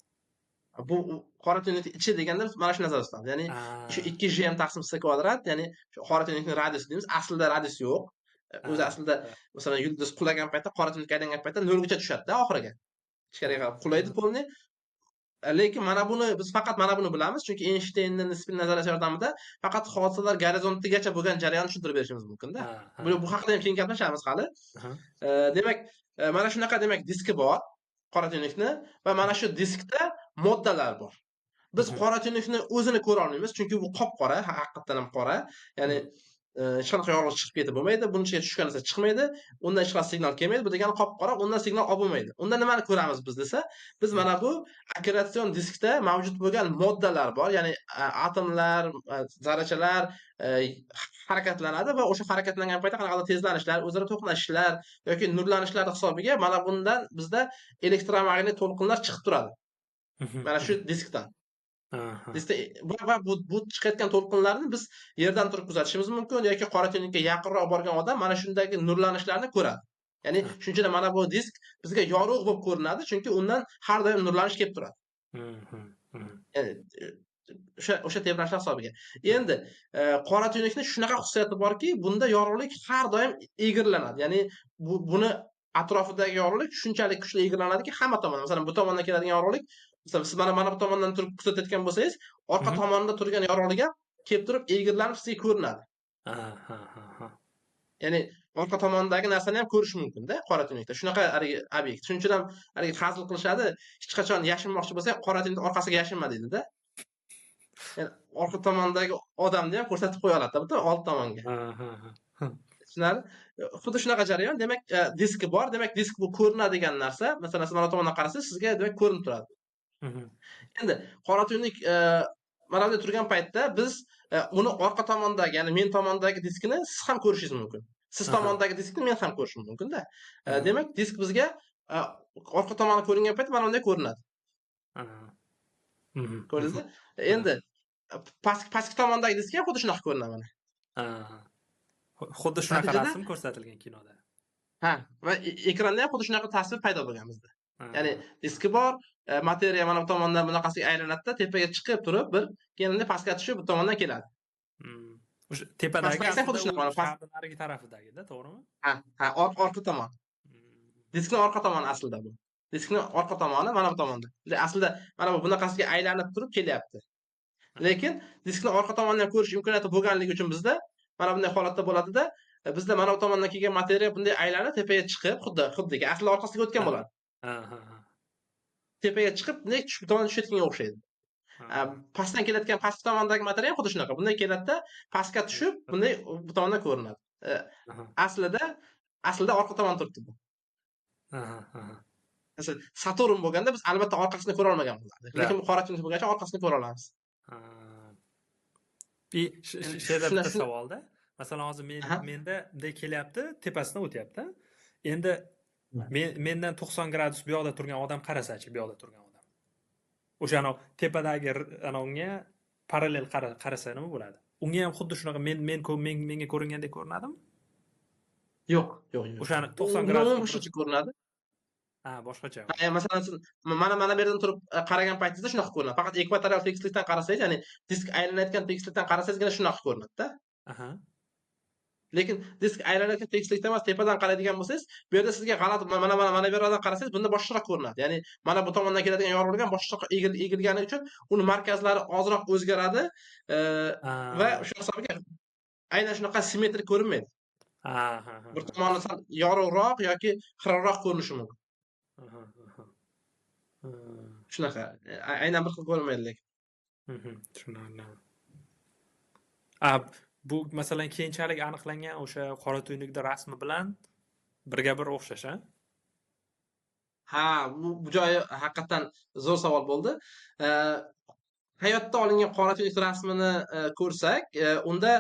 Bu qora tuynukning ichi deganda mana shu nazarda tutamiz. Ya'ni shu 2gm taqsim c kvadrat, ya'ni shu qora tuynukning radiusi deymiz. Aslida radius yo'q. O'zi aslida masalan yulduz qulagan paytda, qora tuynukka aylangan paytda nolgacha tushadi-da oxiriga. Ichkariga qarab qulaydi polni. Lekin mana buni biz faqat mana buni bilamiz, chunki Einsteinning nisbiy nazariyasi yordamida faqat hodisalar gorizontigacha bo'lgan jarayonni tushuntirib berishimiz mumkin-da. Bu haqida ham keyin gaplashamiz hali. Demak, mana shunaqa demak diski bor qora tuynukni va mana shu diskda moddalar bor. Biz qora tuynukni o'zini ko'ra olmaymiz, chunki bu qop-qora, haqiqatan ham qora. Ya'ni hech qanaqa yorug'lik chiqib ketib bo'lmaydi, buni ichiga tushgan narsa chiqmaydi, undan hech qanaqa signal kelmaydi. Bu degani qop-qora, undan signal olib bo'lmaydi. Unda nimani ko'ramiz biz desa, biz mana bu akkretion diskda mavjud bo'lgan moddalar bor, ya'ni atomlar, zarrachalar harakatlanadi va o'sha harakatlangan paytda qanaqadir tezlanishlar, o'zaro to'qnashishlar yoki nurlanishlar hisobiga mana bundan bizda elektromagnit to'lqinlar chiqib turadi. Mana shu diskdan. Bu chiqayotgan to'lqinlarni biz yerdan turib kuzatishimiz mumkin yoki qora tuynukka yaqinroq borgan odam mana shundagi nurlanishlarni ko'radi. Ya'ni shuncha mana bu disk bizga yorug' bo'lib ko'rinadi, chunki undan har doim nurlanish kelib turadi. Ya'ni o'sha tebranishlar hisobiga. Endi qora tuynukning shunaqa xususiyati borki, bunda yorug'lik har doim egirlanadi. Ya'ni buni atrofidagi yorug'lik shunchalik kuchli egirlanadiki, hamma tomondan, masalan, bu tomondan keladigan yorug'lik, masalan, siz mana bu tomondan turib kuzatayotgan bo'lsangiz, orqa tomonda turgan yorug'lik ham kelib turib egirlanib sizga ko'rinadi. Ya'ni orqa tomondagi narsani ham ko'rish mumkin-da qora tuynukda. Shunaqa obyekt. Shuning uchun ham hazil qilishadi. Hech qachon yashinmoqchi bo'lsa, qora tuynuk orqasiga yashinma deydi-da. Ya'ni orqa tomondagi odamni ham ko'rsatib qo'ya oladi, bitta old tomonga. Tushunarli? Xuddi shunaqa jarayon. Demak, diski bor. Demak, disk bu ko'rinadigan narsa. Masalan, siz mana tomondan qarasangiz, sizga demak ko'rinib turadi. Endi qora tuynuk mana bunday turgan paytda biz uni orqa tomondagi, ya'ni men tomondagi diskini siz ham ko'rishingiz mumkin. Siz Aha. tomondagi diskni men ham ko'rishim mumkin-da. Aha. Demak, disk bizga orqa tomoni ko'ringan payt mana bunday ko'rinadi. Aha. Mhm. Ko'rdingizmi? Mhm. Endi pastki tomondagi disk ham xuddi shunaqa ko'rinadi mana. Aha. Xuddi shunaqa Natijada rasm ko'rsatilgan kinoda. ha, va ekranda ham xuddi shunaqa tasvir paydo bo'lgan bizda. Ya'ni Aha. diski bor, materiya mana bu tomondan bunaqasiga aylanadi-da, tepaga chiqib turib, keyin pastga tushib bu tomondan keladi. Mm. O'sha tepadagi Pastdagi esa xuddi aslida shunaqa, u mana past. sharning narigi tarafidagi-da, to'g'rimi? Ha, orqa tomon. Mm. Diskning orqa tomoni aslida bu. Diskning orqa tomoni mana bu tomonda. Aslida mana bu bunaqasiga aylanib turib kelyapti. Lekin diskning orqa tomonidan ko'rish imkoniyati bo'lganligi uchun bizda mana bunday holatda bo'ladida, bizda mana bu tomondan kelgan materiya bunday aylanib tepaga chiqib, xuddiki asli orqasiga o'tgan bo'ladi. Aha. Tepaga chiqib, bunday tushib tomonga tushayotganga o'xshaydi. Pastdan kelayotgan pastki tomondagi materiya ham xuddi shunaqa. Bunday keladida, pastga tushib, bunday bu tomondan ko'rinadi. Aslida orqa tomon turibdi bu. Masalan, Saturn bo'lganda biz albatta orqasini ko'ra olmagan bo'lardik. Lekin bu qora tuynuk bo'lgach orqasini ko'ra olamiz. Sheda bitta savolda. Masalan, hozir menda bunday kelyapti, tepasidan o'tyapti. Endi mendan 90 gradus bu yoqda turgan odam qarasachi, bu yoqda turgan odam. O'sha tepadagi unga parallel qarasa nima bo'ladi? Unga ham xuddi shunaqa menga ko'ringandek ko'rinadimi? Yo'q. O'shani 90 gradus boshqacha ko'rinadi. Boshqacha. Masalan, siz mana bu yerdan turib qaragan paytingizda shunaqa ko'rinadi. Faqat ekvatorial tekislikdan qarasangiz, ya'ni disk aylanayotgan tekislikdan qarasangizgina shunaqa ko'rinadi-da. Lekin disk aylanayotgan tekislikdan emas, tepadan qaraydigan bo'lsangiz, bu yerda sizga g'alati mana bu yerdan qarasangiz, bunda boshqacha ko'rinadi. Ya'ni mana bu tomondan keladigan yorug'lik ham boshqacha egilgani uchun uni markazlari ozroq o'zgaradi va o'sha hisobiga aynan shunaqa simmetrik ko'rinmaydi. Bir tomoni sal yorug'roq yoki xiraroq ko'rinishi mumkin. Shunaqa. Aynan bir xil ko'rinmaydi lekin. Tushunarli. Bu masalan keyinchalik aniqlangan o'sha qora tuynukda rasmi bilan birga bir o'xshash, bu joyi haqiqatan zo'r savol bo'ldi. Hayotda olingan qora tuynuk rasmini ko'rsak, unda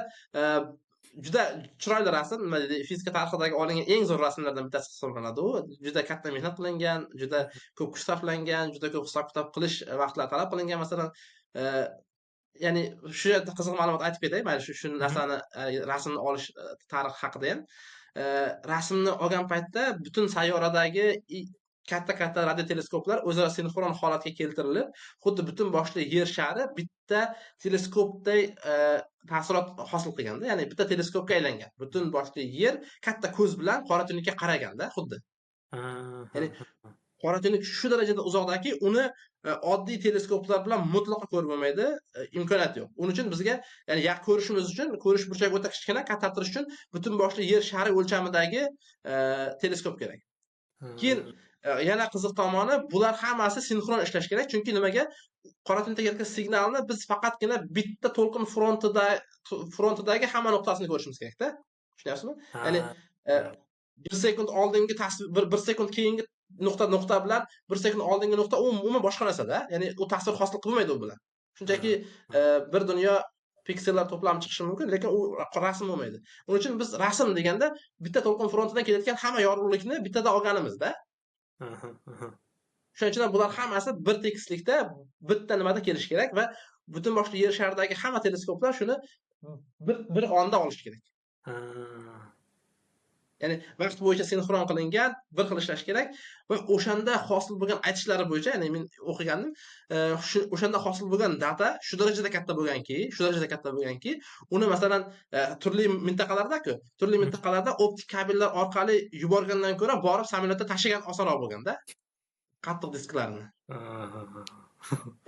juda chiroyli rasm, nima deydi, fizika tarixidagi olingan eng zo'r rasmlardan bittasi hisoblanadi u. Juda katta mehnat qilingan, juda ko'p kuch sarflangan, juda ko'p hisob-kitob qilish vaqtlar talab qilingan. Masalan, ya'ni shu yerda qiziq ma'lumot aytib ketay. Mana shu narsani rasmni olish tarixi haqida ham. Rasmni olgan paytda butun sayyoradagi katta radioteleskoplar o'zaro sinxron holatga keltirilib, xuddi butun boshli yer shari bitta teleskopday ta'sirot hosil qilganda, ya'ni bitta teleskopga aylangan. Butun boshli yer katta ko'z bilan qora tuynukka qaraganda, xuddi. Ya'ni qora tuynuk shu darajada uzoqdaki, uni oddiy teleskoplar bilan mutlaqo ko'rib bo'lmaydi, imkoniyat yo'q. Uning uchun bizga, ya'ni ko'rishimiz uchun, ko'rish burchagi o'ta kichkina, kattattirish uchun butun boshli yer shari o'lchamidagi teleskop kerak. Keyin yana qiziq tomoni, bular hammasi sinxron ishlash kerak. Chunki nimaga? Qora tuynukda kelayotgan signalni biz faqatgina bitta to'lqin frontidagi hamma nuqtasini ko'rishimiz kerak-da. Tushunyapsizmi? Ya'ni 1 sekund oldingi tasvir, 1 sekund keyingi nuqta bilan 1 sekund oldingi nuqta umuman boshqa narsa-da. Ya'ni u ta'sir hosil qilmaydi u bilan. Shunchaki bir dunyo piksellar to'plami chiqishi mumkin, lekin u rasm bo'lmaydi. Uning uchun biz rasm deganda bitta to'lqin frontidan kelayotgan hamma yorug'likni bittada olganimizda. Shuning uchun bular hammasi bir tekislikda, bitta nimada kelish kerak va butun boshli yer sharidagi hamma teleskoplar shuni bir onda olish kerak. Ya'ni vaqt bo'yicha sinxron qilingan, bir xil ishlash kerak va o'shanda hosil bo'lgan aytishlari bo'yicha, ya'ni men o'qiganim, o'shanda hosil bo'lgan data shu darajada katta bo'lganki, uni masalan turli mintaqalarda-ku, turli mintaqalarda optik kabellar orqali yuborgandan ko'ra borib samolyotda tashigan osonroq bo'lganda, qattiq disklarni.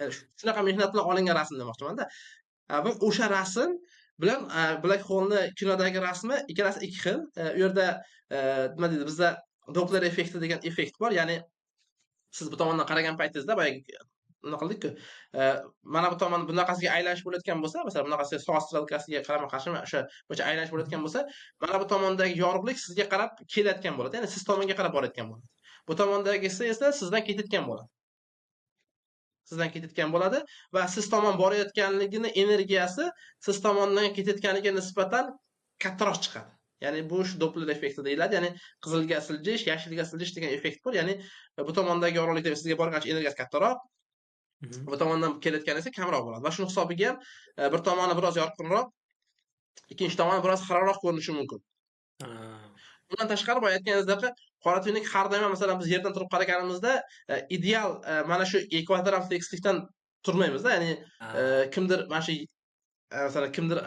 Ya'ni shunaqa mehnat bilan olingan rasm demoqchiman-da. Va o'sha rasm bilan Black Hole'ni kinodagi rasmi ikkalasi ikki xil. U yerda nima deydi, bizda Doppler effekti degan effekt bor. Ya'ni siz bu tomondan qaragan paytingizda boyagi nima qildik-ku, mana bu tomon bunaqasiga aylanish bo'layotgan bo'lsa, masalan, bunaqasiga soat strelkasiga qarama-qarshi o'sha aylanish bo'layotgan bo'lsa, mana bu tomondagi yorug'lik sizga qarab kelayotgan bo'ladi. Ya'ni siz tomonga qarab borayotgan bo'ladi. Bu tomondagisi esa sizdan ketayotgan bo'ladi va siz tomon borayotganligini energiyasi siz tomondan ketayotganiga nisbatan kattaroq chiqadi. Ya'ni bu shu Doppler effekti deyiladi. Ya'ni qizilga siljish, yashilga siljish degan effekt bor. Ya'ni bu tomondagi yorug'likda sizga borgancha energiyasi kattaroq, Mhm. bu tomondan kelayotgani esa kamroq bo'ladi. Va shuni hisobiga ham bir tomoni biroz yorqinroq, ikkinchi tomoni biroz xiraroq ko'rinishi mumkin. Ha. Bundan tashqari boya aytganingizdek qora tuynuk har doim masalan biz yerdan turib qaraganimizda ideal mana shu ekvatoral tekislikdan turmaymizda. Ya'ni Ha. kimdir mana shu masalan kimdir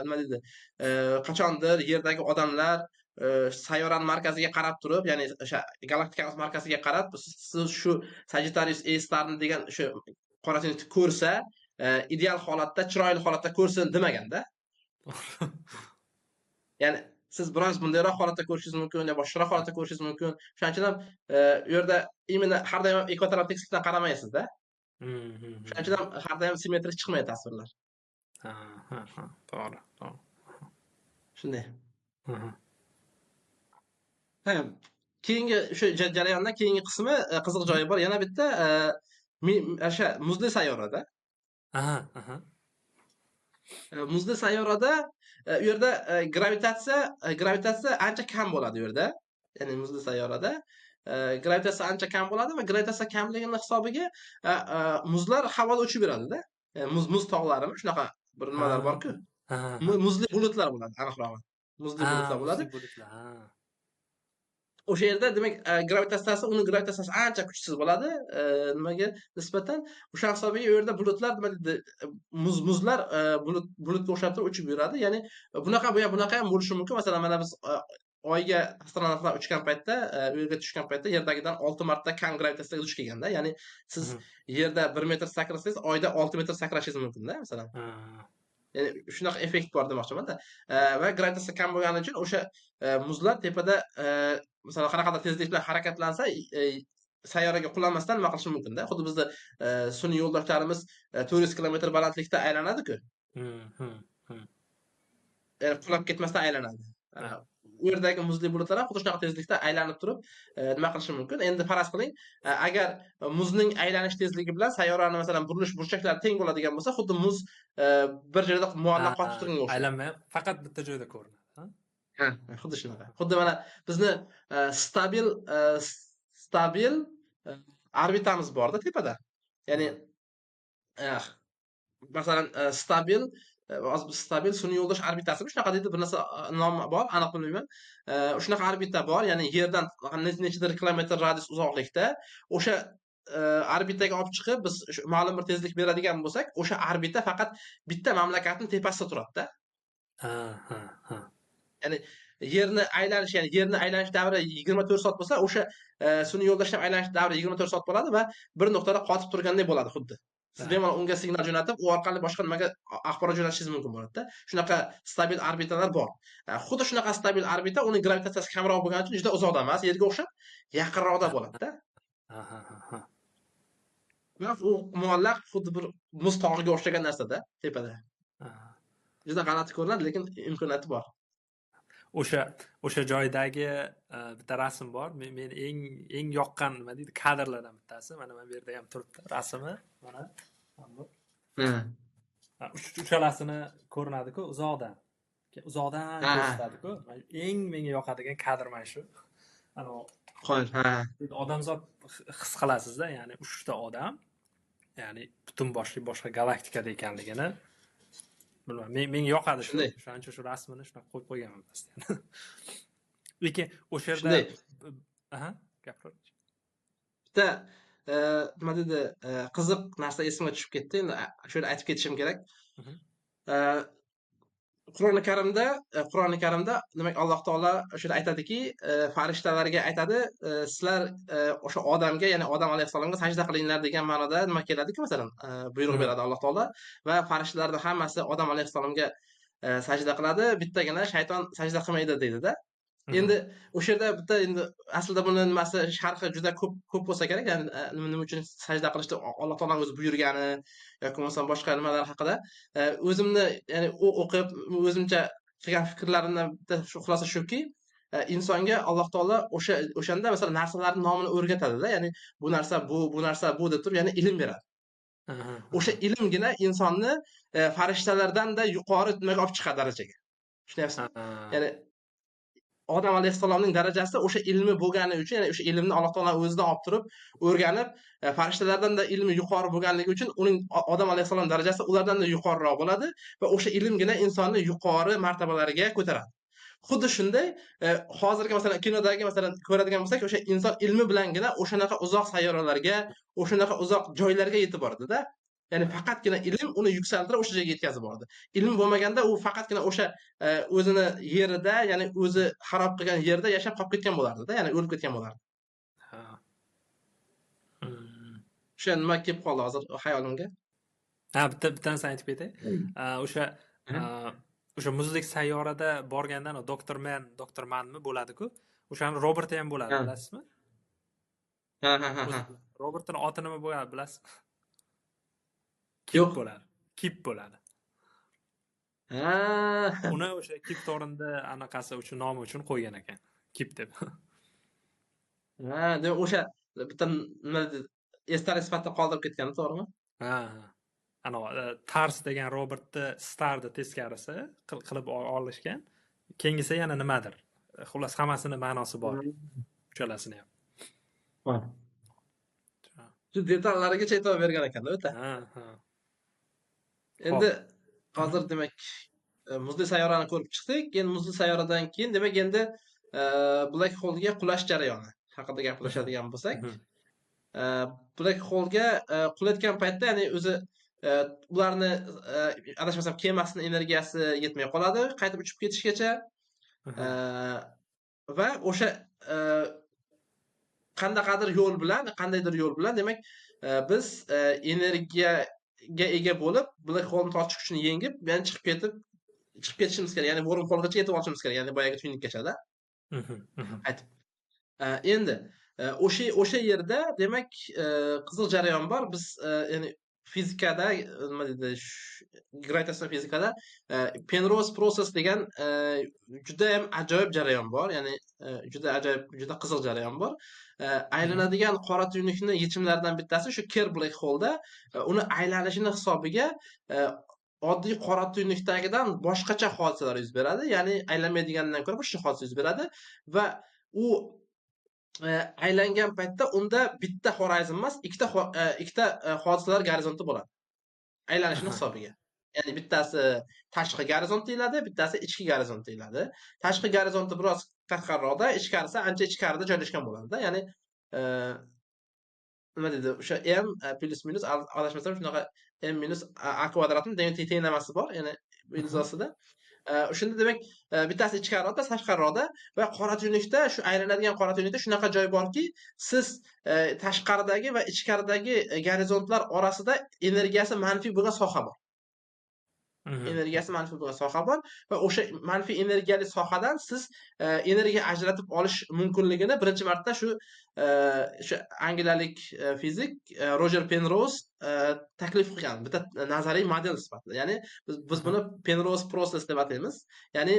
nima deydi qachondir yerdagi odamlar sayyorani markaziga qarab turib, ya'ni o'sha galaktikamiz markaziga qarab siz shu Sagittarius A starni degan o'sha qora tuynukni ko'rsa, ideal holatda, chiroyli holatda ko'rsin demaganda. Ya'ni siz biroz bundayroq holatda ko'rishingiz mumkin, yo boshqaroq holatda ko'rishingiz mumkin. O'shaning uchun ham u yerda imенно har doim ekvatoral tekislikdan qaramaysiz-da. Shuning uchun ham har doim simmetrik chiqmaydi tasvirlar. Ha, ha, ha. To'g'ri, to'g'ri. Shunday. Mhm. Ha, keyingi shu jarayonda keyingi qismi qiziq joyi bor. Yana bitta o'sha muzli sayyorada. Aha, aha. Muzli sayyorada u yerda gravitatsiya ancha kam bo'ladi u yerda. Ya'ni muzli sayyorada gravitatsiya ancha kam bo'ladi va gravitatsiya kamligini hisobiga muzlar havoda uchib yuradi-da. Muz tog'larimi shunaqa bir nimalar bor-ku. Ha, Muzli bulutlar bo'ladi, aniqrog'i. Muzli bulutlar bo'ladi. muzli bulutlar. Ha. O'sha yerda demak gravitatsiyasi, uni gravitatsiyasi ancha kuchsiz bo'ladi, nimaga nisbatan. O'sha hisobiga u yerda bulutlar nima deydi, muzlar bulutga o'xshab turib uchib yuradi. Ya'ni bunaqa ham bo'lishi mumkin. Masalan, mana biz Oyga astronavtlar uchgan paytda, u yerga tushgan paytda yerdagidan 6 marta kam gravitatsiyaga duch kelganda, ya'ni siz yerda 1 metr sakrasangiz, Oyda 6 metr sakrashingiz mumkin-da, masalan. Ha. Ya'ni shunaqa effekt bor demoqchiman-da. Va gravitatsiya kam bo'lgani uchun o'sha muzlar tepada masalan qanaqadir tezlik bilan harakatlansa, sayyoraga qulanmasdan nima qilishi mumkin-da. Xuddi bizda sun'iy yo'ldoshlarimiz 400 kilometr balandlikda aylanadi-ku. Ya'ni qulab ketmasdan aylanadi. U yerdagi muzli bulutlar ham xuddi shunaqa tezlikda aylanib turib, nima qilishi mumkin. Endi faraz qiling, agar muzning aylanish tezligi bilan sayyorani masalan burilish burchaklari teng bo'ladigan bo'lsa, xuddi muz bir joyda muallaq qotib turganga o'xshaydi. Aylanmay, faqat bitta joyda ko'rinadi. Ha, xuddi shunaqa. Xuddi mana bizni stabil orbitamiz borda tepada. Ya'ni masalan stabil sun'iy yo'ldosh orbitasimi shunaqa deydi, bir narsa nomi bor, aniq bilmayman. Shunaqa orbita bor, ya'ni yerdan nechadir kilometr radius uzoqlikda. O'sha orbitaga olib chiqib biz ma'lum bir tezlik beradigan bo'lsak, o'sha orbita faqat bitta mamlakatning tepasida turadi-da. Ha. Ya'ni yerni aylanish davri 24 soat bo'lsa, o'sha sun'iy yo'ldoshning aylanish davri 24 soat bo'ladi va bir nuqtada qotib turgandek bo'ladi xuddi. Siz bemalol unga signal jo'natib, u orqali boshqa nimaga axborot jo'natishingiz mumkin bo'ladi-da. Shunaqa stabil orbitalar bor. Xuddi shunaqa stabil orbita, uning gravitatsiyasi kamroq bo'lgani uchun juda uzoqda emas, yerga o'xshab yaqinroqda bo'ladi-da. Ha. Va u muallaq xuddi bir muz tog'iga o'xshagan narsa-da tepada. Juda g'alati ko'rinadi, lekin imkoniyati bor. O'sha joydagi bitta rasm bor. Men eng yoqqan nima deydi, kadrlardan bittasi. Mana bu yerda ham turibdi rasmi. Mana. Uchalasini ko'rinadi-ku uzoqdan. Uzoqdan ko'rsatadi-ku. Eng menga yoqadigan kadr mana shu. Odamzod his qilasizda, ya'ni 3 ta odam, ya'ni butun boshqa galaktikada ekanligini. Bilmadim, menga yoqadi shu. Shuning uchun shu rasmini shunaqa qo'yib qo'yganman pastdan. Lekin o'sha yerda gapir. Bitta nima dedi, qiziq narsa esimga tushib ketdi. Endi shu yerda aytib ketishim kerak. Qur'oni Karimda demak Alloh taolo o'sha yerda aytadiki, farishtalarga aytadi, sizlar o'sha odamga, ya'ni Odam alayhissalomga sajda qilinglar degan ma'noda nima keladi-ku, masalan, buyruq beradi Alloh taolo va farishtalarning hammasi Odam alayhissalomga sajda qiladi, bittagina shayton sajda qilmaydi deydi-da. Endi o'sha yerda bitta endi aslida buni nimasi sharhi juda ko'p bo'lsa kerak, ya'ni nima uchun sajda qilishni Alloh taolaning o'zi buyurgani yoki bo'lmasa boshqa nimalar haqida o'zimni ya'ni o'qib o'zimcha qilgan fikrlarimdan bitta shu xulosa shuki, insonga Alloh taolo o'shanda masalan narsalarning nomini o'rgatadi-da, ya'ni bu narsa bu deb turib, ya'ni ilm beradi. O'sha ilmgina insonni farishtalardan-da yuqori nimaga olib chiqadi darajaga. Tushunyapsizmi? Ya'ni odam alayhissalomning darajasi o'sha ilmi bo'lgani uchun, ya'ni o'sha ilmni Alloh taolo o'zidan olib turib, o'rganib, farishtalardan-da ilmi yuqori bo'lganligi uchun uning odam alayhissalom darajasi ulardan-da yuqoriroq bo'ladi va o'sha ilmgina insonni yuqori martabalarga ko'taradi. Xuddi shunday, hozirgi masalan kinodagi masalan ko'radigan bo'lsak, o'sha inson ilmi bilangina o'shanaqa uzoq sayyoralarga, o'shanaqa uzoq joylarga yetib boradi-da. Ya'ni faqatgina ilm uni yuksaltirib o'sha joyga yetkazib boradi. Ilm bo'lmaganda u faqatgina o'sha o'zini yerida, ya'ni o'zi xarob qilgan yerda yashab qolib ketgan bo'lardi-da, ya'ni o'lib ketgan bo'lardi. Ha. Hmm. O'sha nima kelib qoldi hozir xayolimga? Ha, bittanisini aytib ketay. O'sha o'sha muzlik sayyorada borganda doktor manmi bo'ladi-ku. O'shani Roberti ham bo'ladi, Ha. bilasizmi? Ha. Robertning oti nima bo'ladi, bilasizmi? Yo'q. Kip bo'ladi. Ha. Uni o'sha Kip Tornda anaqasi uchun nomi uchun qo'ygan ekan. Kip deb. Ha, demak o'sha bitta nima esdalik sifatida qoldirib ketgan, to'g'rimi? Ha. Ana Tars degan Robertni Starni teskarisi qilib olishgan. Keyingisi yana nimadir. Xullas hammasini ma'nosi bor. Uchalasini ham. Bor. Shu detallarigacha e'tibor bergan ekanda o'ta. Ha. Endi hozir demak muzli sayyorani ko'rib chiqdik. Endi muzli sayyoradan keyin demak endi Black Hole'ga qulash jarayoni haqida gaplashadigan bo'lsak, Black Hole'ga qulayotgan paytda, ya'ni o'zi ularni adashmasam kemasini energiyasi yetmay qoladi, qaytib uchib ketishgacha. Va o'sha qandaydir yo'l bilan demak biz energiyaga ega bo'lib, Black Hole'ni tortish kuchini yengib, yana chiqib ketishimiz kerak. Ya'ni wormholegacha yetib olishimiz kerak, ya'ni boyagi tuynukkacha-da. Aytib. Endi o'sha yerda demak qizil jarayon bor. Biz ya'ni fizikada nima deydi, gravitatsiya fizikada Penrose process degan juda ham ajoyib jarayon bor. Ya'ni juda ajoyib, juda qizil jarayon bor. Aylanadigan qora tuynukni yechimlaridan bittasi shu Kerr Black Hole'da uni aylanishini hisobiga oddiy qora tuynukdagidan boshqacha hodisalar yuz beradi. Ya'ni aylanmaydiganidan ko'ra boshqa hodisa yuz beradi va u aylangan paytda unda bitta horizon emas, ikkita hodisalar gorizonti bo'ladi. Aylanishning hisobiga. Ya'ni bittasi tashqi gorizont deyiladi, bittasi ichki gorizont deyiladi. Tashqi gorizonti biroz qattiqroqda, ichkarisi ancha ichkarida joylashgan bo'ladi-da. Ya'ni nima deydi, o'sha m plus minus adashmasam shunaqa m minus a kvadratning tenglamasi bor, ya'ni ilzosida. Shunda demak bittasi ichkariroqda, bittasi tashqariroqda va qora tuynukda, shu aylanadigan qora tuynukda shunaqa joy borki, siz tashqaridagi va ichkaridagi gorizontlar orasida energiyasi manfiy bo'lgan soha bor. Energiyasi manfiy bo'lgan soha bor va o'sha manfiy energiyali sohadan siz energiya ajratib olish mumkinligini birinchi marta shu angliyalik fizik Roger Penrose taklif qilgan, bitta nazariy model sifatida. Ya'ni biz buni Penrose process deb ataymiz. Ya'ni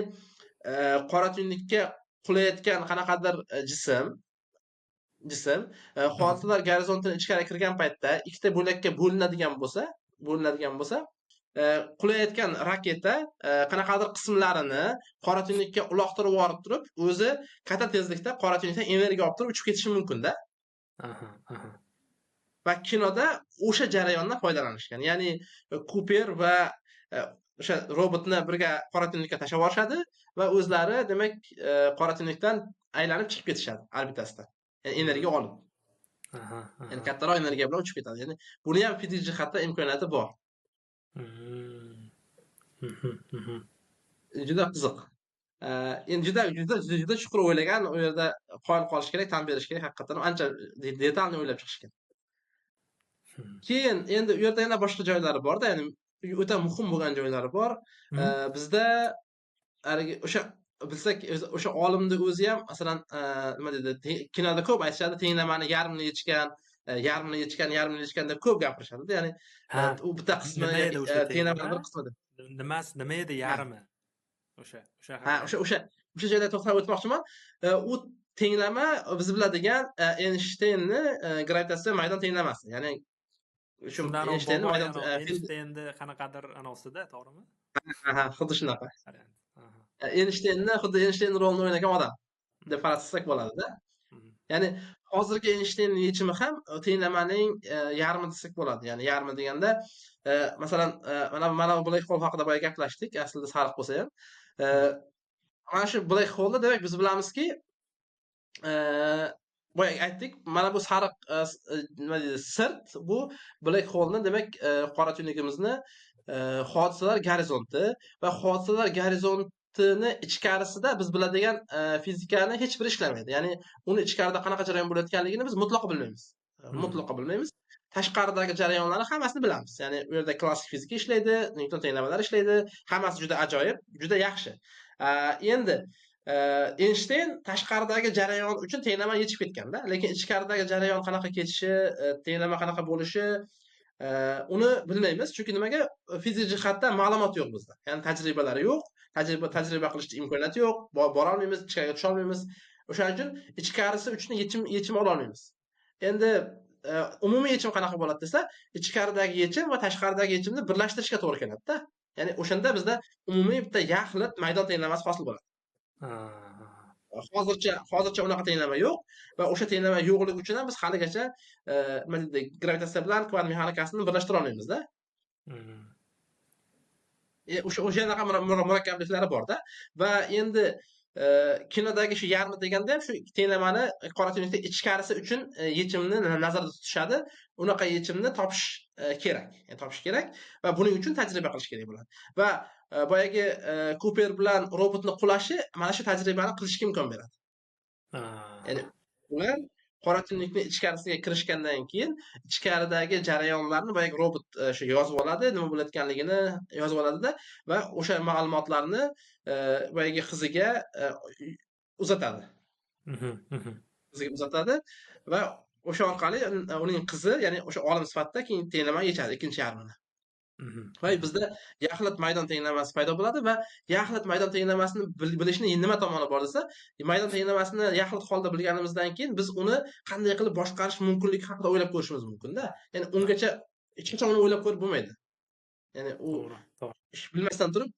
qora tuynukka qulayotgan qanaqadir jism hodisalar gorizontining ichkariga kirgan paytda ikkita bo'lakka bo'linadigan bo'lsa, qulayotgan raketa qanaqadir qismlarini qora tuynukka uloqtirib yuborib turib, o'zi katta tezlikda qora tuynukdan energiya olib turib uchib ketishi mumkin-da. Va kinoda o'sha jarayondan foydalanishgan. Ya'ni Cooper va o'sha robotni birga qora tuynukka tashlab yuborishadi va o'zlari demak qora tuynukdan aylanib chiqib ketishadi orbitasidan. Ya'ni energiya olib. Ya'ni kattaroq energiya bilan uchib ketadi. Ya'ni buni ham fizik jihatdan imkoniyati bor. Juda qiziq. Endi juda chuqur o'ylagan, u yerda qoyil qolish kerak, tan berish kerak, haqiqatan ancha detalni o'ylab chiqish kerak. Keyin endi u yerda yana boshqa joylari bor-da, ya'ni o'ta muhim bo'lgan joylari bor. Bizda o'sha bilsak, o'sha olimni o'zi ham masalan nima deydi, kinoda ko'p aytishadi, tenglamani yarmini yechgan deb ko'p gapirishadi. Ya'ni u bitta qismi tenglamani bir qismi deb. Nima edi yarmi? O'sha joyda to'xtalib o'tmoqchiman. U tenglama biz biladigan Einsteinni gravitatsiya maydon tenglamasi. Ya'ni shu Einsteinni qanaqadir anosida, to'g'rimi? Xuddi shunaqa. Eynshteynni xuddi Eynshteyn rolini o'ynagan odam deb faraslasak bo'ladi-da. Mhm. Ya'ni hozirgi Eynshteynning yechimi ham tenglamaning yarmi desak bo'ladi. Ya'ni yarmi deganda masalan mana bu black hole haqida boya gaplashdik, aslida sariq bo'lsa ham. Mana shu black hole'da demak biz bilamizki, boya aytdik, mana bu sariq nima deydi, sirt bu black hole'ni demak qora tuynugimizni hodisalar gorizonti va hodisalar gorizontini ichkarisida biz biladigan fizikani hech biri ishlamaydi. Ya'ni uni ichkarida qanaqa jarayon bo'layotganligini biz mutlaqo bilmaymiz. Mutlaqo bilmaymiz. Tashqaridagi jarayonlarni hammasini bilamiz. Ya'ni u yerda klassik fizika ishlaydi, Newton tenglamalar ishlaydi, hammasi juda ajoyib, juda yaxshi. Endi Eynshteyn tashqaridagi jarayon uchun tenglama yechib ketganda, lekin ichkaridagi jarayon qanaqa kechishi, tenglama qanaqa bo'lishi uni bilmaymiz. Chunki nimaga? Fizik jihatdan ma'lumot yo'q bizda. Ya'ni tajribalari yo'q, tajriba qilishga imkoniyat yo'q, bora olmaymiz, ichkariga tusha olmaymiz. O'shaning uchun ichkarisi uchun yechim ola olmaymiz. Endi umumiy yechim qanaqa bo'ladi desa, ichkaridagi yechim va tashqaridagi yechimni birlashtirishga to'g'ri keladi-da. Ya'ni o'shanda bizda umumiy bitta yaxlit maydon tenglamasi hosil bo'ladi. Hozircha unaqa tenglama yo'q va o'sha tenglama yo'qligi uchun ham biz haligacha nima deydi, gravitatsiya bilan kvant mexanikasini birlashtira olmaymiz-da. O'sha anaqa murakkabliklari bor-da. Va endi kinodagi shu yarmi deganda ham shu tenglamani qora tuynukda ichkarisi uchun yechimni nazarda tutishadi. Unaqa yechimni topish kerak. Ya'ni topish kerak va buning uchun tajriba qilish kerak bo'ladi. Va boyagi Kuper bilan robotni qulashi mana shu tajribani qilishga imkon beradi. Ya'ni ular qora tuynukning ichkarisiga kirishgandan keyin ichkaridagi jarayonlarni boyagi robot shu yozib oladi, nima bo'layotganligini yozib oladida va o'sha ma'lumotlarni boyagi qiziga uzatadi. Qiziga uzatadi va o'sha orqali uning qizi, ya'ni o'sha olim sifatida keyin tenglama yechadi ikkinchi yarmini. Va bizda yaxlit maydon tenglamasi paydo bo'ladi va yaxlit maydon tenglamasini bilishning nima tomoni bor desa, maydon tenglamasini yaxlit holda bilganimizdan keyin biz uni qanday qilib boshqarish mumkinligi haqida o'ylab ko'rishimiz mumkin-da. Ya'ni ungacha hech qachon uni o'ylab ko'rib bo'lmaydi. Ya'ni u bilmasdan turib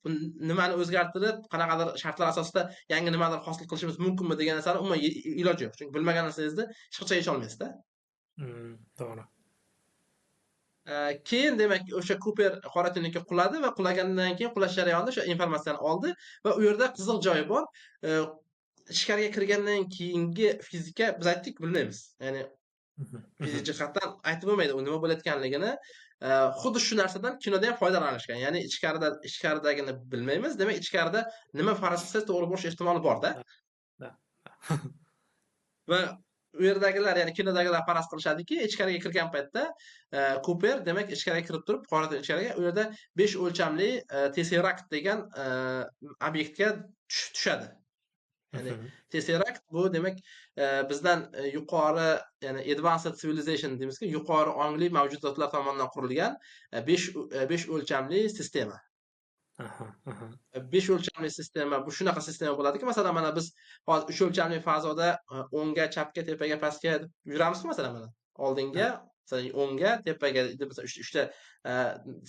nimani o'zgartirib, qanaqadir shartlar asosida yangi nimadir hosil qilishimiz mumkinmi degan narsani umuman iloji yo'q. Chunki bilmagan narsangizni hech qachon yecha olmaysiz-da. To'g'ri. Keyin demak o'sha Kuper qora tuynukka quladi va qulagandan keyin qulash jarayonida o'sha informatsiyani oldi va u yerda qiziq joyi bor. Ichkariga kirgandan keyingi fizika biz aytdik bilmaymiz. Ya'ni fizik jihatdan aytib bo'lmaydi u nima bo'layotganligini. Xuddi shu narsadan kinoda ham foydalanishgan. Ya'ni ichkaridagini bilmaymiz. Demak ichkarida nima faraz qilsa to'g'ri bo'lish ehtimoli bor-da. Va u yerdagilar, ya'ni kinodagilar faraz qilishadiki, ichkariga kirgan paytda Kuper demak ichkariga kirib turib, qora ichkariga u yerda 5 o'lchamli Tesseract degan obyektga tushadi. Ya'ni Tesseract bu demak bizdan yuqori, ya'ni advanced civilization deymizki, yuqori ongli mavjudotlar tomonidan qurilgan 5 o'lchamli sistema. 5 o'lchamli sistema bu shunaqa sistema bo'ladiki, masalan mana biz hozir 3 o'lchamli fazoda o'ngga, chapga, tepaga, pastga yuramiz-ku masalan mana. Oldinga, masalan o'ngga, tepaga deb masalan 3 ta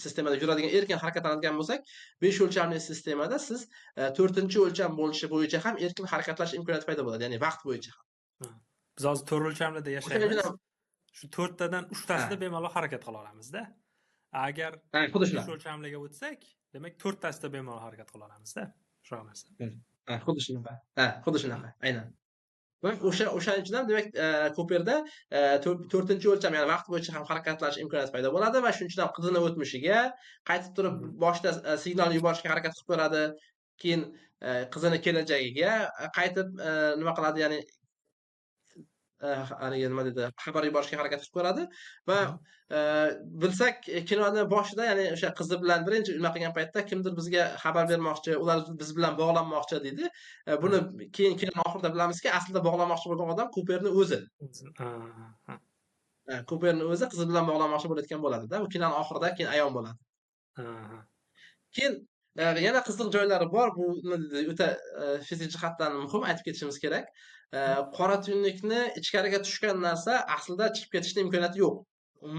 sistemada yuradigan, erkin harakatlanadigan bo'lsak, 5 o'lchamli sistemada siz 4-o'lcham bo'lishi bo'yicha ham erkin harakatlanish imkoniyati paydo bo'ladi, ya'ni vaqt bo'yicha ham. Biz hozir 4 o'lchamlida yashaymiz. Shu 4 tadan 3 tasida bemalol harakat qila olamizda. Agar 5 o'lchamliga o'tsak, demak 4 tasida bemalol harakat qila olamizda. Shunaqa narsa. Xuddi shunaqa. Xuddi shunaqa. Aynan. Va o'shaning uchun ham demak Kuperda 4-o'lcham, ya'ni vaqt bo'yicha ham harakatlanish imkoniyati paydo bo'ladi va shuning uchun ham qizini o'tmishiga qaytib turib boshda signal yuborishga harakat qilib ko'radi, keyin qizini kelajagiga qaytib nima qiladi, ya'ni nima deydi, xabar yuborishga harakat qilib ko'radi va bilsak kinoni boshida, ya'ni o'sha qizi bilan birinchi nima qilgan paytda kimdir bizga xabar bermoqchi, ular biz bilan bog'lanmoqchi deydi. Buni keyin kino oxirida bilamizki, aslida bog'lanmoqchi bo'lgan odam Kuperning o'zi. Kuperning o'zi qizi bilan bog'lanmoqchi bo'layotgan bo'ladi-da. Bu kinoning oxirida keyin ayon bo'ladi. Keyin yana qiziq joylari bor. Bu o'ta fizik jihatdan muhim, aytib ketishimiz kerak. Qora tuynukni ichkariga tushgan narsa aslida chiqib ketishning imkoniyati yo'q.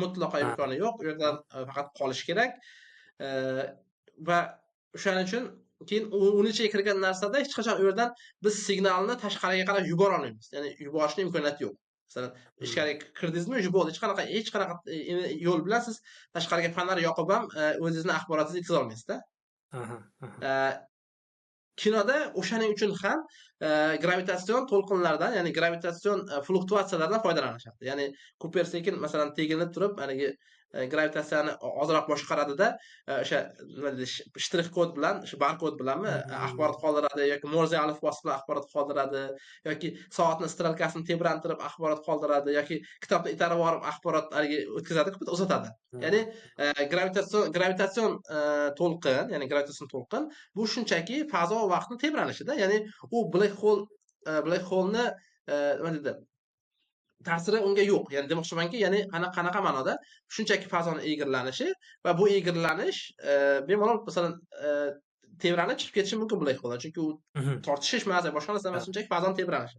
Mutlaqo imkoni yo'q. U yerdan faqat qolish kerak. Va o'shaning uchun keyin uni ichiga kirgan narsada hech qachon u yerdan biz signalni tashqariga qarab yubora olmaymiz. Ya'ni yuborishni imkoniyati yo'q. Masalan, ichkariga kirdingizmi, yubordi. Hech qanaqa yo'l bilan siz tashqariga fonar yoqib ham o'zingizni axborotingizni yetkaza olmaysizda. Aha, aha. Kinoda o'shaning uchun ham gravitatsion to'lqinlardan, ya'ni gravitatsion fluktuatsiyalardan foydalanishadi. Ya'ni Kuper sekin masalan teginib turib, haligi gravitatsiyani ozroq boshqaradida, o'sha nima deydi, shtrix kod bilan, shu barkod bilanmi axborot qoldiradi yoki Morze alifbosi bilan axborot qoldiradi yoki soatni strelkasini tebrantirib axborot qoldiradi yoki kitobni itarib borib axborot haligi o'tkazadi, uzatadi. Ya'ni gravitatsion to'lqin, ya'ni gravitatsion to'lqin bu shunchaki fazo va vaqtni tebranishida, ya'ni u black hole'ni nima deydi, ta'siri unga yo'q. Ya'ni demoqchimanki, ya'ni qanaqa ma'noda shunchaki fazoni egirlanishi va bu egirlanish bemalol masalan tebranib chiqib ketishi mumkin black hole'dan. Chunki u tortishish emas, boshqa narsa emas, shunchaki fazoni tebranishi.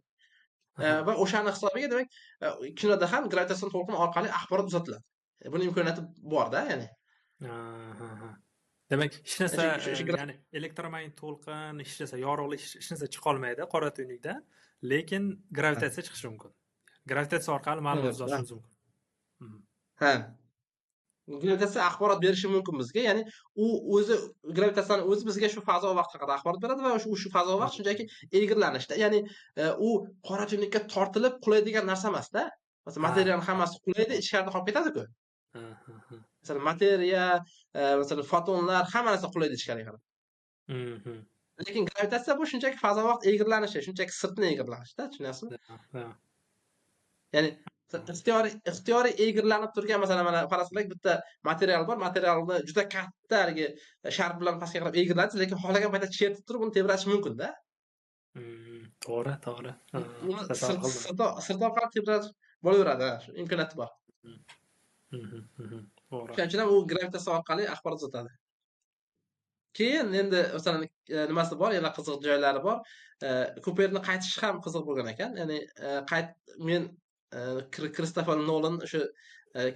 Va o'shani hisobiga demak kinoda ham gravitatsion to'lqin orqali axborot uzatiladi. Buni imkoniyati bor-da, ya'ni. Demak, hech narsa, ya'ni elektromagnit to'lqin, hech narsa yorug'lik, hech narsa chiqa olmaydi qora tuynukdan, lekin gravitatsiya chiqishi mumkin. Gravitatsiya orqali ma'lumot uzatishimiz mumkin. Ha. Gravitatsiya axborot berishi mumkin bizga, ya'ni u o'zi gravitatsiyani o'zi bizga shu fazo va vaqt haqida axborot beradi va shu fazo va vaqt shunchaki egirlanishda, ya'ni u qora tuynukka tortilib qulaydigan narsa emas-da. Masalan, materialning hammasi qulaydi, ichkarida qolib ketadi-ku. Masalan, materiya, masalan, fotonlar, hamma narsa qulaydi ichkariga qarab. Lekin gravitatsiya bu shunchaki fazo vaqt egirlanishi, shunchaki sirtni egirlanishda, tushunyapsizmi? Ya'ni ixtiyoriy egirlanib turgan, masalan, mana faraz qilaylik, bitta material bor, materialni juda katta haligi shar bilan pastga qarab egirladi, lekin xohlagan paytda chertib turib uni tebratish mumkin-da. To'g'ri. Sirt orqali tebratib bo'laveradi, shu imkoniyati bor. Shuning uchun ham u gravitatsiya orqali axborot uzatadi. Keyin endi masalan nimasi bor, yana qiziq joylari bor. Kuperni qaytishi ham qiziq bo'lgan ekan. Ya'ni men Kristofer Nolan o'sha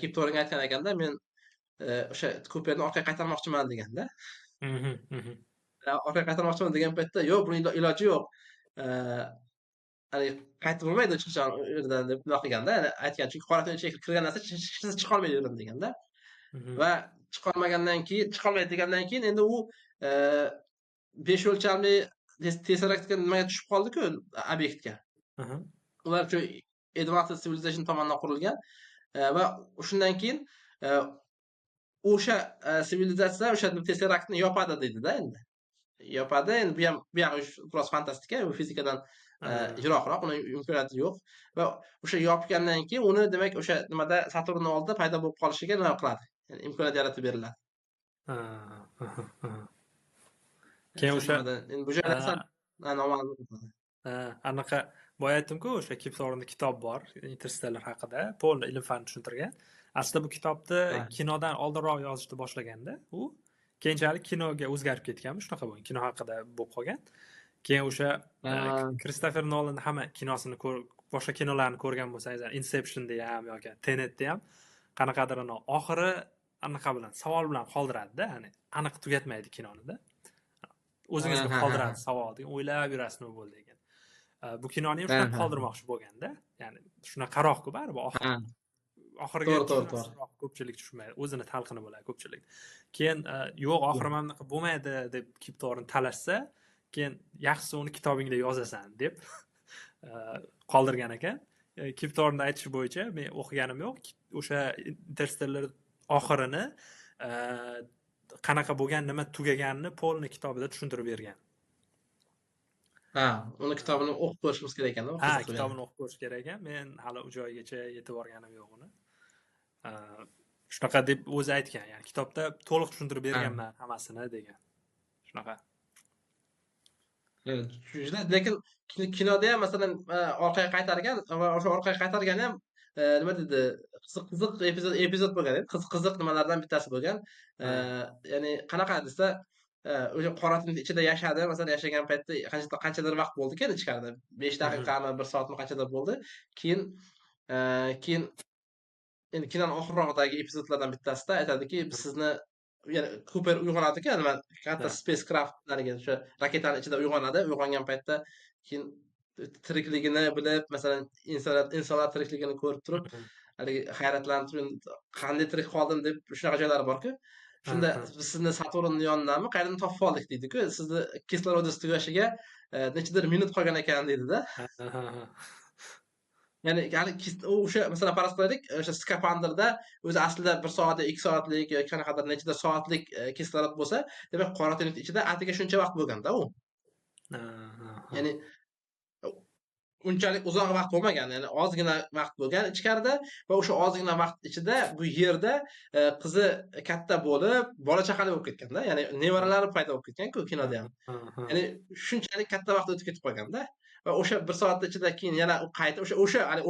Kiptoringa aytgan ekanda, men o'sha Kuperni orqaga qaytarmoqchiman deganda. Orqaga qaytarmoqchiman degan paytda, yo'q, buning iloji yo'q. Qaytib bo'lmaydi hech qachon u yerdan deb nima qilganda, ya'ni aytgan, chunki qora tuynukka kirgan narsa hech narsa chiqa olmaydi u yerdan deganda. Va chiqolmaydi degandan keyin endi u 5 o'lchamli tesaraktga nimaga tushib qoldi-ku, obyektga. Ular shu Advanced Civilization tomonidan qurilgan va shundan keyin o'sha sivilizatsiya o'sha tesaraktni yopadi deydi-da endi. Yopadi, endi bu ham biroz fantastika, bu fizikadan yiroqroq, uning imkoniyati yo'q va o'sha yopgandan keyin uni demak o'sha nimada Saturnning oldida paydo bo'lib qolishiga nima qiladi? Ya'ni imkoniyat yaratib beriladi. Keyin o'sha endi bu joyda noma'lum. Anaqa boya aytdim-ku, o'sha Kiptorning kitob bor, Interstellar haqida, to'liq ilm fanni tushuntirgan. Aslida bu kitobni kinodan oldinroq yozishni boshlaganda, u keyinchalik kinoga o'zgarib ketganmi, shunaqa bo'lgan. Kino haqida bo'lib qolgan. Keyin o'sha Kristofer Nolan hamma kinosini boshqa kinolarni ko'rgan bo'lsangiz, Inception'da ham yoki Tenet'da ham qanaqadir oxiri anaqa bilan, savol bilan qoldiradi-da, ya'ni aniq tugatmaydi kinoni-da. O'zingizni qoldiradi savol degan, o'ylab yurasiz nima bo'ldi degan. Bu kinoni ham shunaqa qoldirmoqchi bo'lganda, ya'ni shunaqaroq-ku baribir oxiriga ko'pchilik tushunmaydi, o'zini talqini bo'ladi ko'pchilik. Keyin yo'q, oxiri mana bunaqa bo'lmaydi deb Kiptorni talashsa, keyin yaxshisi uni kitobingda yozasan deb qoldirgan ekan. Kiptorning aytishi bo'yicha men o'qiganim yo'q, o'sha Interstellar oxirini qanaqa bo'lgan, nima tugaganini Polning kitobida tushuntirib bergan. Uni kitobini o'qib ko'rishimiz kerak ekan-da. Kitobini o'qib ko'rish kerak ekan. Men hali u joygacha yetib borganim yo'q uni. Shunaqa deb o'zi aytgan, ya'ni kitobda to'liq tushuntirib berganman hammasini degan. Shunaqa. Lekin kinoda ham masalan orqaga qaytargan va o'sha orqaga qaytargani ham nima dedi, qiziq epizod bo'lgan edi. Qiziq nimalardan bittasi bo'lgan. Ya'ni qanaqa desa, o'sha qora tuynuk ichida yashadi, masalan yashagan paytda qanchadir vaqt bo'ldi-ku ichkarida. 5 daqiqami, 1 soatmi qanchadir bo'ldi. Keyin endi kinoning oxirroqdagi epizodlardan bittasida aytadiki, biz sizni ya'ni Kuper uyg'onadi-ku, nima katta Ha. spacecraftlarga o'sha raketani ichida uyg'onadi. Uyg'ongan paytda keyin tirikligini bilib, masalan, insonlar tirikligini ko'rib turib, Mhm. haligi hayratlanib turib, qanday tirik qoldim deb shunaqa joylari bor-ku. Shunda Aha. biz sizni Saturnni yonidanmi qayerdan topib oldik deydi-ku. Sizni kislorodingiz tugashiga nechadir minut qolgan ekan deydi-da. Aha. Ya'ni u o'sha masalan faraz qilaylik, o'sha skafandrda o'zi aslida 1 soat, 2 soatlik yoki qanaqadir nechadir soatlik kislorod bo'lsa, demak qora tuynuk ichida atigi shuncha vaqt bo'lganda u. Aha. Ya'ni unchalik uzoq vaqt bo'lmagan, ya'ni ozgina vaqt bo'lgan ichkarida va o'sha ozgina vaqt ichida bu Yerda qizi katta bo'lib, bola chaqali bo'lib ketganda, ya'ni nevaralari paydo bo'lib ketgan-ku kinoda ham. Aha. Ya'ni shunchalik katta vaqt o'tib ketib qolganda va o'sha 1 soat ichida keyin yana u qaytib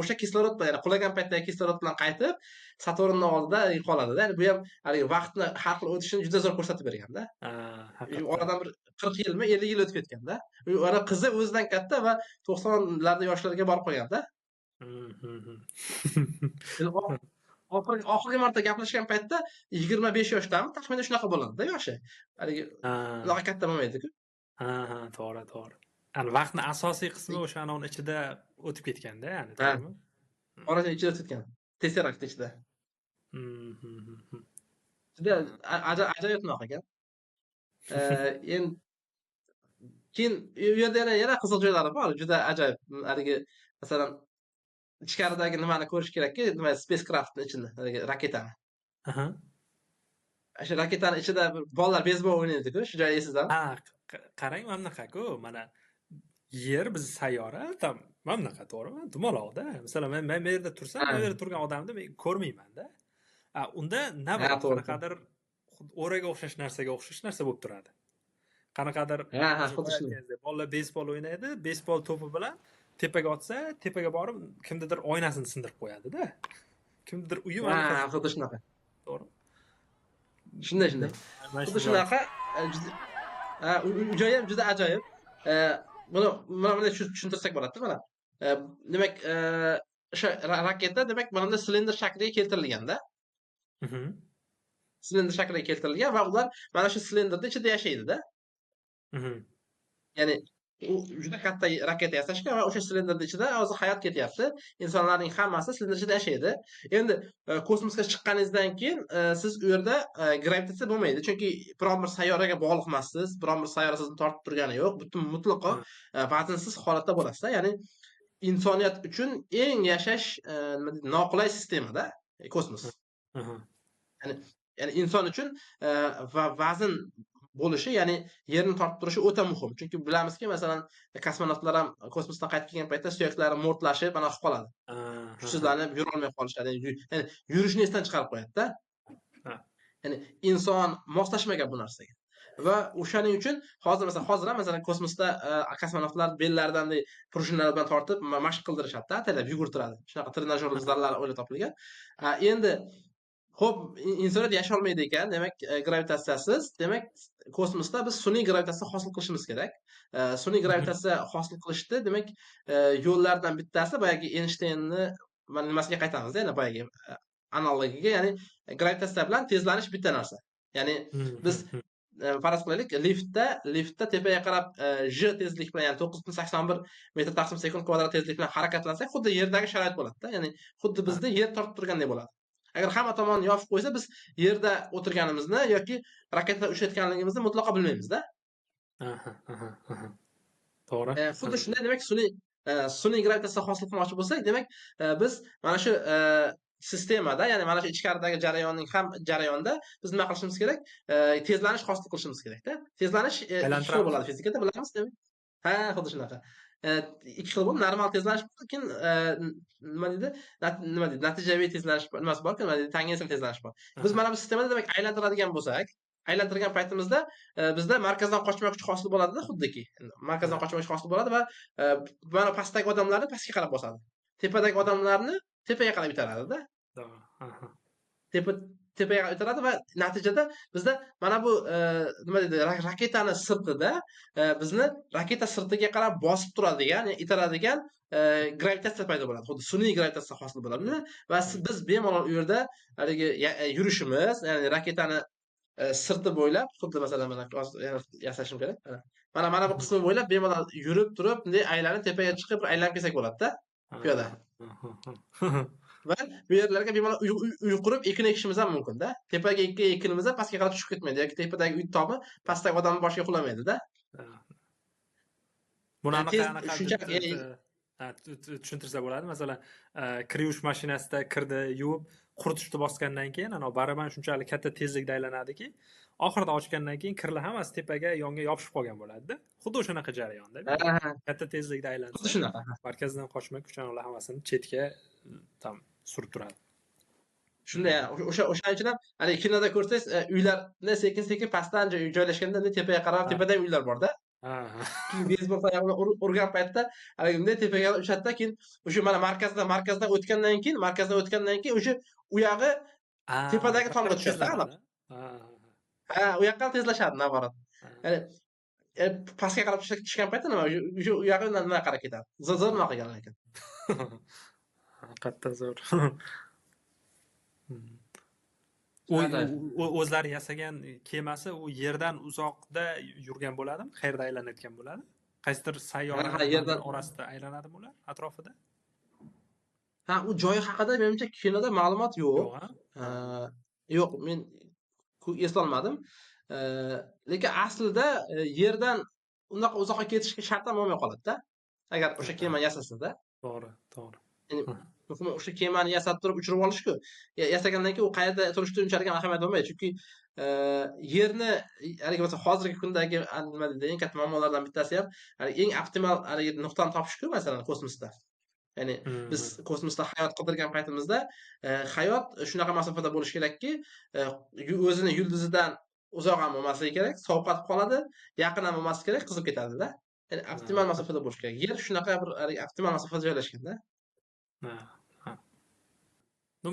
o'sha kislorod bilan, ya'ni qulagan paytdagi kislorod bilan qaytib Saturnni oldida qoladida. Ya'ni bu ham haligi vaqtni har xil o'tishini juda zo'r ko'rsatib berganda. Haqiqatan. Oradan bir 40 yilmi, 50 yil o'tib ketganda. Ana qizi o'zidan katta va 90larda yoshlarga borib qolganda. Mhm. Oxirgi marta gaplashgan paytda 25 yoshdami, taxminan shunaqa bo'ladida yoshi. Haligi Ha. unaqa katta bo'lmaydi-ku. Ha, to'g'ri. Ani vaqtni asosiy qismi o'sha anavni ichida o'tib ketganda, ya'ni, Ha. to'g'rimi? Orasi ichida o'tib ketgan. Tesseract ichida. Mhm. Juda ajoyib narsa ekan. Endi keyin u yerda yana qiziq joylari bor. Juda ajoyib. Haligi masalan ichkaridagi nimani ko'rish kerakki, nima spacecraftni ichini, haligi raketani. Aha. O'sha raketani ichida bolalar beysbol o'ynaydi-ku, shu joyi esingizami? Ha, qarang, mana bunaqa-ku, mana Yer biz sayyora, tam mana bunaqa, to'g'rimi? Dumaloqda. Masalan, men bu yerda tursam, Ha. bu yerda turgan odamni men ko'rmayman-da. Unda nima Ha, bor? to'g'ri. Qanaqadir o'raga o'xshash narsaga o'xshash narsa bo'lib turadi. Qanaqadir Ha, xuddi shunday. bolalar beysbol o'ynaydi, beysbol to'pi bilan tepaga otsa, tepaga borib kimnidir oynasini sindirib qo'yadi-da. Kimnidir uyi mana Ha, xuddi shunaqa. to'g'ri. Shunday. Mana Xuddi shu shunaqa u joyi ham juda ajoyib. Buni mana bunday tushuntirsak bo'ladi-da mana. Demak, o'sha raketa demak mana bunday silindr shakliga keltirilganda, Mhm. silindr shakliga keltirilgan va ular mana shu silindrni ichida yashaydi-da. Mhm. Ya'ni u juda katta raketa yasashgan va o'sha silindrni ichida hozir hayot ketyapti. Insonlarning hammasi silindr ichida yashaydi. Endi kosmosga chiqqaningizdan keyin siz u yerda gravitatsiya bo'lmaydi. Chunki biron bir sayyoraga bog'liq emassiz, biron bir sayyora sizni tortib turgani yo'q. Butun mutlaqo vaznsiz holatda bo'lasiz-da. Ya'ni insoniyat uchun eng yashash nima deydi, noqulay sistemada kosmos. Aha. Ya'ni inson uchun vazn bo'lishi, ya'ni Yerni tortib turishi o'ta muhim. Chunki bilamizki, masalan, kosmonavtlar ham kosmosdan qaytib kelgan paytda suyaklari mo'rtlashib, anaqa qolib qoladi. Kuchsizlanib, yurolmay qolishadi. Ya'ni yurishni esdan chiqarib qo'yadi-da. Ha. Ya'ni inson moslashmagan bu narsaga. Va o'shaning uchun hozir ham masalan kosmosda kosmonavtlar bellaridan prujinalar bilan tortib mashq qildirishadi-da, ataylab yugurtiradi. Shunaqa trenajyor zallar o'ylab topilgan. Endi xo'p, insoniyat yasholmaydi ekan, demak gravitatsiyasiz, demak kosmosda biz sun'iy gravitatsiya hosil qilishimiz kerak. Sun'iy gravitatsiya hosil qilishda demak yo'llardan bittasi boyagi Eynshteynni mana nimasiga qaytamiz-da, yana boyagi analogiga, ya'ni gravitatsiya bilan tezlanish bitta narsa. Ya'ni biz faraz qilaylik, liftda tepaga qarab j tezlik bilan, ya'ni 9.81 metr taqsim sekund kvadrat tezlik bilan harakatlansak, xuddi Yerdagi sharoit bo'ladi-da. Ya'ni xuddi bizni Yer tortib turgandek bo'ladi. Agar hamma tomonni yopib qo'ysa, biz Yerda o'tirganimizni yoki raketada uchayotganligimizni mutlaqo bilmaymiz-da. To'g'ri. Xuddi shunday, demak sun'iy gravitatsiya hosil qilmoqchi bo'lsak, demak biz mana shu sistemada, ya'ni mana shu ichkaridagi jarayonda biz nima qilishimiz kerak? Tezlanish hosil qilishimiz kerak-da. Tezlanish ikki xil bo'ladi fizikada, bilamiz, demak. Ha, xuddi shunaqa. Ikki xil bo'ladi. Normal tezlanish, lekin nima deydi? Natijaviy tezlanish nimasi bor-ku, nima deydi? Tangensial tezlanish bor. Biz mana bu sistemada demak aylantiradigan bo'lsak, aylantirgan paytimizda bizda markazdan qochma kuch hosil bo'ladi-da, xuddiki. Markazdan qochma kuch hosil bo'ladi va mana pastdagi odamlarni pastga qarab bosadi. Tepadagi odamlarni tepaga qarab itaradi-da. Tepaga qarab itaradi va natijada bizda mana bu nima deydi, raketani sirtida bizni raketa sirtiga qarab bosib turadigan, ya'ni itaradigan gravitatsiya paydo bo'ladi. Xuddi sun'iy gravitatsiya hosil bo'ladi va biz bemalol u yerda haligi yurishimiz, ya'ni raketani sirti bo'ylab, xuddi masalan mana hozir yasashim kerak. Mana bu qismi bo'ylab bemalol yurib turib, bunday aylanib tepaga chiqib, bir aylanib kelsak bo'ladi-da, piyoda. Va bu yerlarga bemalol uy qurib ekin ekishimiz ham mumkin-da. Tepaga ekinimiz ham pastga qarab tushib ketmaydi yoki tepadagi uy tomi pastdagi odamning boshiga qulamaydi-da. Bunani Tez qanaqa shunchaki tushuntirsa bo'ladi. Masalan, kir yuvish mashinasida kirni yuvib, quritishni bosgandan keyin ana baraban shunchalik katta tezlikda aylanadiki, oxirida ochgandan keyin kirlar hammasi tepaga yonga yopishib qolgan bo'ladi-da. Xuddi o'shanaqa jarayonda. Katta tezlikda aylansa, xuddi shunaqa. markazdan qochmay kuchanolar hammasini chetga tam surib turadi. Shunday, o'shaning uchun ham hali kinoda ko'rsangiz, uylarni sekin-sekin pastdan joylashganda tepaga qarab, tepada uylar bor-da. Keyin bezbol tayog'i bilan urgan paytda haligi bunday tepaga uchadi-da, keyin o'sha mana markazdan o'tgandan keyin o'sha uyog'i tepadagi tomga tushadi-da aniq. U yoqqa tezlashadi naborat. Ya'ni pastga qarab tushgan paytda nima o'sha uyog'i nima qarab ketadi. Zo'r nima qilgan ekan. Qattiq zo'r. O'zlari yasagan kemasi u yerdan uzoqda yurgan bo'ladimi? Qayerda aylanayotgan bo'ladi? Qaysidir sayyoralar orasida aylanadimi ular atrofida? U joyi haqida menimcha kinoda ma'lumot yo'q. Yo'q, men eslolmadim. Lekin aslida yerdan unaqa uzoqqa ketishga shart ham bo'lmay qoladi-da. Agar o'sha kemani yasasada. To'g'ri. Ya'ni muhimi o'sha kemani yasab turib uchirib olish-ku. Yasagandan keyin u qayerda turishi unchalik ham ahamiyat bo'lmaydi, chunki yerni haligi masalan hozirgi kundagi nima deydi, eng katta muammolardan bittasi ham eng optimal haligi nuqtani topish-ku masalan kosmosda. Ya'ni biz kosmosda hayot qidirgan paytimizda hayot shunaqa masofada bo'lishi kerakki, o'zini yulduzidan uzoq ham bo'lmasligi kerak, sovqotib qoladi, yaqin ham bo'lmasligi kerak, qizib ketadi-da. Ya'ni optimal masofada bo'lishi kerak. Yer shunaqa bir optimal masofada joylashgan-da.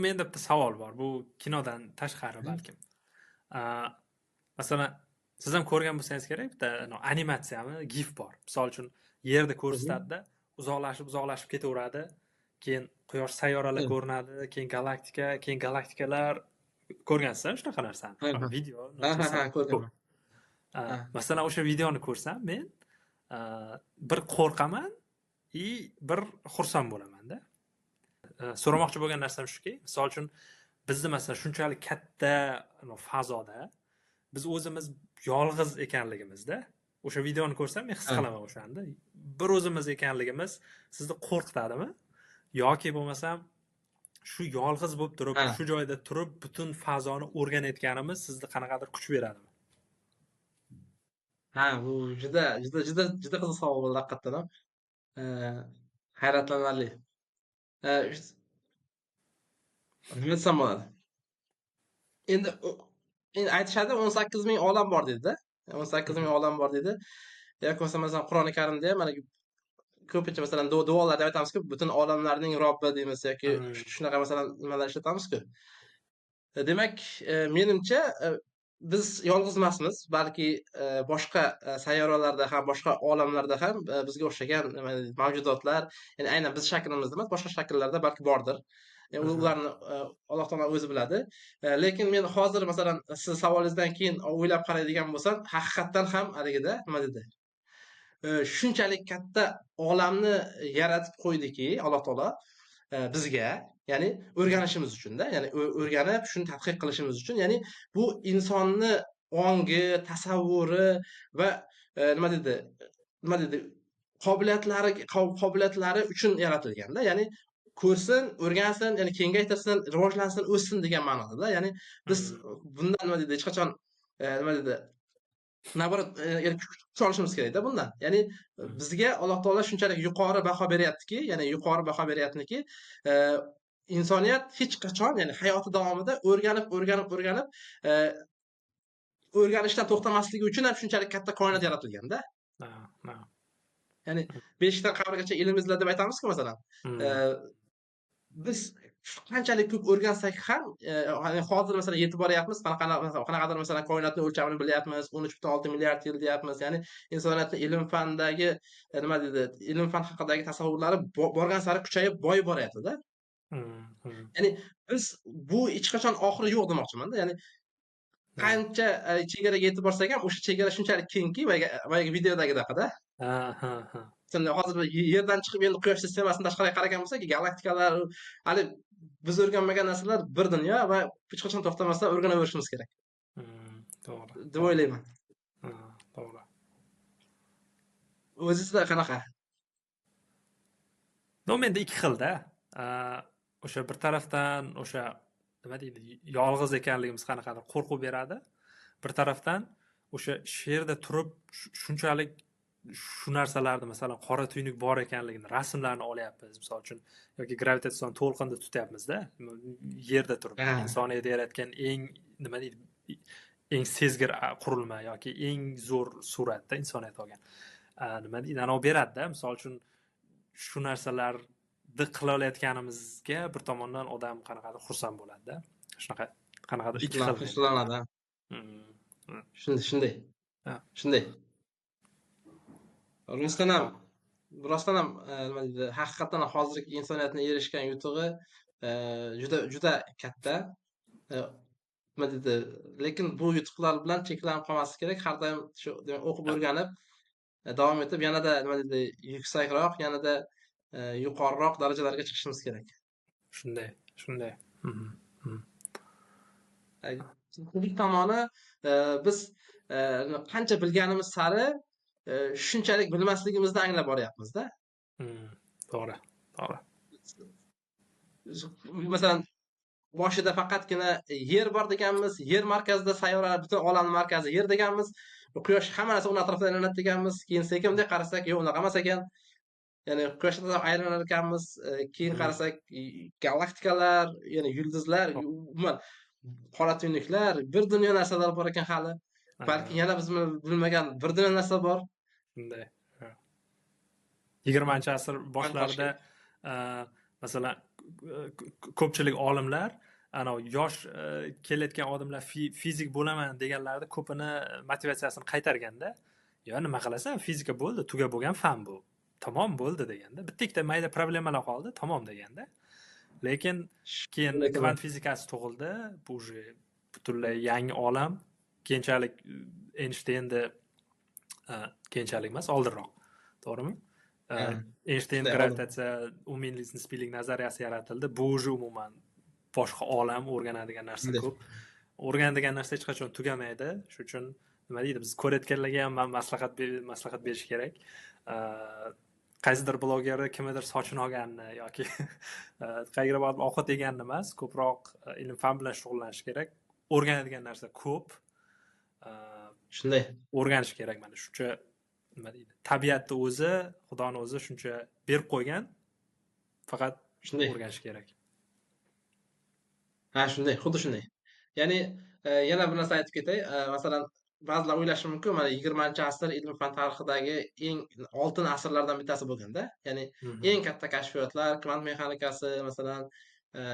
Menda bitta savol bor. Bu kinodan tashqari balkim. Masalan, siz ham ko'rgan bo'lsangiz kerak, bitta animatsiyami, GIF bor. Misol uchun yerni ko'rsatadi-da, uzoqlashib ketaveradi. Keyin quyosh sayyoralar ko'rinadi, keyin galaktika, keyin galaktikalar ko'rgansiz shunaqa narsani? Video. Ko'rganman. Masalan, o'sha videoni ko'rsam men bir qo'rqaman, bir xursand bo'laman-da. So'ramoqchi bo'lgan narsam shuki, misol uchun bizni masalan shunchalik katta fazoda biz o'zimiz yolg'iz ekanligimizda o'sha videoni ko'rsam men his qilaman o'shanda. Bir o'zimiz ekanligimiz sizni qo'rqitadimi? Yoki bo'lmasam shu yolg'iz bo'lib turib, shu joyda turib butun fazoni o'rganayotganimiz sizni qanaqadir kuch beradimi? Bu juda qiziq savol bo'ldi haqiqatdan ham. Hayratlanarli. Nima desam bo'ladi? Endi aytishadi 18,000 olam bor dedi-da. 18,000 olam bor dedi. Yoki masalan Qur'oni Karimda ham mana ko'pincha masalan duolarda aytamiz-ku, butun olamlarning Robbi deymiz yoki shunaqa masalan nimalar ishlatamiz-ku. Demak, menimcha biz yolg'iz emasmiz, balki boshqa sayyoralarda ham, boshqa olamlarda ham bizga o'xshagan mavjudotlar, ya'ni aynan biz shaklimizda emas, boshqa shakllarda balki bordir. Ularni Alloh taolo o'zi biladi. Lekin men hozir masalan siz savolingizdan keyin o'ylab qaraydigan bo'lsam, haqiqatan ham haligida nima dedi? Shunchalik katta olamni yaratib qo'ydiki Alloh taolo bizga, ya'ni o'rganishimiz uchun-da, ya'ni o'rganib shuni tadqiq qilishimiz uchun, ya'ni bu insonni ongi, tasavvuri va nima dedi, qobiliyatlari uchun yaratilgan-da, ya'ni ko'rsin, o'rgansin, ya'ni kengaytirsin, rivojlansin, o'ssin degan ma'noda-da. Ya'ni biz bundan nima dedi, hech qachon nima dedi, naborat kuch olishimiz kerak-da bundan. Ya'ni bizga Alloh taolo shunchalik yuqori baho beryaptiki, ya'ni yuqori baho beryaptiki, insoniyat hech qachon, ya'ni hayoti davomida o'rganishdan to'xtamasligi uchun ham shunchalik katta koinot yaratilgan-da. Ya'ni beshikdan qabrgacha ilm izla deb aytamiz-ku masalan. Biz qanchalik ko'p o'rgansak ham, hozir masalan yetib boryapmiz, qanaqadir masalan koinotni o'lchamini bilyapmiz, 13.6 milliard yil deyapmiz. Ya'ni insoniyatning ilm fandagi nima dedi, ilm fan haqidagi tasavvurlari borgan sari kuchayib, boyib boryapti-da. Ya'ni biz bu hech qachon oxiri yo'q demoqchiman-da. Ya'ni qancha chegaraga yetib borsak ham o'sha chegara shunchalik kengki boyagi videodagidaqada. Ha. Hozir yerdan chiqib endi quyosh sistemasini tashqariga qaragan bo'lsak, galaktikalar hali biz o'rganmagan narsalar bir dunyo va hech qachon to'xtamasdan o'rganaverishimiz kerak To'g'ri. deb o'ylayman. Ha, to'g'ri. O'zingizda qanaqa? Menda ikki xilda. O'sha bir tarafdan o'sha nima deydi, yolg'iz ekanligimiz qanaqadir qo'rquv beradi. Bir tarafdan o'sha she'rda turib shunchalik shu narsalarni, masalan, qora tuynuk bor ekanligini, rasmlarni olyapmiz, misol uchun, yoki gravitasion to'lqinda tutyapmiz-da, yerda turib. Insoniyat yaratgan eng nima deydi, eng sezgir qurilma yoki eng zo'r suratda insoniyat olgan. Nima deydi, anov beradi-da, misol uchun shu narsalarni qila olayotganimizga bir tomondan odam qanaqadir xursand bo'ladi-da. Shunaqa qanaqadir ikki xil. Xursandlanadi. Shunday. Shunday. Rostdan ham nima deydi, haqiqatan hozirgi insoniyatning erishgan yutug'i juda katta. Nima deydi, lekin bu yutuqlar bilan cheklanib qolmaslik kerak. Har doim shu o'qib o'rganib davom etib yanada nima deydi, yuksakroq, yanada yuqoriroq darajalarga chiqishimiz kerak. Shunday. Kunlik tomoni biz qancha bilganimiz sari shunchalik bilmasligimizni anglab boryapmiz-da. To'g'ri. Masalan, boshida faqatgina yer bor deganmiz, yer markazida sayyoralar, butun olam markazi yer deganmiz, quyosh hamma narsa uni atrofida aylanadi deganmiz, keyin sekinlik qarasak, yo'q, unaqa emas ekan. Ya'ni quyoshda aylanar ekanmiz, keyin qarasak galaktikalar, ya'ni yulduzlar, umuman qora tuynuklar, bir dunyo narsalar bor ekan hali. Balki yana biz bilmagan bir dunyo narsa bor. Shunday. 20-asr boshlarida masalan ko'pchilik olimlar yosh kelayotgan odamlar fizik bo'laman deganlarida ko'pini motivatsiyasini qaytarganda, yo nima qilasan, fizika bo'ldi, tugab bo'lgan fan bu. Tamom bo'ldi deganda, bitta ikkita mayda problemalar qoldi, tamom deganda. Lekin keyin kvant fizikasi tug'ildi, bu butunlay yangi olam. Keyinchalik Einsteinda keyinchalik emas, oldinroq. To'g'rimi? Einstein gravitatsiya, umumiylik nisbiylik nazariyasi yaratildi. Bu umuman boshqa olam, o'rganadigan narsa ko'p. O'rganadigan narsa hech qachon tugamaydi. Shuning uchun nima deydi, biz ko'rayotganlarga ham maslahat berish kerak. Qaysidir blogerni kimnidir sochini olganini yoki qayerga borib ovqat yeganini emas, ko'proq ilm fan bilan shug'ullanish kerak. O'rganadigan narsa ko'p. Shunday. O'rganish kerak mana shuncha nima deydi? Tabiatni o'zi, Xudoning o'zi shuncha berib qo'ygan. Faqat shunday o'rganish kerak. Shunday, xuddi shunday. Ya'ni yana bir narsa aytib ketay. Masalan, ba'zilar o'ylashi mumkin, mana 20-asr ilm fan tarixidagi eng oltin asrlardan bittasi bo'lganda, ya'ni eng katta kashfiyotlar, kvant mexanikasi, masalan,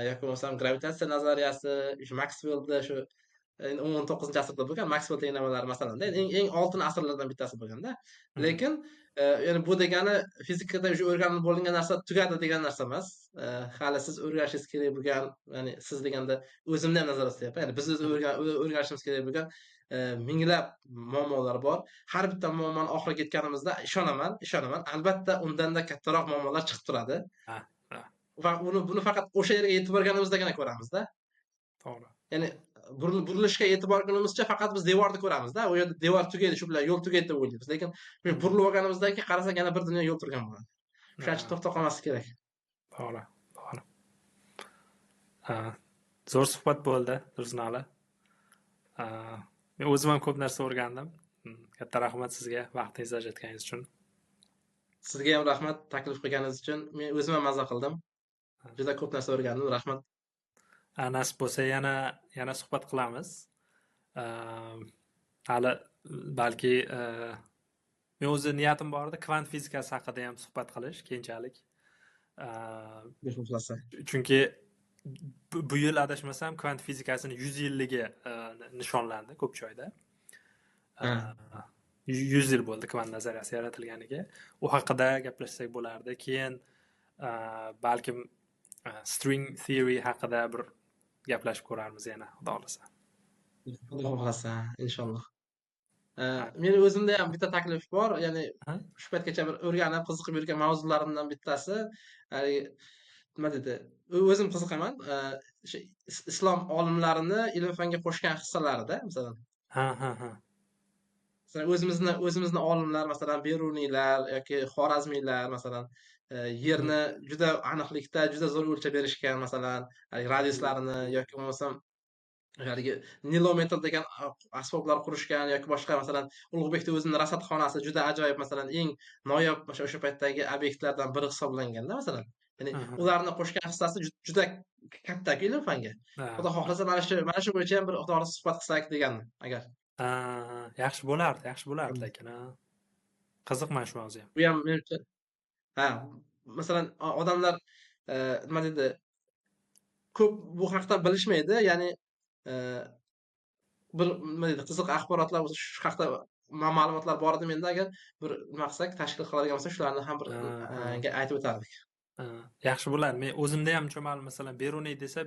yoki bo'lmasam gravitatsiya nazariyasi, Maxwell'da shu 19-asrda bo'lgan Maxwell tenglamalari masalanda eng oltin asrlardan bittasi bo'lganda, lekin ya'ni bu degani fizikada o'sha o'rganib bo'lingan narsa tugadi degan narsa emas. Hali siz o'rganishingiz kerak bo'lgan, ya'ni siz deganda o'zimni ham nazarda tutyapman. Ya'ni biz o'rganishimiz kerak bo'lgan minglab muammolar bor. Har bitta muammoni oxiriga yetganimizda ishonaman, albatta undanda kattaroq muammolar chiqib turadi. Va buni faqat o'sha yerga yetib borganimizdagina ko'ramizda. To'g'ri. Ya'ni burilishga e'tibor qilganimizcha faqat biz devorni ko'ramizda. U yerda devor tugaydi, shu bilan yo'l tugaydi deb o'ylaymiz. Lekin burilib olganimizdagi qarasak yana bir dunyo yo'l turgan bo'ladi. Shuning uchun to'xtab qolmaslik kerak. To'g'ri. Zo'r suhbat bo'ldi, Tursunali. Men o'zim ham ko'p narsa o'rgandim. Katta rahmat sizga vaqtingizni ajratganingiz uchun. Sizga ham rahmat taklif qilganingiz uchun. Men o'zim ham mazza qildim. Juda ko'p narsa o'rgandim. Rahmat. Nasib bo'lsa yana suhbat qilamiz. Hali balki men o'zi niyatim bor edi kvant fizikasi haqida ham suhbat qilish keyinchalik. Chunki bu yil adashmasam kvant fizikasining 100 yilligi nishonlandi ko'p joyda. 100 yil bo'ldi kvant nazariyasi yaratilganiga. U haqida gaplashsak bo'lardi. Keyin balkim string theory haqida bir gaplashib ko'rarmiz yana, xudo xolasa. Xudo xohlasa, inshaalloh. Ha, Meni o'zimda ham bitta taklif bor. Ya'ni ha, shu paytgacha bir o'rganib, qiziqib yurgan mavzularimdan bittasi, haligi nima deydi, o'zim qiziqaman. O'sha islom olimlarini ilm-fanga qo'shgan hissalarida, masalan ha, ha, ha. masalan, o'zimizni olimlar, masalan, Beruniylar yoki Xorazmiylar, masalan, Hm, yerni juda aniqlikda, juda zo'r o'lchab berishgan, masalan, haligi hm, radiuslarini hm. yoki bo'lmasam haligi nilometr degan asboblar qurishgan yoki boshqa, masalan, Ulug'bekda o'zini rasadxonasi juda ajoyib, masalan, eng noyob o'sha paytdagi obyektlardan biri hisoblanganda, masalan. Ya'ni Aha, ularni qo'shgan hissasi juda katta-ku ilm-fanga. ha, Xudo xohlasa mana shu bo'yicha ham bir to'g'ri suhbat qilsak degandim, agar. ha, yaxshi bo'lardi lekin, ha. Qiziqman shu mavzuga. Bu ham menimcha ha, masalan, odamlar, nima deydi, ko'p bu haqda bilishmaydi. Ya'ni, eee, bir nima deydi, qiziq axborotlar bo'lsa, shu haqda ma'lumotlar bor edi menda. Agar bir nima qilsak, tashkil qiladigan bo'lsak, shularni ham bir Ha, ha, aytib o'tardik. ha. Yaxshi bo'ladi. Men o'zimda ham cho'mali masalan Beruniy desa,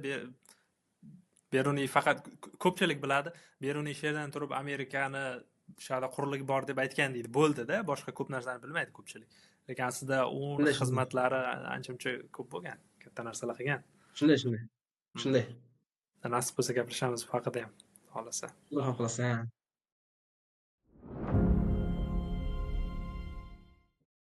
Beruniy faqat ko'pchilik biladi. Beruniy she'rdan turib Amerikani o'sha yerda qurulligi bor deb aytgan deydi. Bo'ldi-da, boshqa ko'p narsani bilmaydi ko'pchilik. Lekin aslida uni Shunday, shunday. xizmatlari ancha-muncha ko'p bo'lgan. Katta narsalar qilgan. Shunday, shunday. Hmm. Shunday. Nasib bo'lsa gaplashamiz bu haqida ham, xohlasa. Xudo xohlasa.